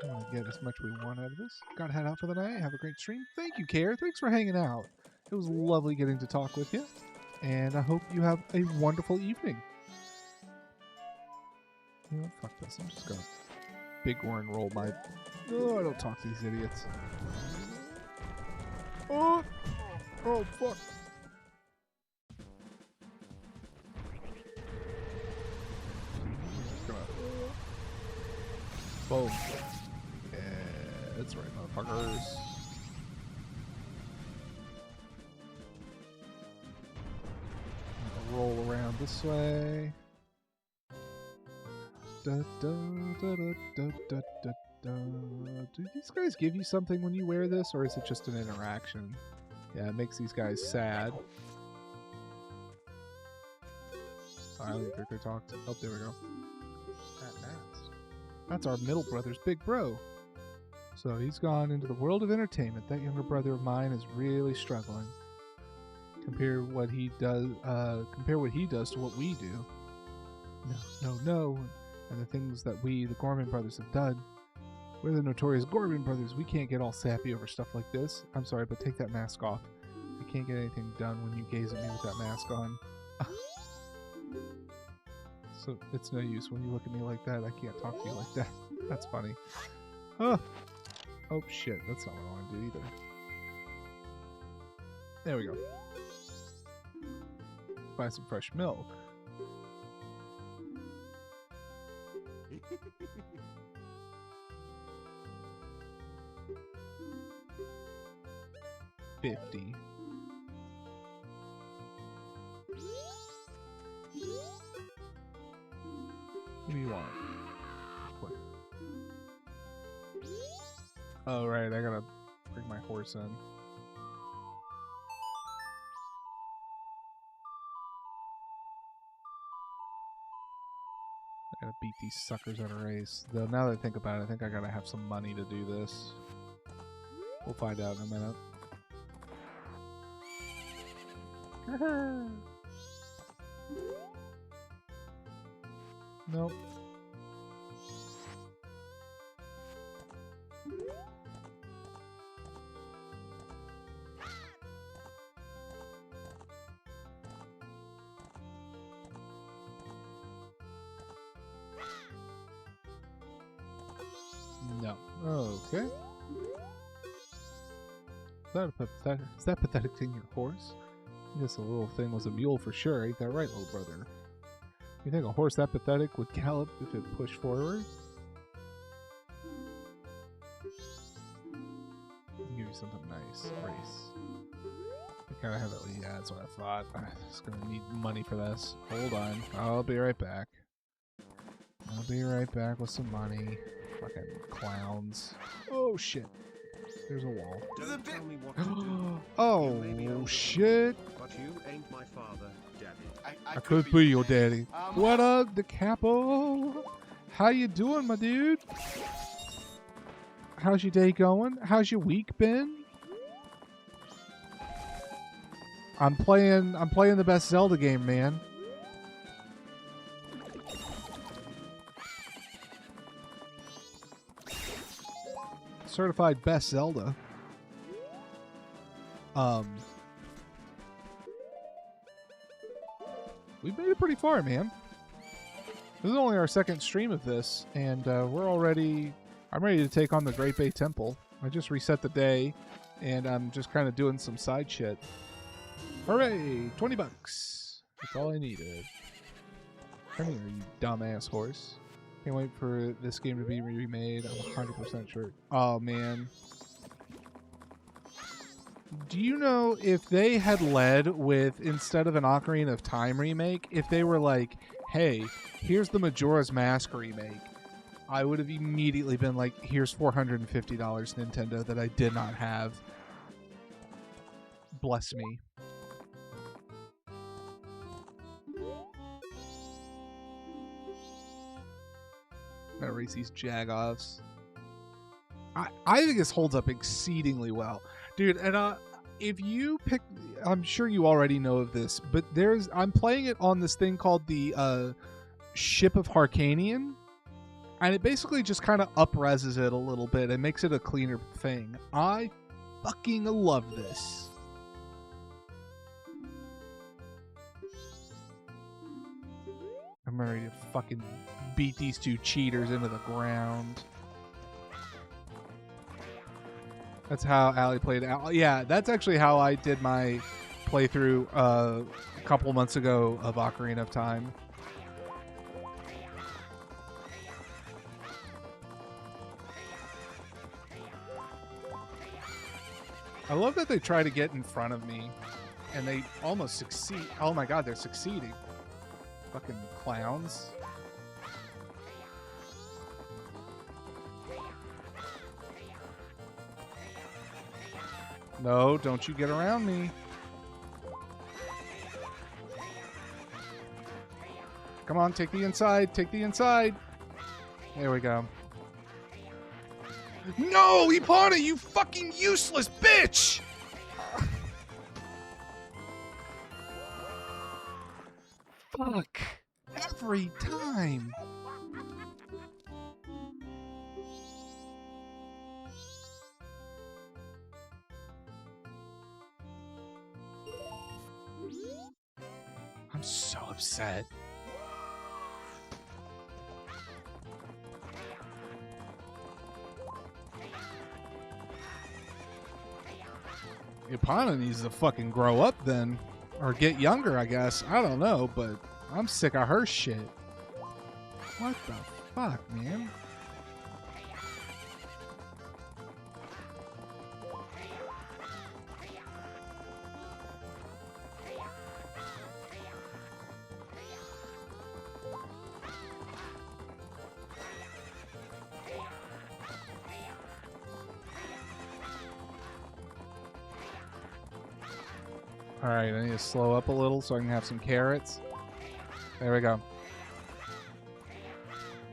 going to get as much we want out of this. Gotta head out for the night. Have a great stream. Thank you, Care. Thanks for hanging out. It was lovely getting to talk with you. And I hope you have a wonderful evening. You know what? Fuck this. I'm just gonna big horn roll my... Oh, I don't talk to these idiots. Oh! Oh, fuck. Boom. Yeah, that's right, motherfuckers. Roll around this way. Da, da, da, da, da, da, da, da. Do these guys give you something when you wear this, or is it just an interaction? Yeah, it makes these guys sad. I don't think they talked. Oh, there we go. That's our middle brother's big bro. So he's gone into the world of entertainment. That younger brother of mine is really struggling. Compare what he does to what we do. No. And the things that we, the Gorman brothers, have done. We're the notorious Gorman brothers. We can't get all sappy over stuff like this. I'm sorry, but take that mask off. I can't get anything done when you gaze at me with that mask on. So it's no use when you look at me like that. I can't talk to you like that. That's funny. Oh shit. That's not what I want to do either. There we go. Buy some fresh milk. $50. What do you want? Oh right, I gotta bring my horse in. I gotta beat these suckers at a race. Though now that I think about it, I think I gotta have some money to do this. We'll find out in a minute. Nope. No. Okay. Is that pathetic thing your horse? I guess the little thing was a mule for sure. Ain't that right, little brother? You think a horse that pathetic would gallop if it pushed forward? I'll give you something nice. Race. You gotta have it. Yeah, that's what I thought. I'm just gonna need money for this. Hold on. I'll be right back. I'll be right back with some money. Fucking clowns. Oh shit. There's a wall. Don't tell me what to do. Oh You may be older, shit. But you ain't my father, Daddy. I could be your daddy. What up, the capo? How you doing, my dude? How's your day going? How's your week been? I'm playing the best Zelda game, man. Certified best Zelda. We've made it pretty far, man. This is only our second stream of this, and I'm ready to take on the Great Bay Temple. I just reset the day, and I'm just kind of doing some side shit. Hooray! 20 bucks. That's all I needed. Come here, you dumbass horse. Can't wait for this game to be remade. I'm 100% sure. Oh, man. Do you know if they had led with, instead of an Ocarina of Time remake, if they were like, hey, here's the Majora's Mask remake, I would have immediately been like, here's $450, Nintendo, that I did not have. Bless me. Gotta race these Jag-offs. I think this holds up exceedingly well. Dude, and if you pick, I'm sure you already know of this, but I'm playing it on this thing called the Ship of Harkanian, and it basically just kind of up-reses it a little bit and makes it a cleaner thing. I fucking love this. I'm ready to fucking beat these two cheaters into the ground. That's how Allie played. Yeah, that's actually how I did my playthrough a couple months ago of Ocarina of Time. I love that they try to get in front of me, and they almost succeed. Oh my god, they're succeeding. Fucking clowns. No, don't you get around me. Come on, take the inside. Take the inside. There we go. No, Epona, you fucking useless bitch! Fuck. Every time. I'm so upset. Epona needs to fucking grow up then. Or get younger, I guess. I don't know, but I'm sick of her shit. What the fuck, man? Alright, I need to slow up a little so I can have some carrots. There we go.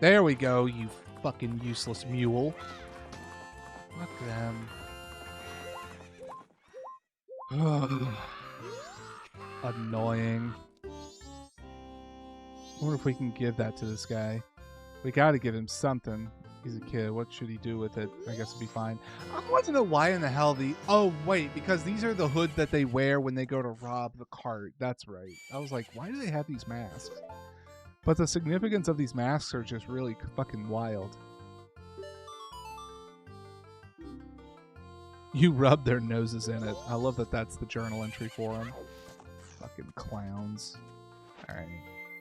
There we go, you fucking useless mule. Fuck them. Annoying. I wonder if we can give that to this guy. We gotta give him something. He's a kid. What should he do with it? I guess it'll be fine. I want to know why in the hell the... Oh, wait. Because these are the hoods that they wear when they go to rob the cart. That's right. I was like, why do they have these masks? But the significance of these masks are just really fucking wild. You rub their noses in it. I love that that's the journal entry for them. Fucking clowns. Alright.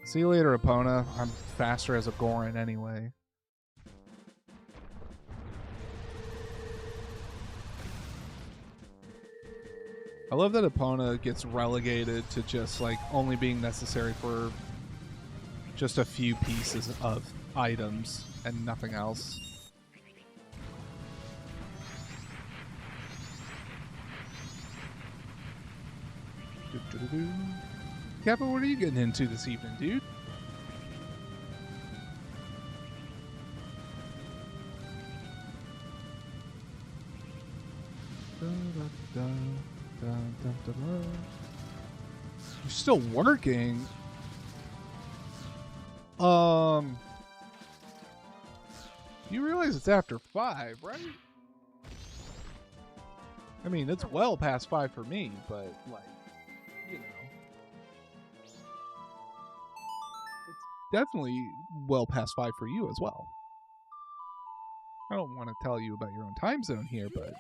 See you later, Epona. I'm faster as a Goron anyway. I love that Epona gets relegated to just like only being necessary for just a few pieces of items and nothing else. Kappa, what are you getting into this evening, dude? You're still working? You realize it's after 5, right? I mean, it's well past 5 for me, but, like, you know. It's definitely well past 5 for you as well. I don't want to tell you about your own time zone here, but...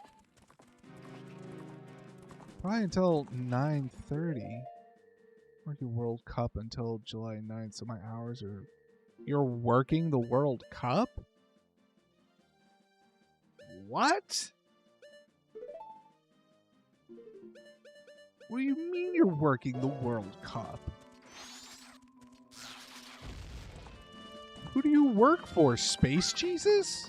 probably until 9:30. Working World Cup until July 9th, so my hours are... You're working the World Cup? What? What do you mean you're working the World Cup? Who do you work for, Space Jesus?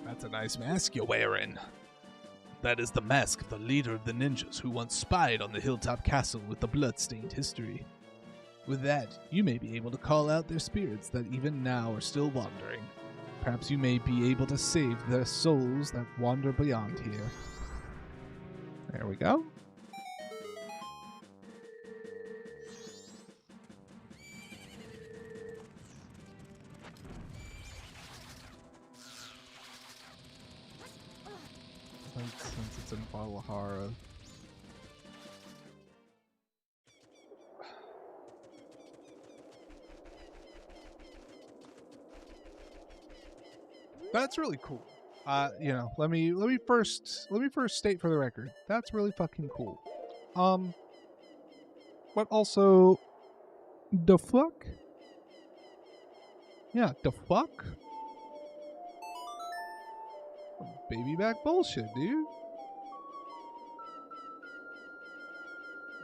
That's a nice mask you're wearing. That is the mask of the leader of the ninjas who once spied on the hilltop castle with the blood-stained history. With that, you may be able to call out their spirits that even now are still wandering. Perhaps you may be able to save their souls that wander beyond here. There we go. Since it's in Guadalajara. That's really cool. You know, let me first state for the record. That's really fucking cool. But also, the fuck? Yeah, the fuck? Baby back bullshit, dude.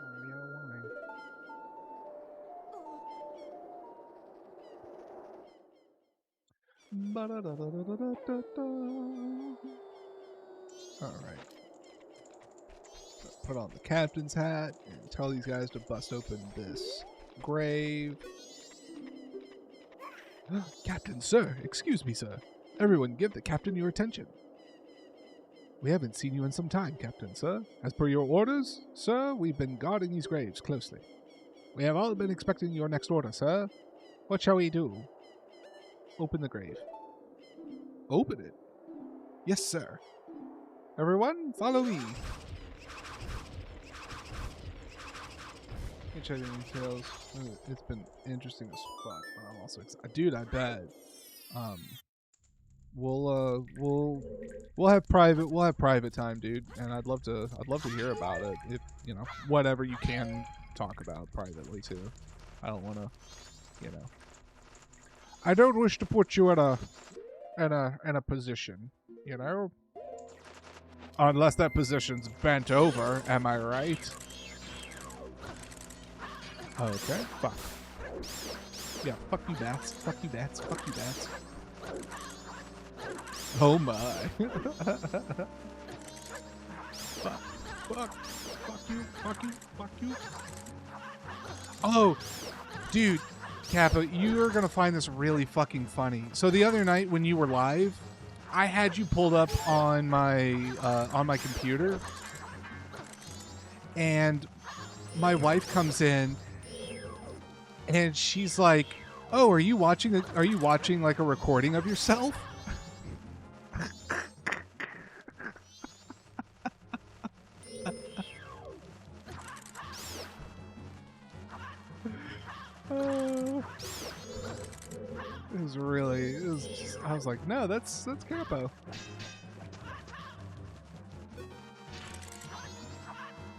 Already out of line. Alright. Put on the captain's hat and tell these guys to bust open this grave. Captain, sir. Excuse me, sir. Everyone give the captain your attention. We haven't seen you in some time, Captain, sir. As per your orders, sir, we've been guarding these graves closely. We have all been expecting your next order, sir. What shall we do? Open the grave. Open it? Yes, sir. Everyone, follow me. Let me check the details. Ooh, it's been interesting as fuck, but I'm also excited. Dude, I bet. We'll have private time, dude, and I'd love to hear about it. If you know, whatever you can talk about privately too. I don't want to, you know. I don't wish to put you in a position, you know. Unless that position's bent over, am I right? Okay, fuck. Yeah, fuck you bats, fuck you bats, fuck you bats. Oh my. Fuck you. Oh, dude, Kappa, you are gonna find this really fucking funny. So the other night when you were live, I had you pulled up on my computer, and my wife comes in, and she's like, "Oh, are you watching like a recording of yourself?" I was like, no, that's Capo.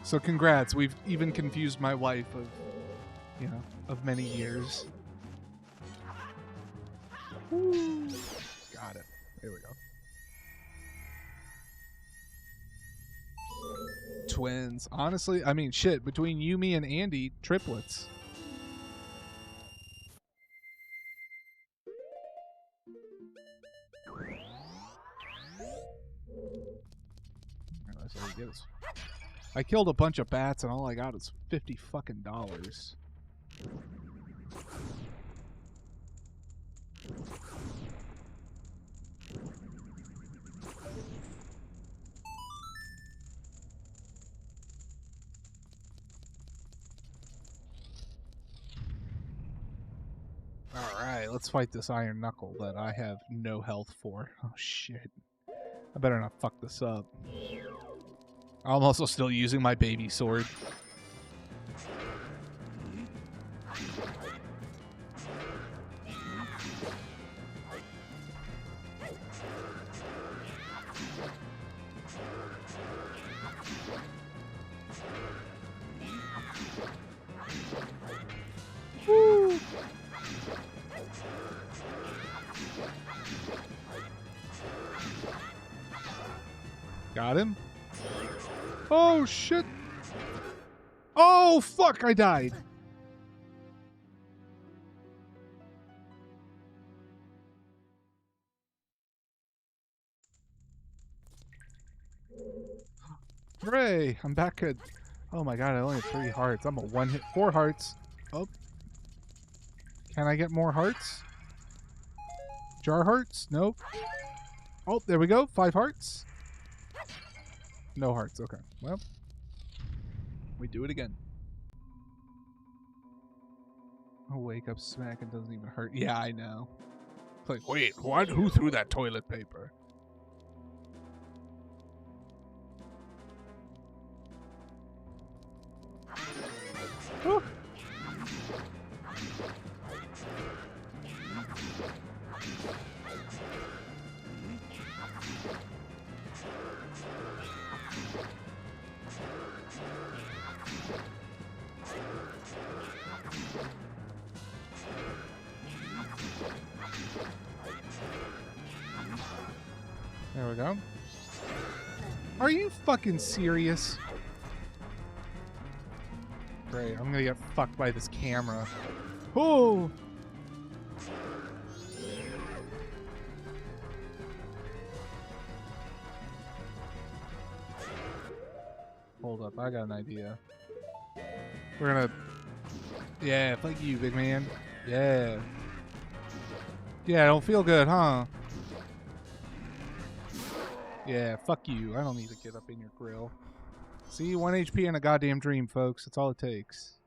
So congrats, we've even confused my wife of, you know, of many years. Woo. Got it. There we go. Twins. Honestly, I mean, shit, between you, me, and Andy, triplets. That's all you get is... I killed a bunch of bats and all I got is $50 fucking dollars. Alright, let's fight this iron knuckle that I have no health for. Oh shit. I better not fuck this up. I'm also still using my baby sword. Woo! Got him. Oh shit! Oh fuck! I died. Hooray! I'm back at... Oh my god, I only have 3 hearts. I'm a one-hit... 4 hearts. Oh. Can I get more hearts? Jar hearts? Nope. Oh, there we go. 5 hearts. No hearts. Okay. Well, we do it again. Oh, wake up, smack, and doesn't even hurt. Yeah, I know. It's like, wait, what? Who threw that toilet paper? Oh. There we go. Are you fucking serious? Great, I'm gonna get fucked by this camera. Oh! Hold up, I got an idea. We're gonna... Yeah, fuck you, big man. Yeah. Yeah, don't feel good, huh? Yeah, fuck you. I don't need to get up in your grill. See, 1 HP and a goddamn dream, folks. That's all it takes.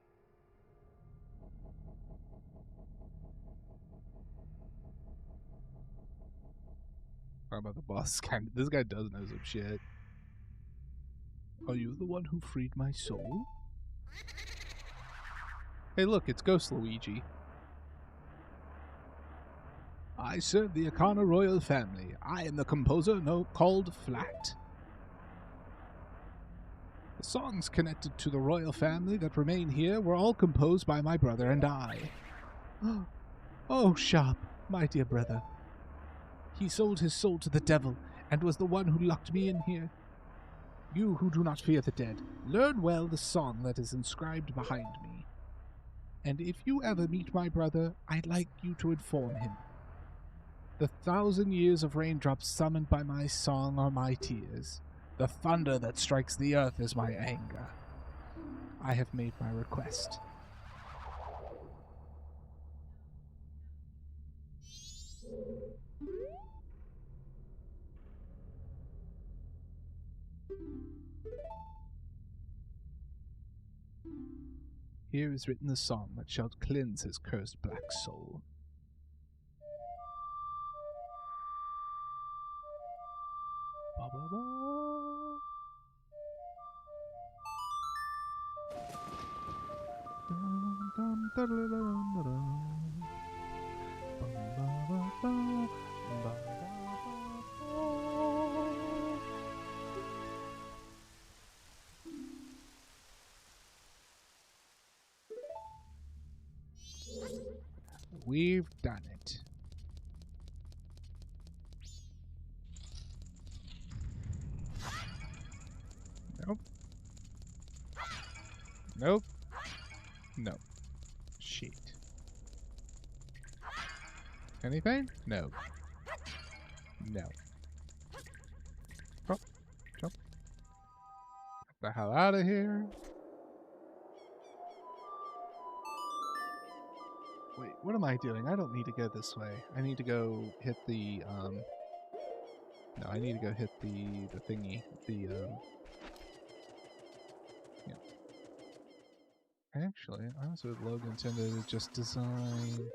How about the boss? This guy does know some shit. Are you the one who freed my soul? Hey, look, it's Ghost Luigi. I serve the Akana royal family. I am the composer called Flat. The songs connected to the royal family that remain here were all composed by my brother and I. Oh, Sharp, my dear brother. He sold his soul to the devil and was the one who locked me in here. You who do not fear the dead, learn well the song that is inscribed behind me. And if you ever meet my brother, I'd like you to inform him. The 1,000 years of raindrops summoned by my song are my tears. The thunder that strikes the earth is my anger. I have made my request. Here is written the song that shall cleanse his cursed black soul. Ba, ba, ba. Dum, dum, da-da-da-dum, da-dum. Bum, ba, ba, ba. Ba, ba, ba, We've done it. Nope. Nope. No. Shit. Anything? No. No. Oh, jump. Get the hell out of here. Wait, what am I doing? I don't need to go this way. I need to go hit the, no, I need to go hit the thingy. Yeah. Actually, I also had Logan intended to just design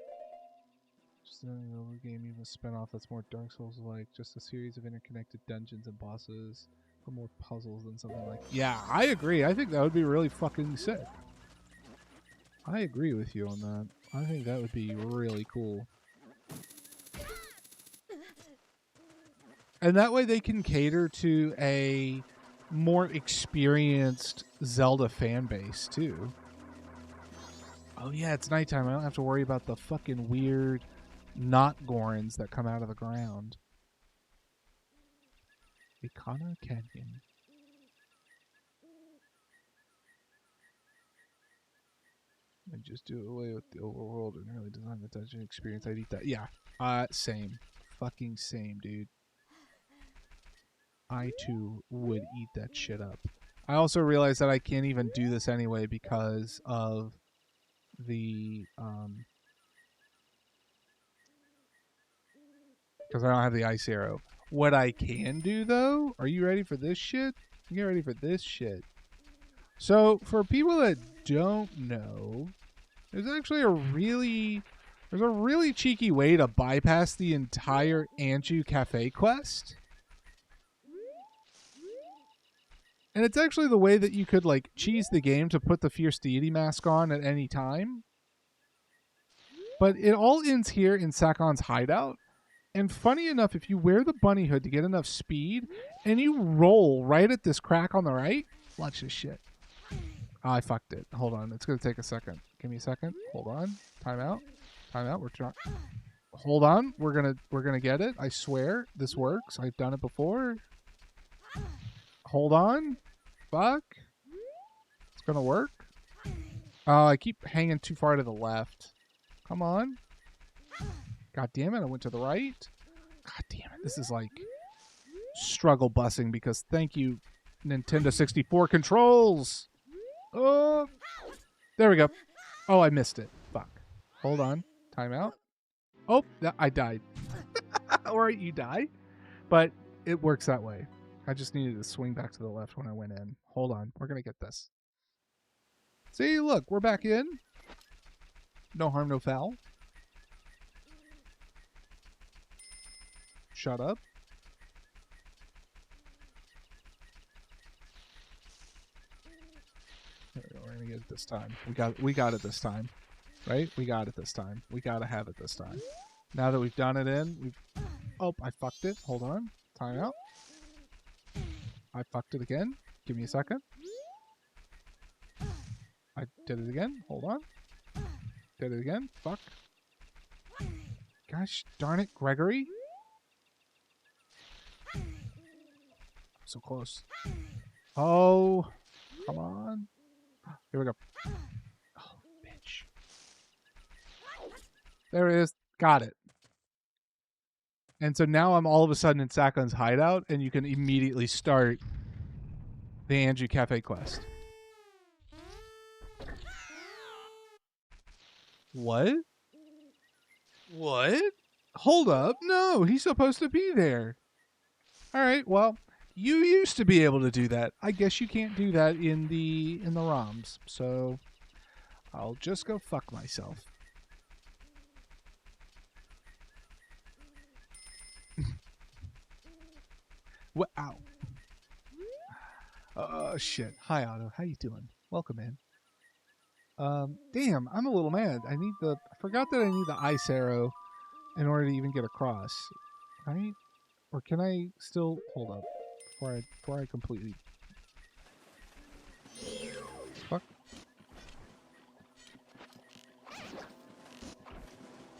a little game, even a spin-off that's more Dark Souls-like. Just a series of interconnected dungeons and bosses for more puzzles than something like... Yeah, I agree. I think that would be really fucking sick. I agree with you on that. I think that would be really cool. And that way they can cater to a more experienced Zelda fan base, too. Oh yeah, it's nighttime. I don't have to worry about the fucking weird knot gorons that come out of the ground. Akana Canyon. I just do away with the overworld and really design the dungeon experience. I'd eat that. Yeah. Same. Fucking same, dude. I too would eat that shit up. I also realized that I can't even do this anyway because of the because I don't have the ice arrow. What I can do though, are you ready for this shit? Get ready for this shit. So for people that don't know, there's actually a really cheeky way to bypass the entire Anju Cafe quest. And it's actually the way that you could like cheese the game to put the Fierce Deity mask on at any time. But it all ends here in Sakon's hideout. And funny enough, if you wear the bunny hood to get enough speed and you roll right at this crack on the right, watch this shit. Oh, I fucked it. Hold on. It's going to take a second. Give me a second. Hold on. Time out. Time out. We're trying. Hold on. We're going to get it. I swear this works. I've done it before. Hold on. Fuck. It's going to work. Oh, I keep hanging too far to the left. Come on. God damn it. I went to the right. God damn it. This is like struggle busing because thank you Nintendo 64 controls. Oh, there we go. Oh, I missed it. Fuck. Hold on. Timeout. Oh, I died. All right, you die. But it works that way. I just needed to swing back to the left when I went in. Hold on. We're going to get this. See, look, we're back in. No harm, no foul. Shut up. There we go. We're gonna get it this time. We got it this time. Right? We got it this time. We gotta have it this time. Now that we've done it oh, I fucked it. Hold on. Time out. I fucked it again. Give me a second. I did it again. Hold on. Did it again. Fuck. Gosh darn it, Gregory. So close. Oh, come on. Here we go. Oh, bitch. There it is. Got it. And so now I'm all of a sudden in Sakon's hideout, and you can immediately start the Anju Cafe quest. What? What? Hold up. No, he's supposed to be there. All right, well, you used to be able to do that. I guess you can't do that in the ROMs. So I'll just go fuck myself. What? Ow. Oh shit. Hi Otto. How you doing? Welcome in. Damn, I'm a little mad. I forgot that I need the ice arrow in order to even get across. Right? Or can I still hold up before I completely fuck?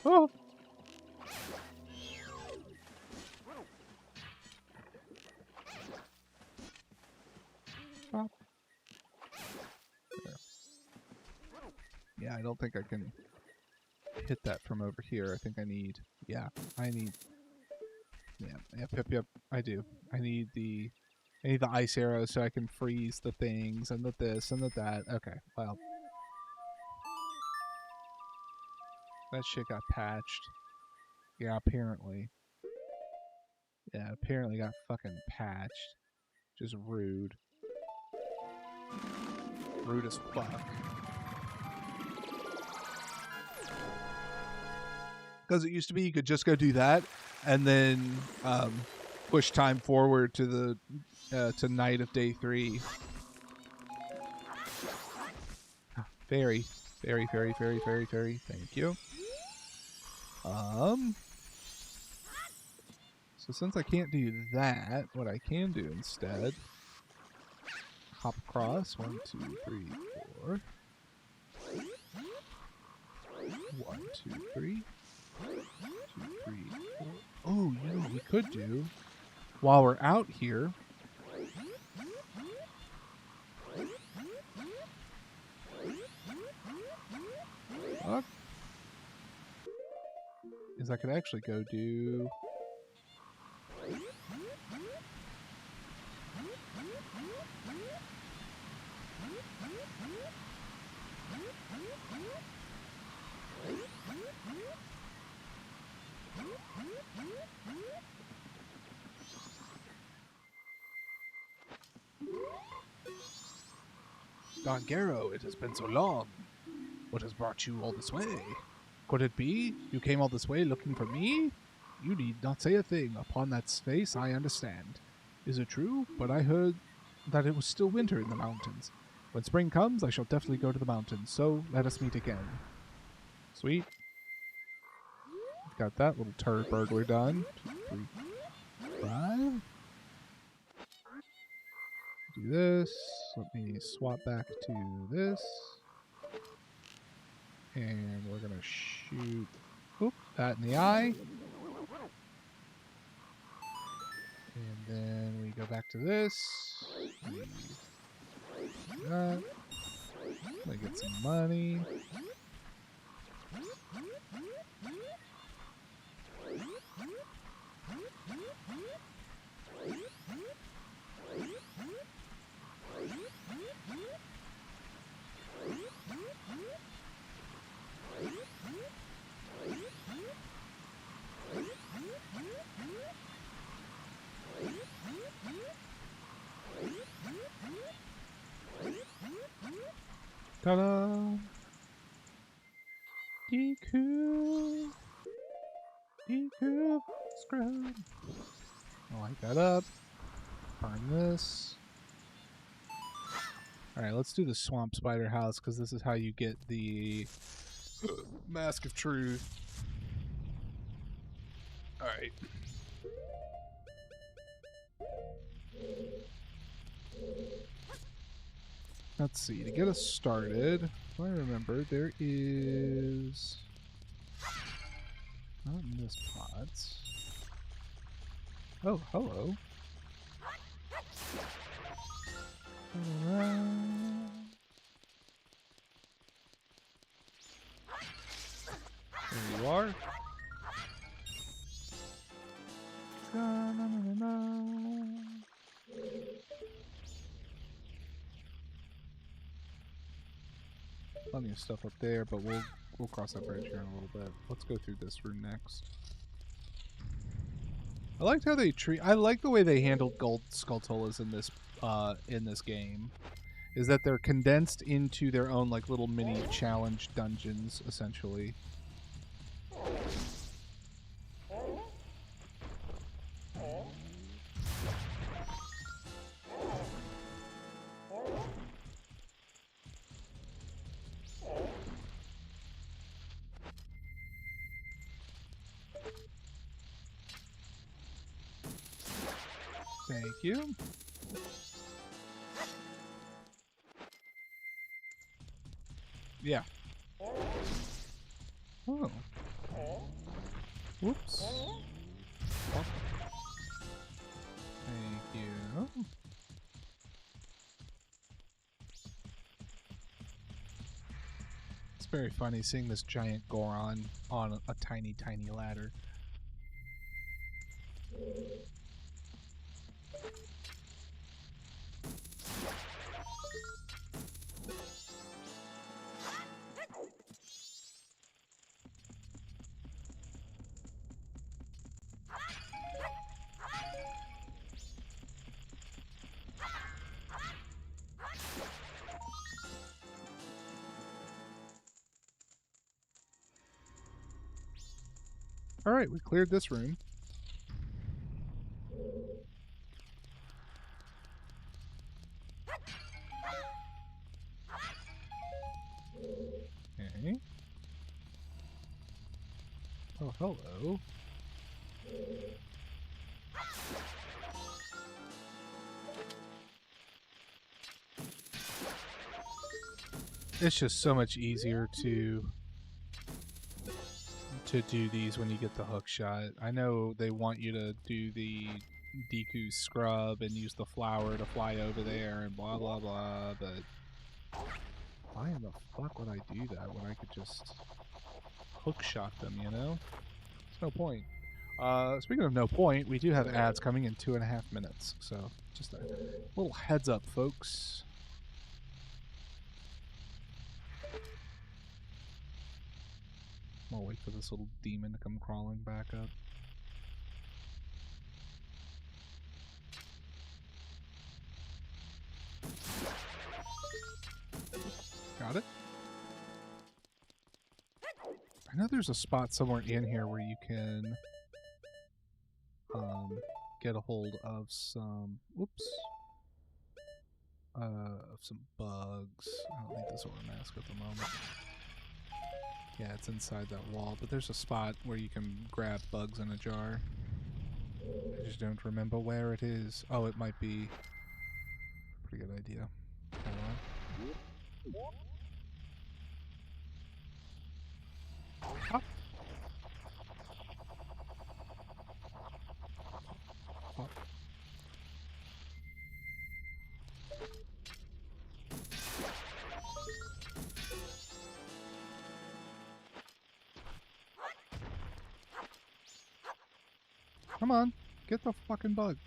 Oh. Stop. There. Yeah, I don't think I can hit that from over here. I think I need. Yeah, yep, I do. I need the ice arrow so I can freeze the things and the this and the that. Okay, well. That shit got patched. Yeah, apparently. Yeah, apparently got fucking patched. Just rude. Rude as fuck. Because it used to be you could just go do that and then push time forward to the to night of day 3. Very, very, very, very, very, very. Thank you. So since I can't do that, what I can do instead, hop across. 1, 2, 3, 4. 1, 2, 3. 2, 3, 4. Oh, you know what we could do while we're out here. Is I could actually go do. Don Garo, it has been so long. What has brought you all this way? Could it be you came all this way looking for me? You need not say a thing. Upon that face, I understand. Is it true? But I heard that it was still winter in the mountains. When spring comes, I shall definitely go to the mountains, so let us meet again. Sweet. Got that little turd burglar done. 2, 3, 5. Do this. Let me swap back to this. And we're going to shoot that in the eye. And then we go back to this. That. I get some money. Ta-da! Deku! Deku! Scrub! I'll light that up. Burn this. Alright, let's do the swamp spider house, because this is how you get the Mask of Truth. Alright. Let's see, to get us started, if I remember, there is... Not in this pot. Oh, hello. There you are. Plenty of stuff up there, but we'll cross that bridge here in a little bit. Let's go through this room next. I liked how they I like the way they handled gold Skulltulas in this game. Is that they're condensed into their own like little mini challenge dungeons, essentially. Thank you. Yeah. Oh. Whoops. Oh. Thank you. It's very funny seeing this giant Goron on a tiny, tiny ladder. Alright, we cleared this room. Okay. Oh, hello. It's just so much easier to do these when you get the hook shot. I know they want you to do the Deku scrub and use the flower to fly over there and blah blah blah, but why in the fuck would I do that when I could just hook shot them, you know? There's no point. Speaking of no point, we do have ads coming in 2.5 minutes, so just a little heads up, folks. I'll wait for this little demon to come crawling back up. Got it? I know there's a spot somewhere in here where you can get a hold of some, whoops, of some bugs. I don't think this will mask at the moment. Yeah, it's inside that wall, but there's a spot where you can grab bugs in a jar. I just don't remember where it is. Oh, it might be a pretty good idea. Hold on. Hop. Hop. Come on, get the fucking bug.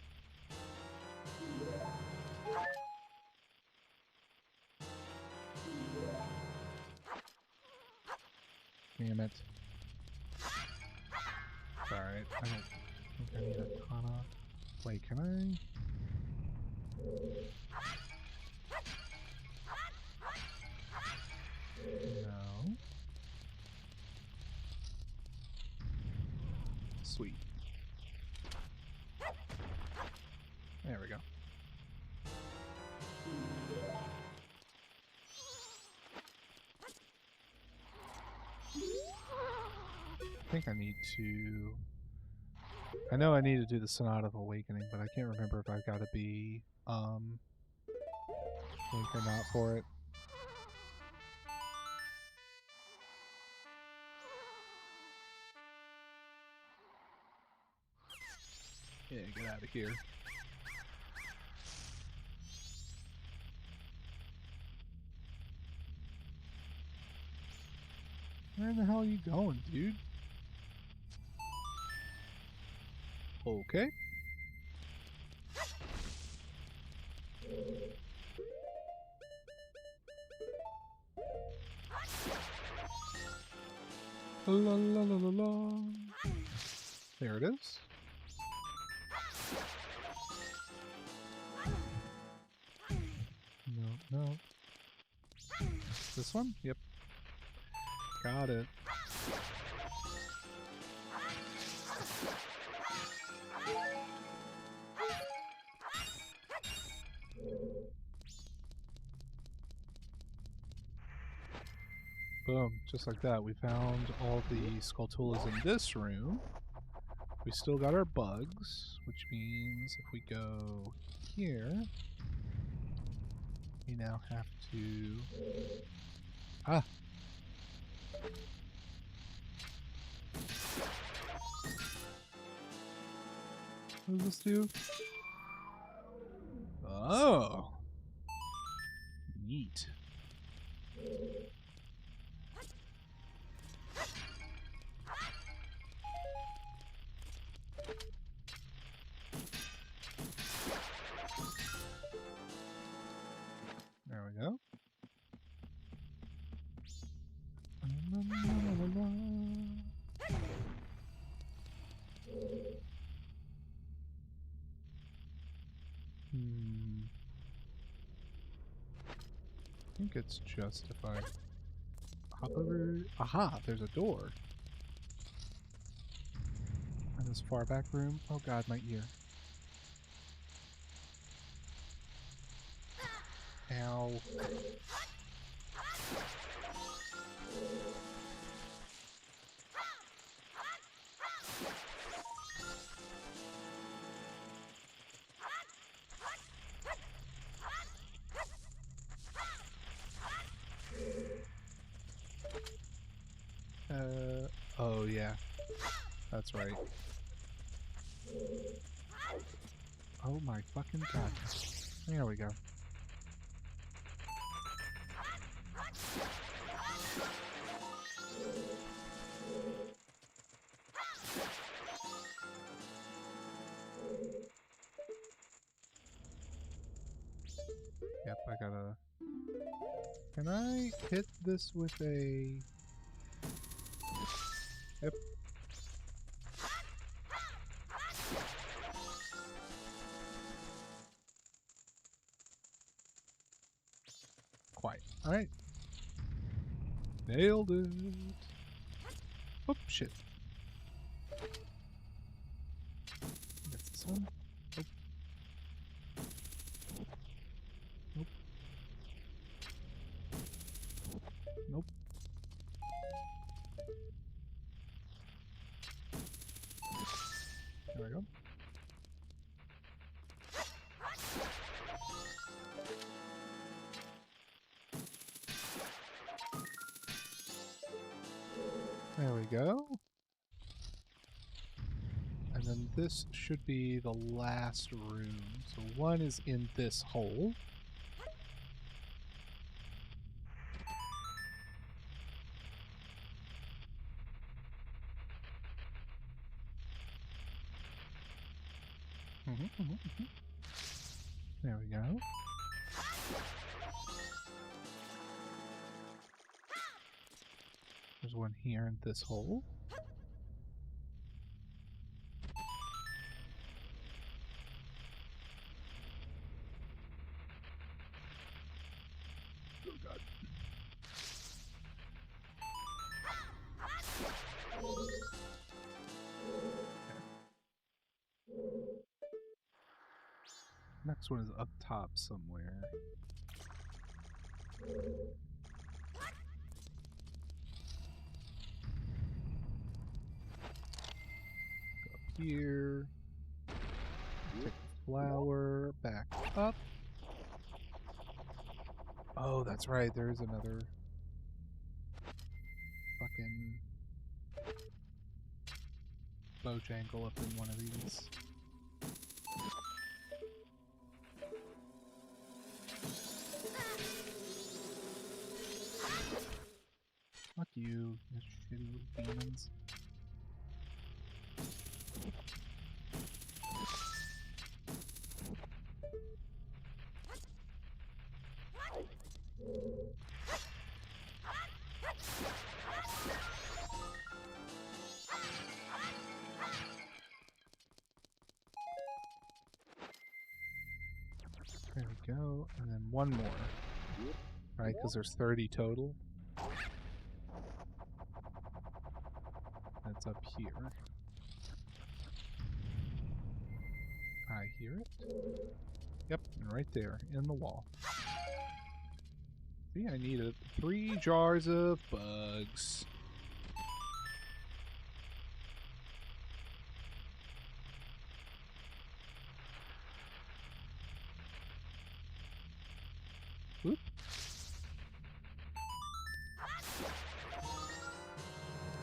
Damn it. It's alright. I don't think I need a ton of... Wait, can I? No. Sweet. There we go. I think I need to... I know I need to do the Sonata of Awakening, but I can't remember if I've got to be, Link or not for it. Yeah, get out of here. Where the hell are you going, dude? Okay. La la la la la. There it is. No, no. This one? Yep. Got it. Boom. Just like that. We found all the Skulltulas in this room. We still got our bugs, which means if we go here, we now have to... Ah! What does this do? Oh! Neat. There we go. I think it's just if I hop over... Aha! There's a door. In this far back room. Oh god, my ear. Ow. Oh yeah. That's right. Oh my fucking god. There we go. Yep, I gotta... Can I hit this with a... Yep. Quiet. Alright. Nailed it. Oh, shit. That's this one. Nope. Nope. Nope. There we go. There we go. And then this should be the last room. So one is in this hole. There we go. There's one here in this hole. Oh god. Next one is up top somewhere. Go up here. Take the flower back up. Oh, that's right. There is another fucking Bojangle up in one of these. Fuck you, you shitty little demons. There we go, and then one more. Right, because there's 30 total. That's up here. I hear it. Yep, and right there, in the wall. See, I needed 3 jars of bugs. Oop.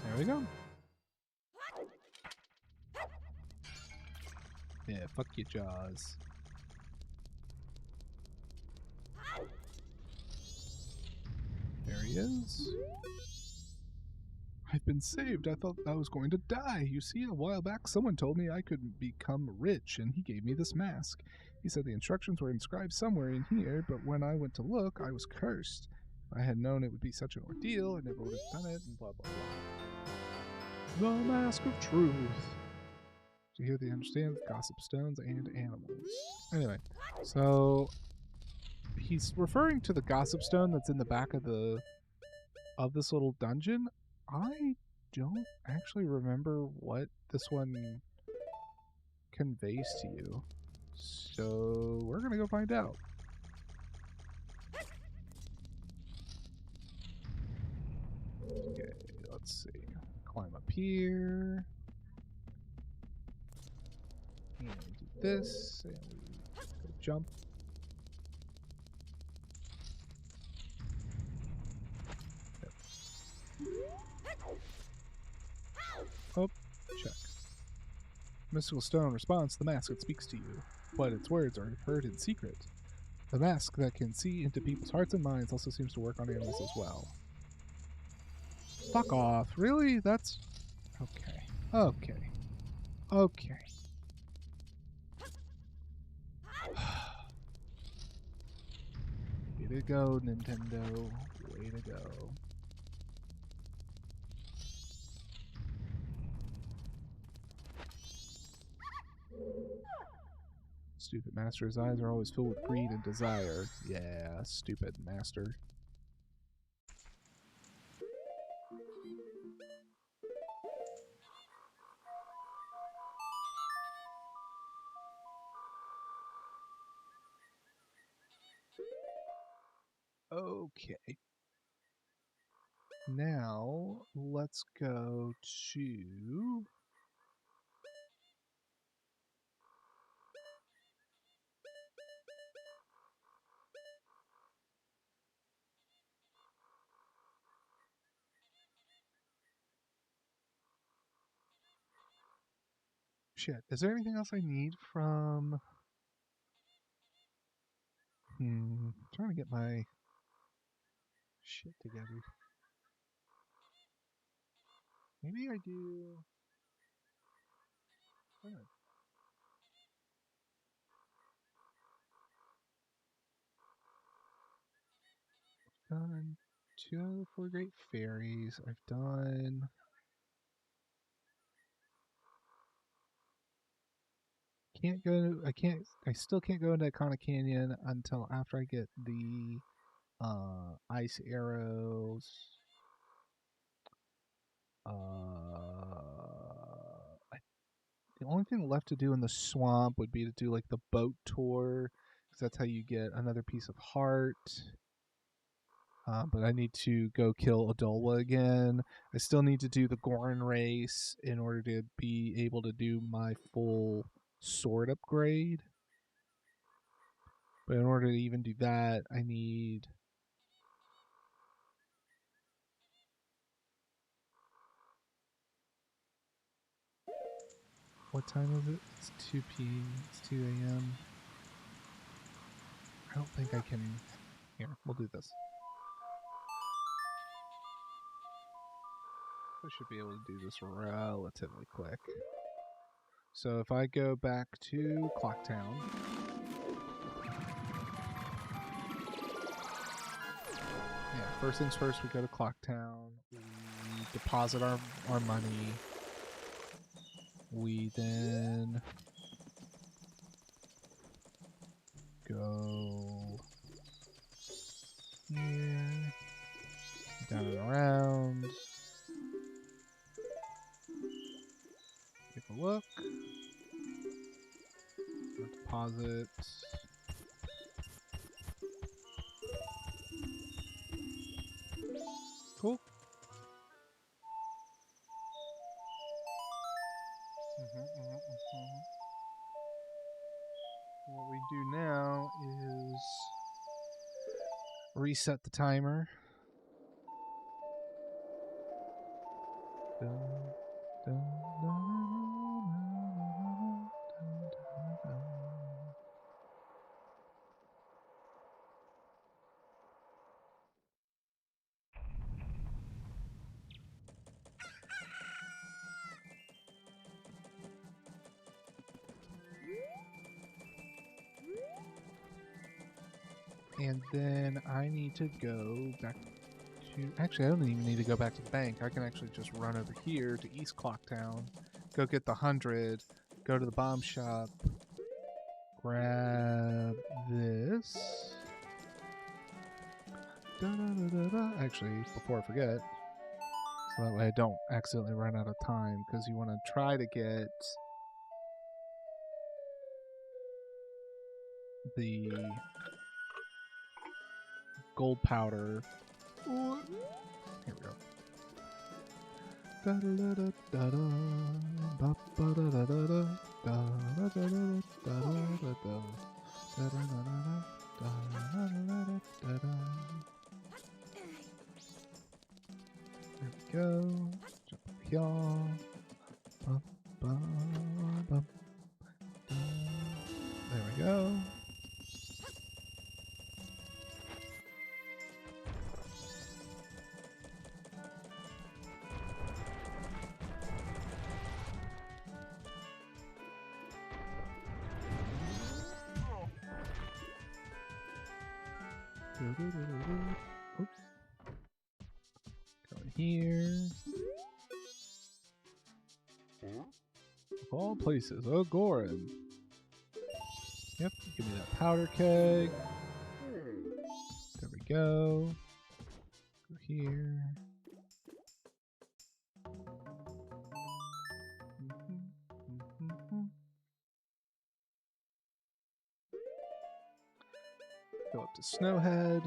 There we go. Yeah, fuck your jaws. There he is. I've been saved. I thought I was going to die. You see, a while back someone told me I could become rich, and he gave me this mask. He said the instructions were inscribed somewhere in here, but when I went to look, I was cursed. If I had known it would be such an ordeal, I never would have done it, and blah blah blah. The Mask of Truth. So here they understand gossip stones and animals. Anyway, so he's referring to the gossip stone that's in the back of this little dungeon. I don't actually remember what this one conveys to you, so we're gonna go find out. Okay, let's see. Climb up here. And we do this, and we go jump. Yep. Oh, check. Mystical stone responds to the mask that speaks to you, but its words are heard in secret. The mask that can see into people's hearts and minds also seems to work on animals as well. Fuck off. Really? That's... Okay. Okay. Okay. Way to go, Nintendo. Way to go. Stupid master's eyes are always filled with greed and desire. Yeah, stupid master. Okay. Now, let's go to... Shit, is there anything else I need from... trying to get my shit together. Maybe I do... Huh. Done 2 out of the 4 great fairies. I've done... I still can't go into Iconic Canyon until after I get the ice arrows. I The only thing left to do in the swamp would be to do like the boat tour, because that's how you get another piece of heart. But I need to go kill Adolwa again. I still need to do the Gorin race in order to be able to do my full sword upgrade. But in order to even do that, I need... What time is it? It's 2 p.m. It's 2 a.m. I don't think I can... Here, we'll do this. I should be able to do this relatively quick. So if I go back to Clocktown... Yeah, first things first, we go to Clocktown. We deposit our money. We then go here, down and around, take a look, deposit. Cool. What we do now is reset the timer. And then I need to go back to... Actually, I don't even need to go back to the bank. I can actually just run over here to East Clocktown, go get the 100, go to the bomb shop, grab this. Actually, before I forget, so that way I don't accidentally run out of time, because you want to try to get the gold powder. Here we go. There we go. Jump up here. There we go. Oops. Go in here. Of all places, oh Gorin. Yep, give me that powder keg. There we go. Go here. Go up to Snowhead.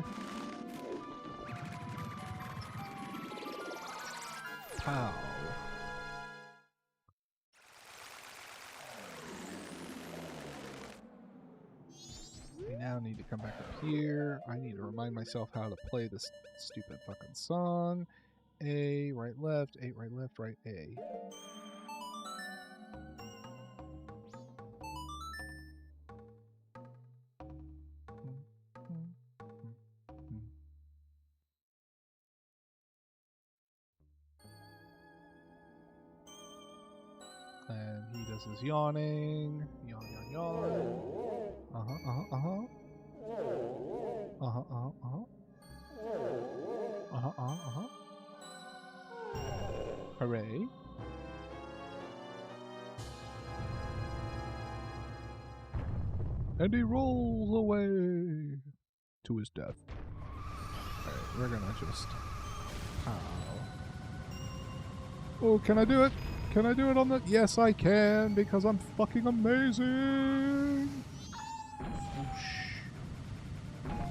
Pow. We now need to come back up here. I need to remind myself how to play this stupid fucking song. A, right, left, A, right, left, right, A. And he does his yawning. Yawn, yawn, yawn. Uh-huh, uh-huh, uh-huh. Uh-huh, uh-huh, uh-huh. Uh-huh, uh-huh, uh-huh. Hooray. And he rolls away to his death. Alright, we're gonna just... Oh, can I do it? Can I do it on the... Yes, I can, because I'm fucking amazing. Whoosh.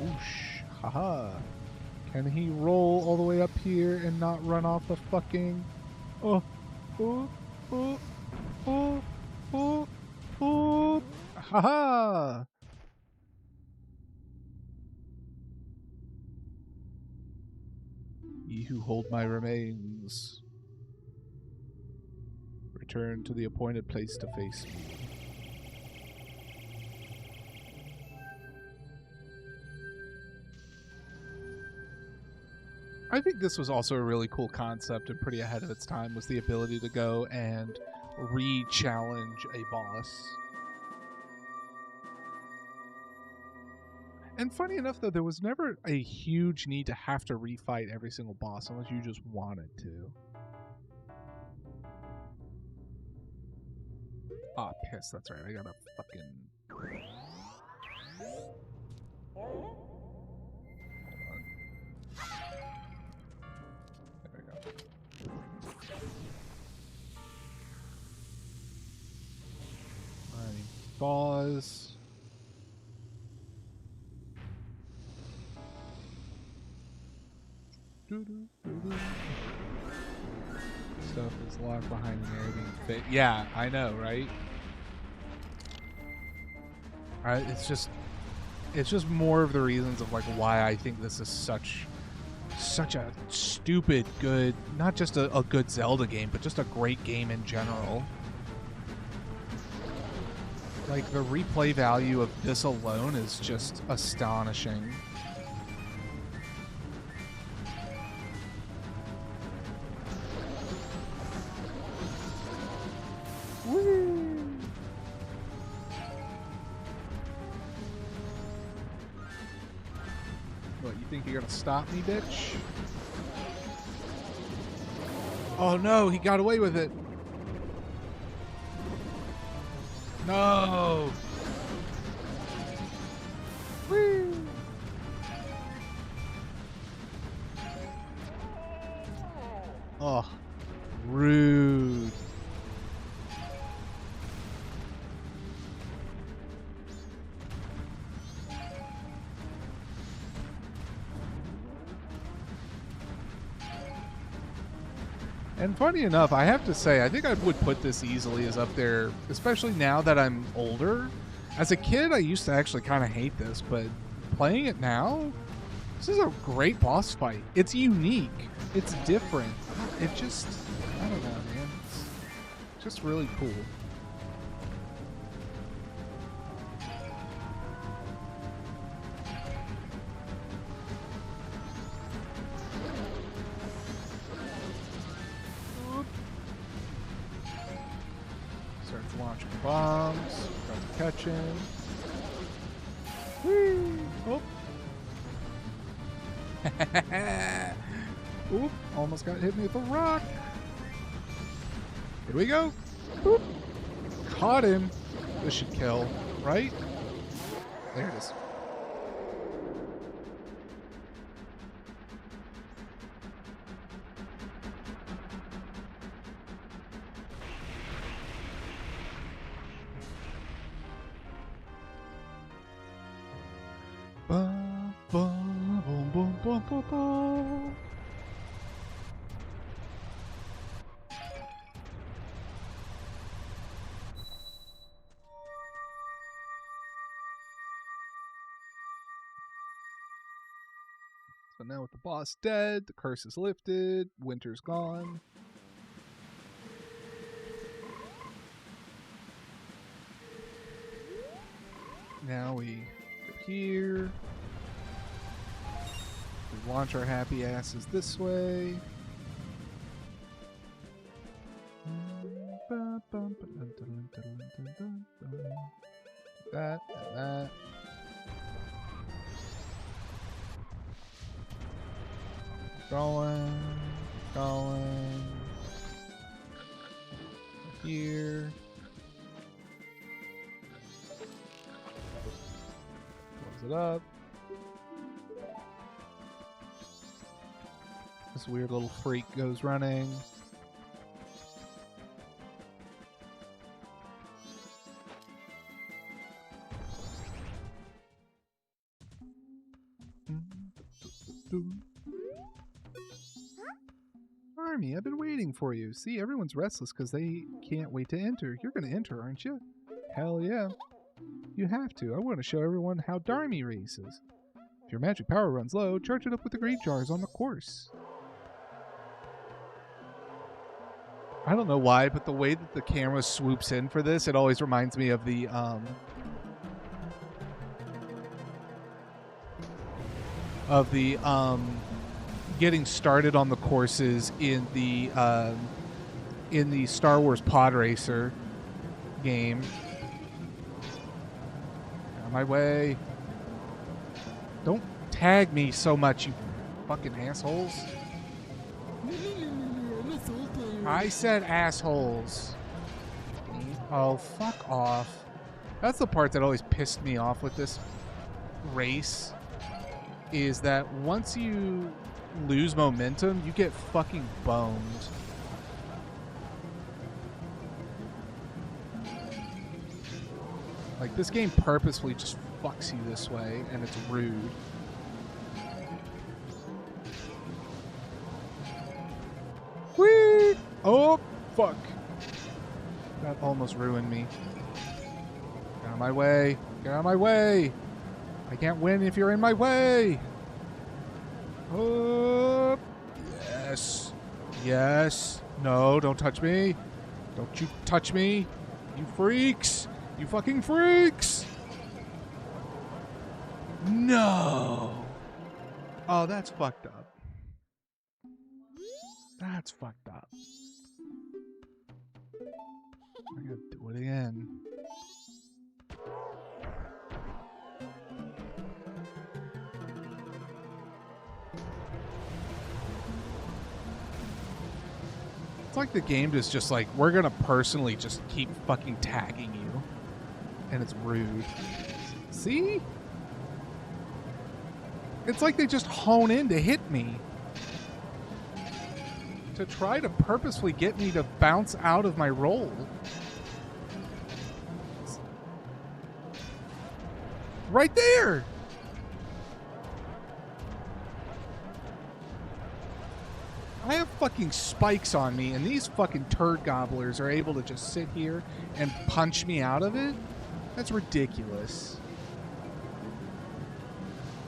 Whoosh. Haha. Can he roll all the way up here and not run off the fucking... Oh. Oh. Oh. Oh. Oh. Oh. Haha. Ye who hold my remains, return to the appointed place to face me. I think this was also a really cool concept and pretty ahead of its time, was the ability to go and re-challenge a boss. And funny enough, though, there was never a huge need to have to refight every single boss unless you just wanted to. Ah, piss, that's right. I gotta fucking... Hold on. There we go. Alright, pause. Stuff is locked behind an area being fit. Yeah, I know, right? It's just more of the reasons of like why I think this is such a stupid good, not just a good Zelda game, but just a great game in general. Like the replay value of this alone is just astonishing. What, you think you're gonna stop me, bitch? Oh no, he got away with it. No. Woo. Oh, rude. And funny enough, I have to say, I think I would put this easily as up there, especially now that I'm older. As a kid, I used to actually kind of hate this, but playing it now, this is a great boss fight. It's unique. It's different. It just, I don't know, man. It's just really cool. Starts launching bombs. About to catch him. Whee! Oh. Oop, almost got hit me with a rock. Here we go. Boop. Caught him. This should kill, right? There it is. Bum, bum, bum, bum, bum, bum, bum. So now with the boss dead, the curse is lifted, winter's gone. Now we go here. We launch our happy asses this way. That and that. Going. Here. Close it up. This weird little freak goes running. Army, I've been waiting for you. See, everyone's restless because they can't wait to enter. You're going to enter, aren't you? Hell yeah. You have to. I want to show everyone how Darmy races. If your magic power runs low, charge it up with the great jars on the course. I don't know why, but the way that the camera swoops in for this, it always reminds me of the getting started on the courses in the Star Wars Pod Racer game. Out of my way. Don't tag me so much, you fucking assholes. I said assholes. Oh, fuck off. That's the part that always pissed me off with this race, is that once you lose momentum, you get fucking boned. Like, this game purposefully just fucks you this way, and it's rude. Whee! Oh, fuck. That almost ruined me. Get out of my way. Get out of my way. I can't win if you're in my way. Oh, yes. Yes. No, don't touch me. Don't you touch me. You freaks. You fucking freaks. No. Oh, that's fucked up. That's fucked up. I gotta do it again. It's like the game is just like, we're gonna personally just keep fucking tagging you. And it's rude. See? It's like they just hone in to hit me. To try to purposefully get me to bounce out of my roll. Right there! I have fucking spikes on me, and these fucking turd gobblers are able to just sit here and punch me out of it? That's ridiculous.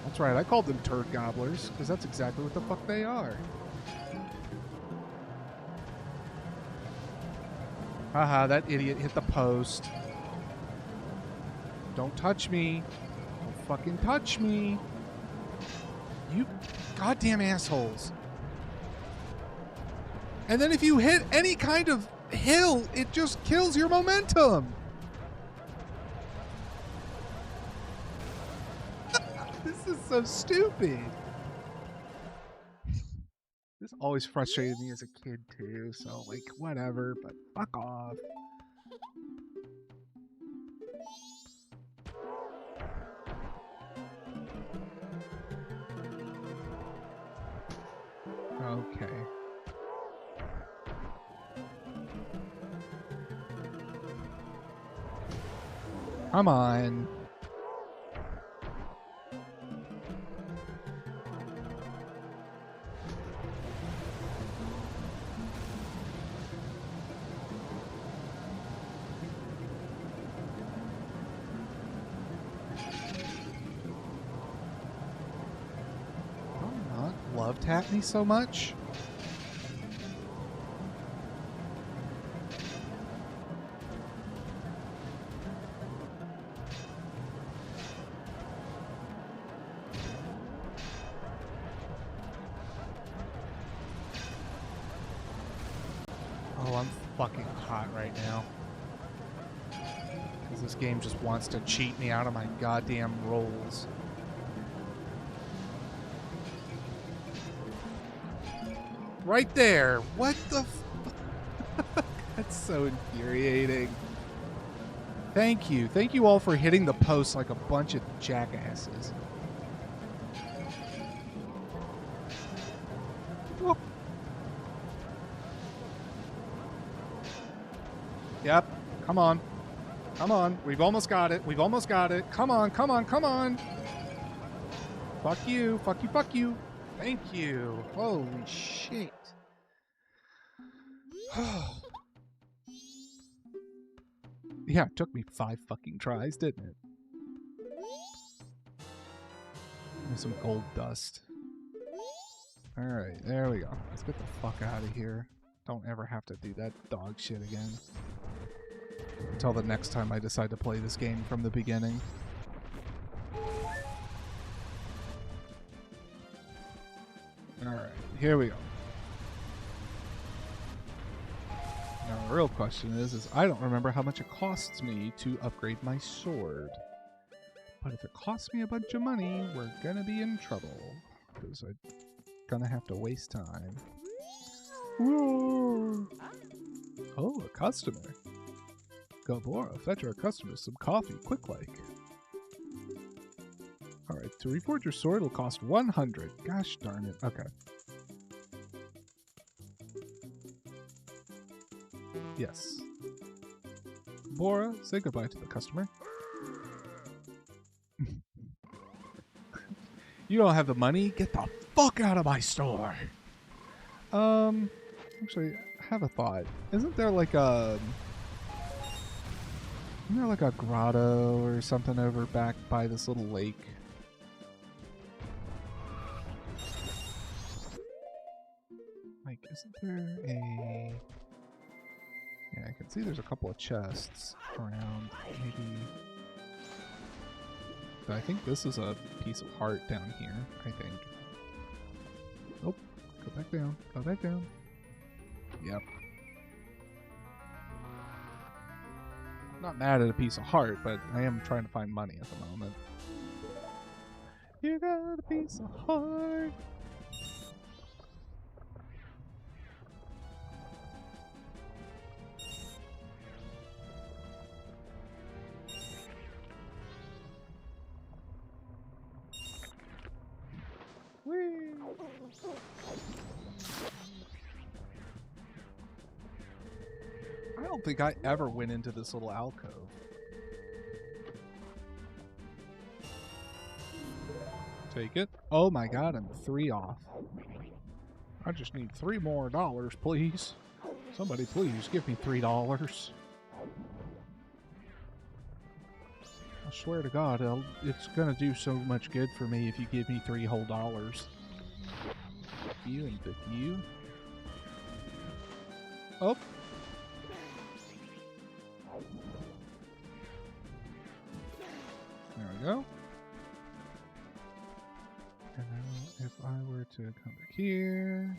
That's right, I called them turd gobblers, because that's exactly what the fuck they are. Haha, that idiot hit the post. Don't touch me. Don't fucking touch me. You goddamn assholes. And then if you hit any kind of hill, it just kills your momentum. This is so stupid. This always frustrated me as a kid too, so like whatever, but fuck off. Okay. Come on. Love tap me so much? Oh, I'm fucking hot right now. Because this game just wants to cheat me out of my goddamn rolls. Right there. What the fuck? That's so infuriating. Thank you. Thank you all for hitting the post like a bunch of jackasses. Whoop. Yep. Come on. Come on. We've almost got it. We've almost got it. Come on. Come on. Come on. Fuck you. Fuck you. Fuck you. Thank you. Holy shit. Yeah, it took me 5 fucking tries, didn't it? There's some gold dust. Alright, there we go. Let's get the fuck out of here. Don't ever have to do that dog shit again. Until the next time I decide to play this game from the beginning. Alright, here we go. Now the real question is I don't remember how much it costs me to upgrade my sword. But if it costs me a bunch of money, we're gonna be in trouble. Because I'm gonna have to waste time. Whoa. Oh, a customer. Gabora, fetch our customers some coffee, quick like. Alright, to reforge your sword will cost 100. Gosh darn it. Okay. Yes. Bora, say goodbye to the customer. You don't have the money? Get the fuck out of my store! Actually, I have a thought. Isn't there like a grotto or something over back by this little lake? Like, isn't there a... Yeah, I can see there's a couple of chests around. Maybe... But I think this is a piece of heart down here, I think. Nope. Go back down. Go back down. Yep. Not mad at a piece of heart, but I am trying to find money at the moment. You got a piece of heart. Whee! I don't think I ever went into this little alcove. Take it. Oh my god, I'm 3 off. I just need $3 more, please. Somebody please give me $3. I swear to God, it's gonna do so much good for me if you give me $3 whole. Thank you and thank you. Oh. There we go. And now if I were to come back here...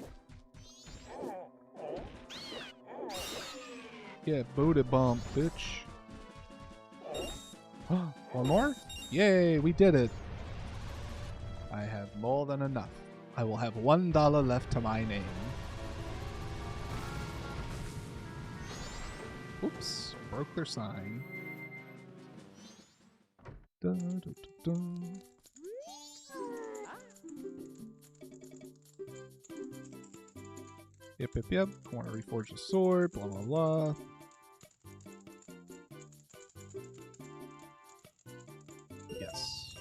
Yeah, booty bump, bitch. One more? Yay, we did it. I have more than enough. I will have $1 left to my name. Oops, broke their sign. Da, da, da, da. Yep, yep, yep. I want to reforge the sword, blah, blah, blah. Yes.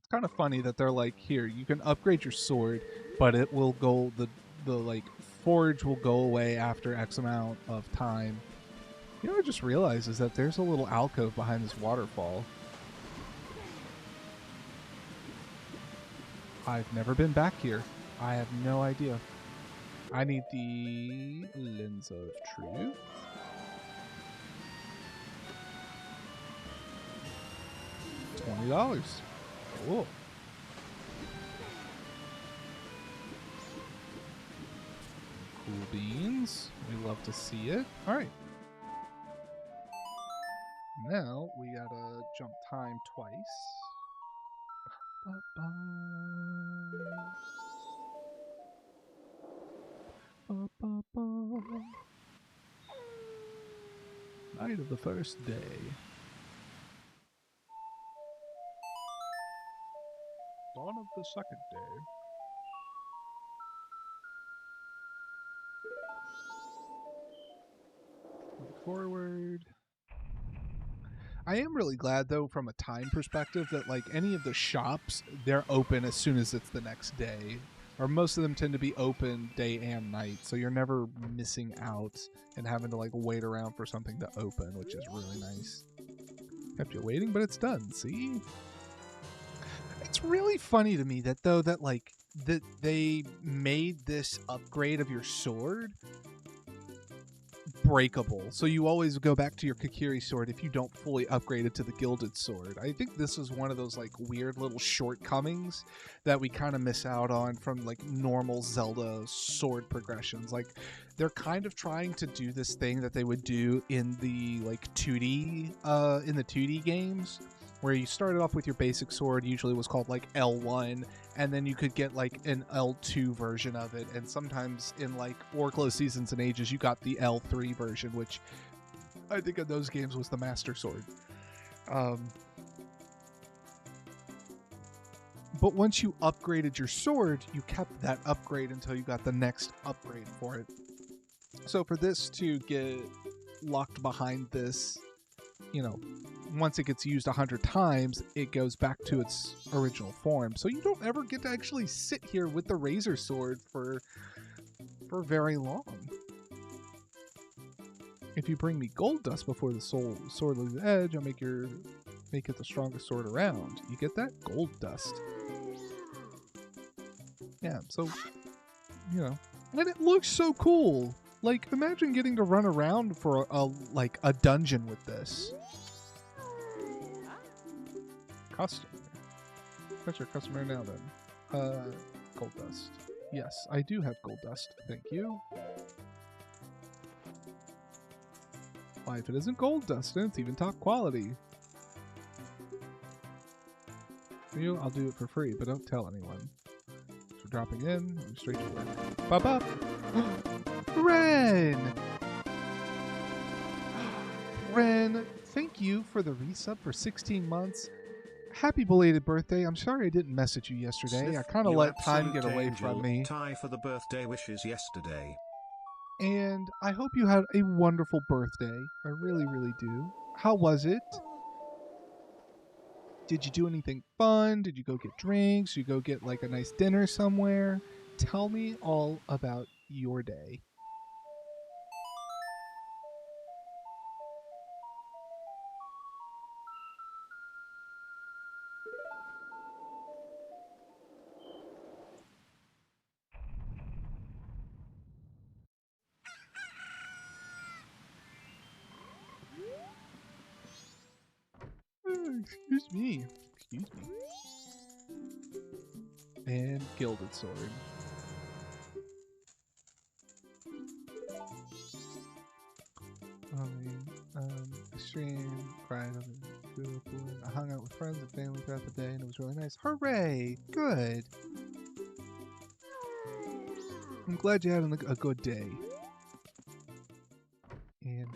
It's kind of funny that they're like, here, you can upgrade your sword, but it will go, the like, forge will go away after X amount of time. You know what I just realized is that there's a little alcove behind this waterfall. I've never been back here. I have no idea. I need the Lens of Truth. $20. Cool. Cool beans. We love to see it. Alright. Now we gotta jump time twice. Ba-ba. Ba-ba-ba. Night of the first day. Dawn of the second day. Move forward. I am really glad though, from a time perspective, that like any of the shops, they're open as soon as it's the next day, or most of them tend to be open day and night, so you're never missing out and having to like wait around for something to open, which is really nice. Kept you waiting, but it's done. See, it's really funny to me that though that like that they made this upgrade of your sword breakable, so you always go back to your Kakiri sword if you don't fully upgrade it to the gilded sword. I think this is one of those like weird little shortcomings that we kind of miss out on from like normal Zelda sword progressions. Like they're kind of trying to do this thing that they would do in the like 2D in the 2D games, where you started off with your basic sword, usually was called like L1, and then you could get like an L2 version of it, and sometimes in like Orclo Seasons and Ages you got the L3 version, which I think in those games was the Master Sword. But once you upgraded your sword, you kept that upgrade until you got the next upgrade for it. So for this to get locked behind this, you know, once it gets used 100 times, it goes back to its original form. So you don't ever get to actually sit here with the Razor Sword for very long. If you bring me gold dust before the sword loses edge, I'll make it the strongest sword around. You get that? Gold dust. Yeah, so, you know, and it looks so cool. Like, imagine getting to run around for a dungeon with this. Customer. That's your customer now then. Gold dust. Yes, I do have gold dust. Thank you. Why, if it isn't gold dust, then it's even top quality. For you, I'll do it for free, but don't tell anyone. So dropping in, I'm straight to work. Bop. Ren! Ren, thank you for the resub for 16 months. Happy belated birthday. I'm sorry I didn't message you yesterday. I kind of let time get away from me. Tie for the birthday wishes yesterday. And I hope you had a wonderful birthday. I really, really do. How was it? Did you do anything fun? Did you go get drinks? Did you go get like a nice dinner somewhere? Tell me all about your day. Excuse me. Excuse me. And gilded sword. Extreme, cried on the good boy. I hung out with friends and family throughout the day and it was really nice. Hooray! Good. I'm glad you had a good day. And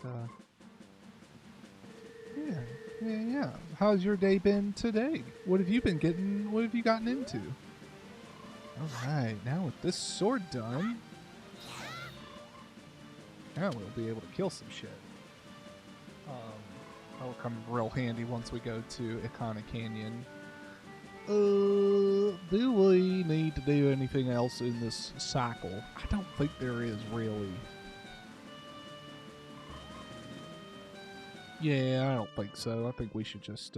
yeah. How's your day been today? What have you been getting? What have you gotten into? All right, now with this sword done, now we'll be able to kill some shit. That'll come real handy once we go to Ikana Canyon. Do we need to do anything else in this cycle? I don't think there is really. Yeah, I don't think so. I think we should just,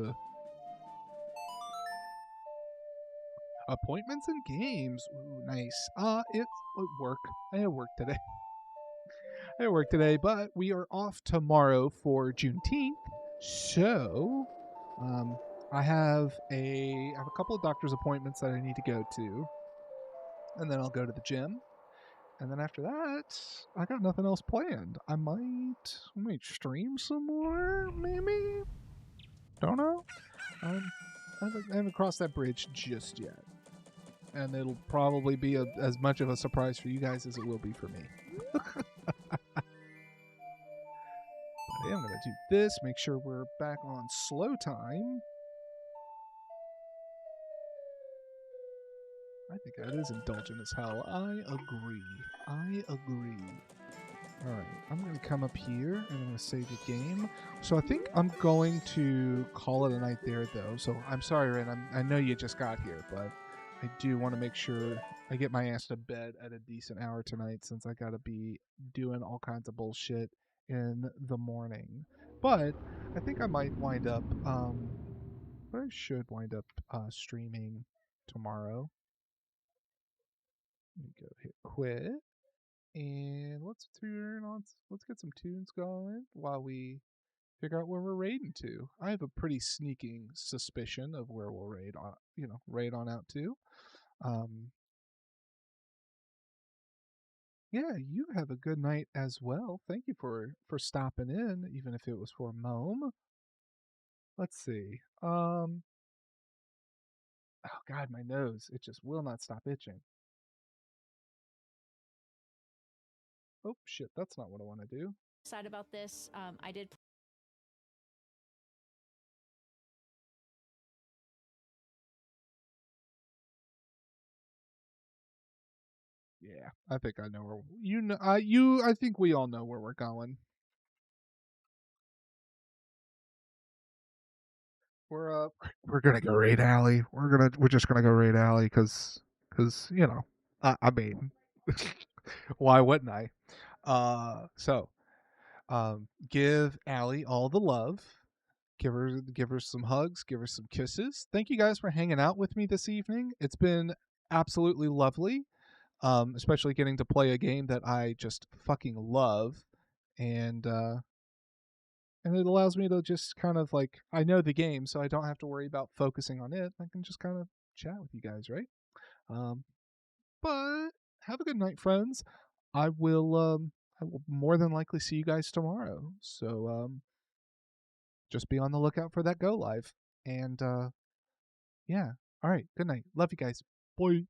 appointments and games. Ooh, nice. It's work. I have work today. I have work today, but we are off tomorrow for Juneteenth. So, I have a couple of doctor's appointments that I need to go to. And then I'll go to the gym. And then after that, I got nothing else planned. I might stream some more, maybe? Don't know. I haven't crossed that bridge just yet. And it'll probably be as much of a surprise for you guys as it will be for me. But I am going to do this, make sure we're back on slow time. I think that is indulgent as hell. I agree. Alright, I'm going to come up here and I'm going to save the game. So I think I'm going to call it a night there, though. So I'm sorry, Ren. I know you just got here, but I do want to make sure I get my ass to bed at a decent hour tonight since I got to be doing all kinds of bullshit in the morning. But I think I might wind up, but I should wind up streaming tomorrow. Let me go hit quit. And let's turn on. Let's get some tunes going while we figure out where we're raiding to. I have a pretty sneaking suspicion of where we'll raid on. Raid on out to. Yeah, you have a good night as well. Thank you for stopping in, even if it was for a mome. Let's see. Oh God, my nose. It just will not stop itching. Oh shit, that's not what I want to do. Excited about this. I did. Yeah, I think I know where I think we all know where we're going. We're gonna go raid alley. We're just gonna go raid alley because I mean, why wouldn't I? Give Allie all the love. Give her some hugs. Give her some kisses. Thank you guys for hanging out with me this evening. It's been absolutely lovely. Especially getting to play a game that I just fucking love, and it allows me to just kind of like I know the game, so I don't have to worry about focusing on it. I can just kind of chat with you guys, right? But have a good night, friends. I will more than likely see you guys tomorrow. So just be on the lookout for that go live. And yeah. All right. Good night. Love you guys. Bye.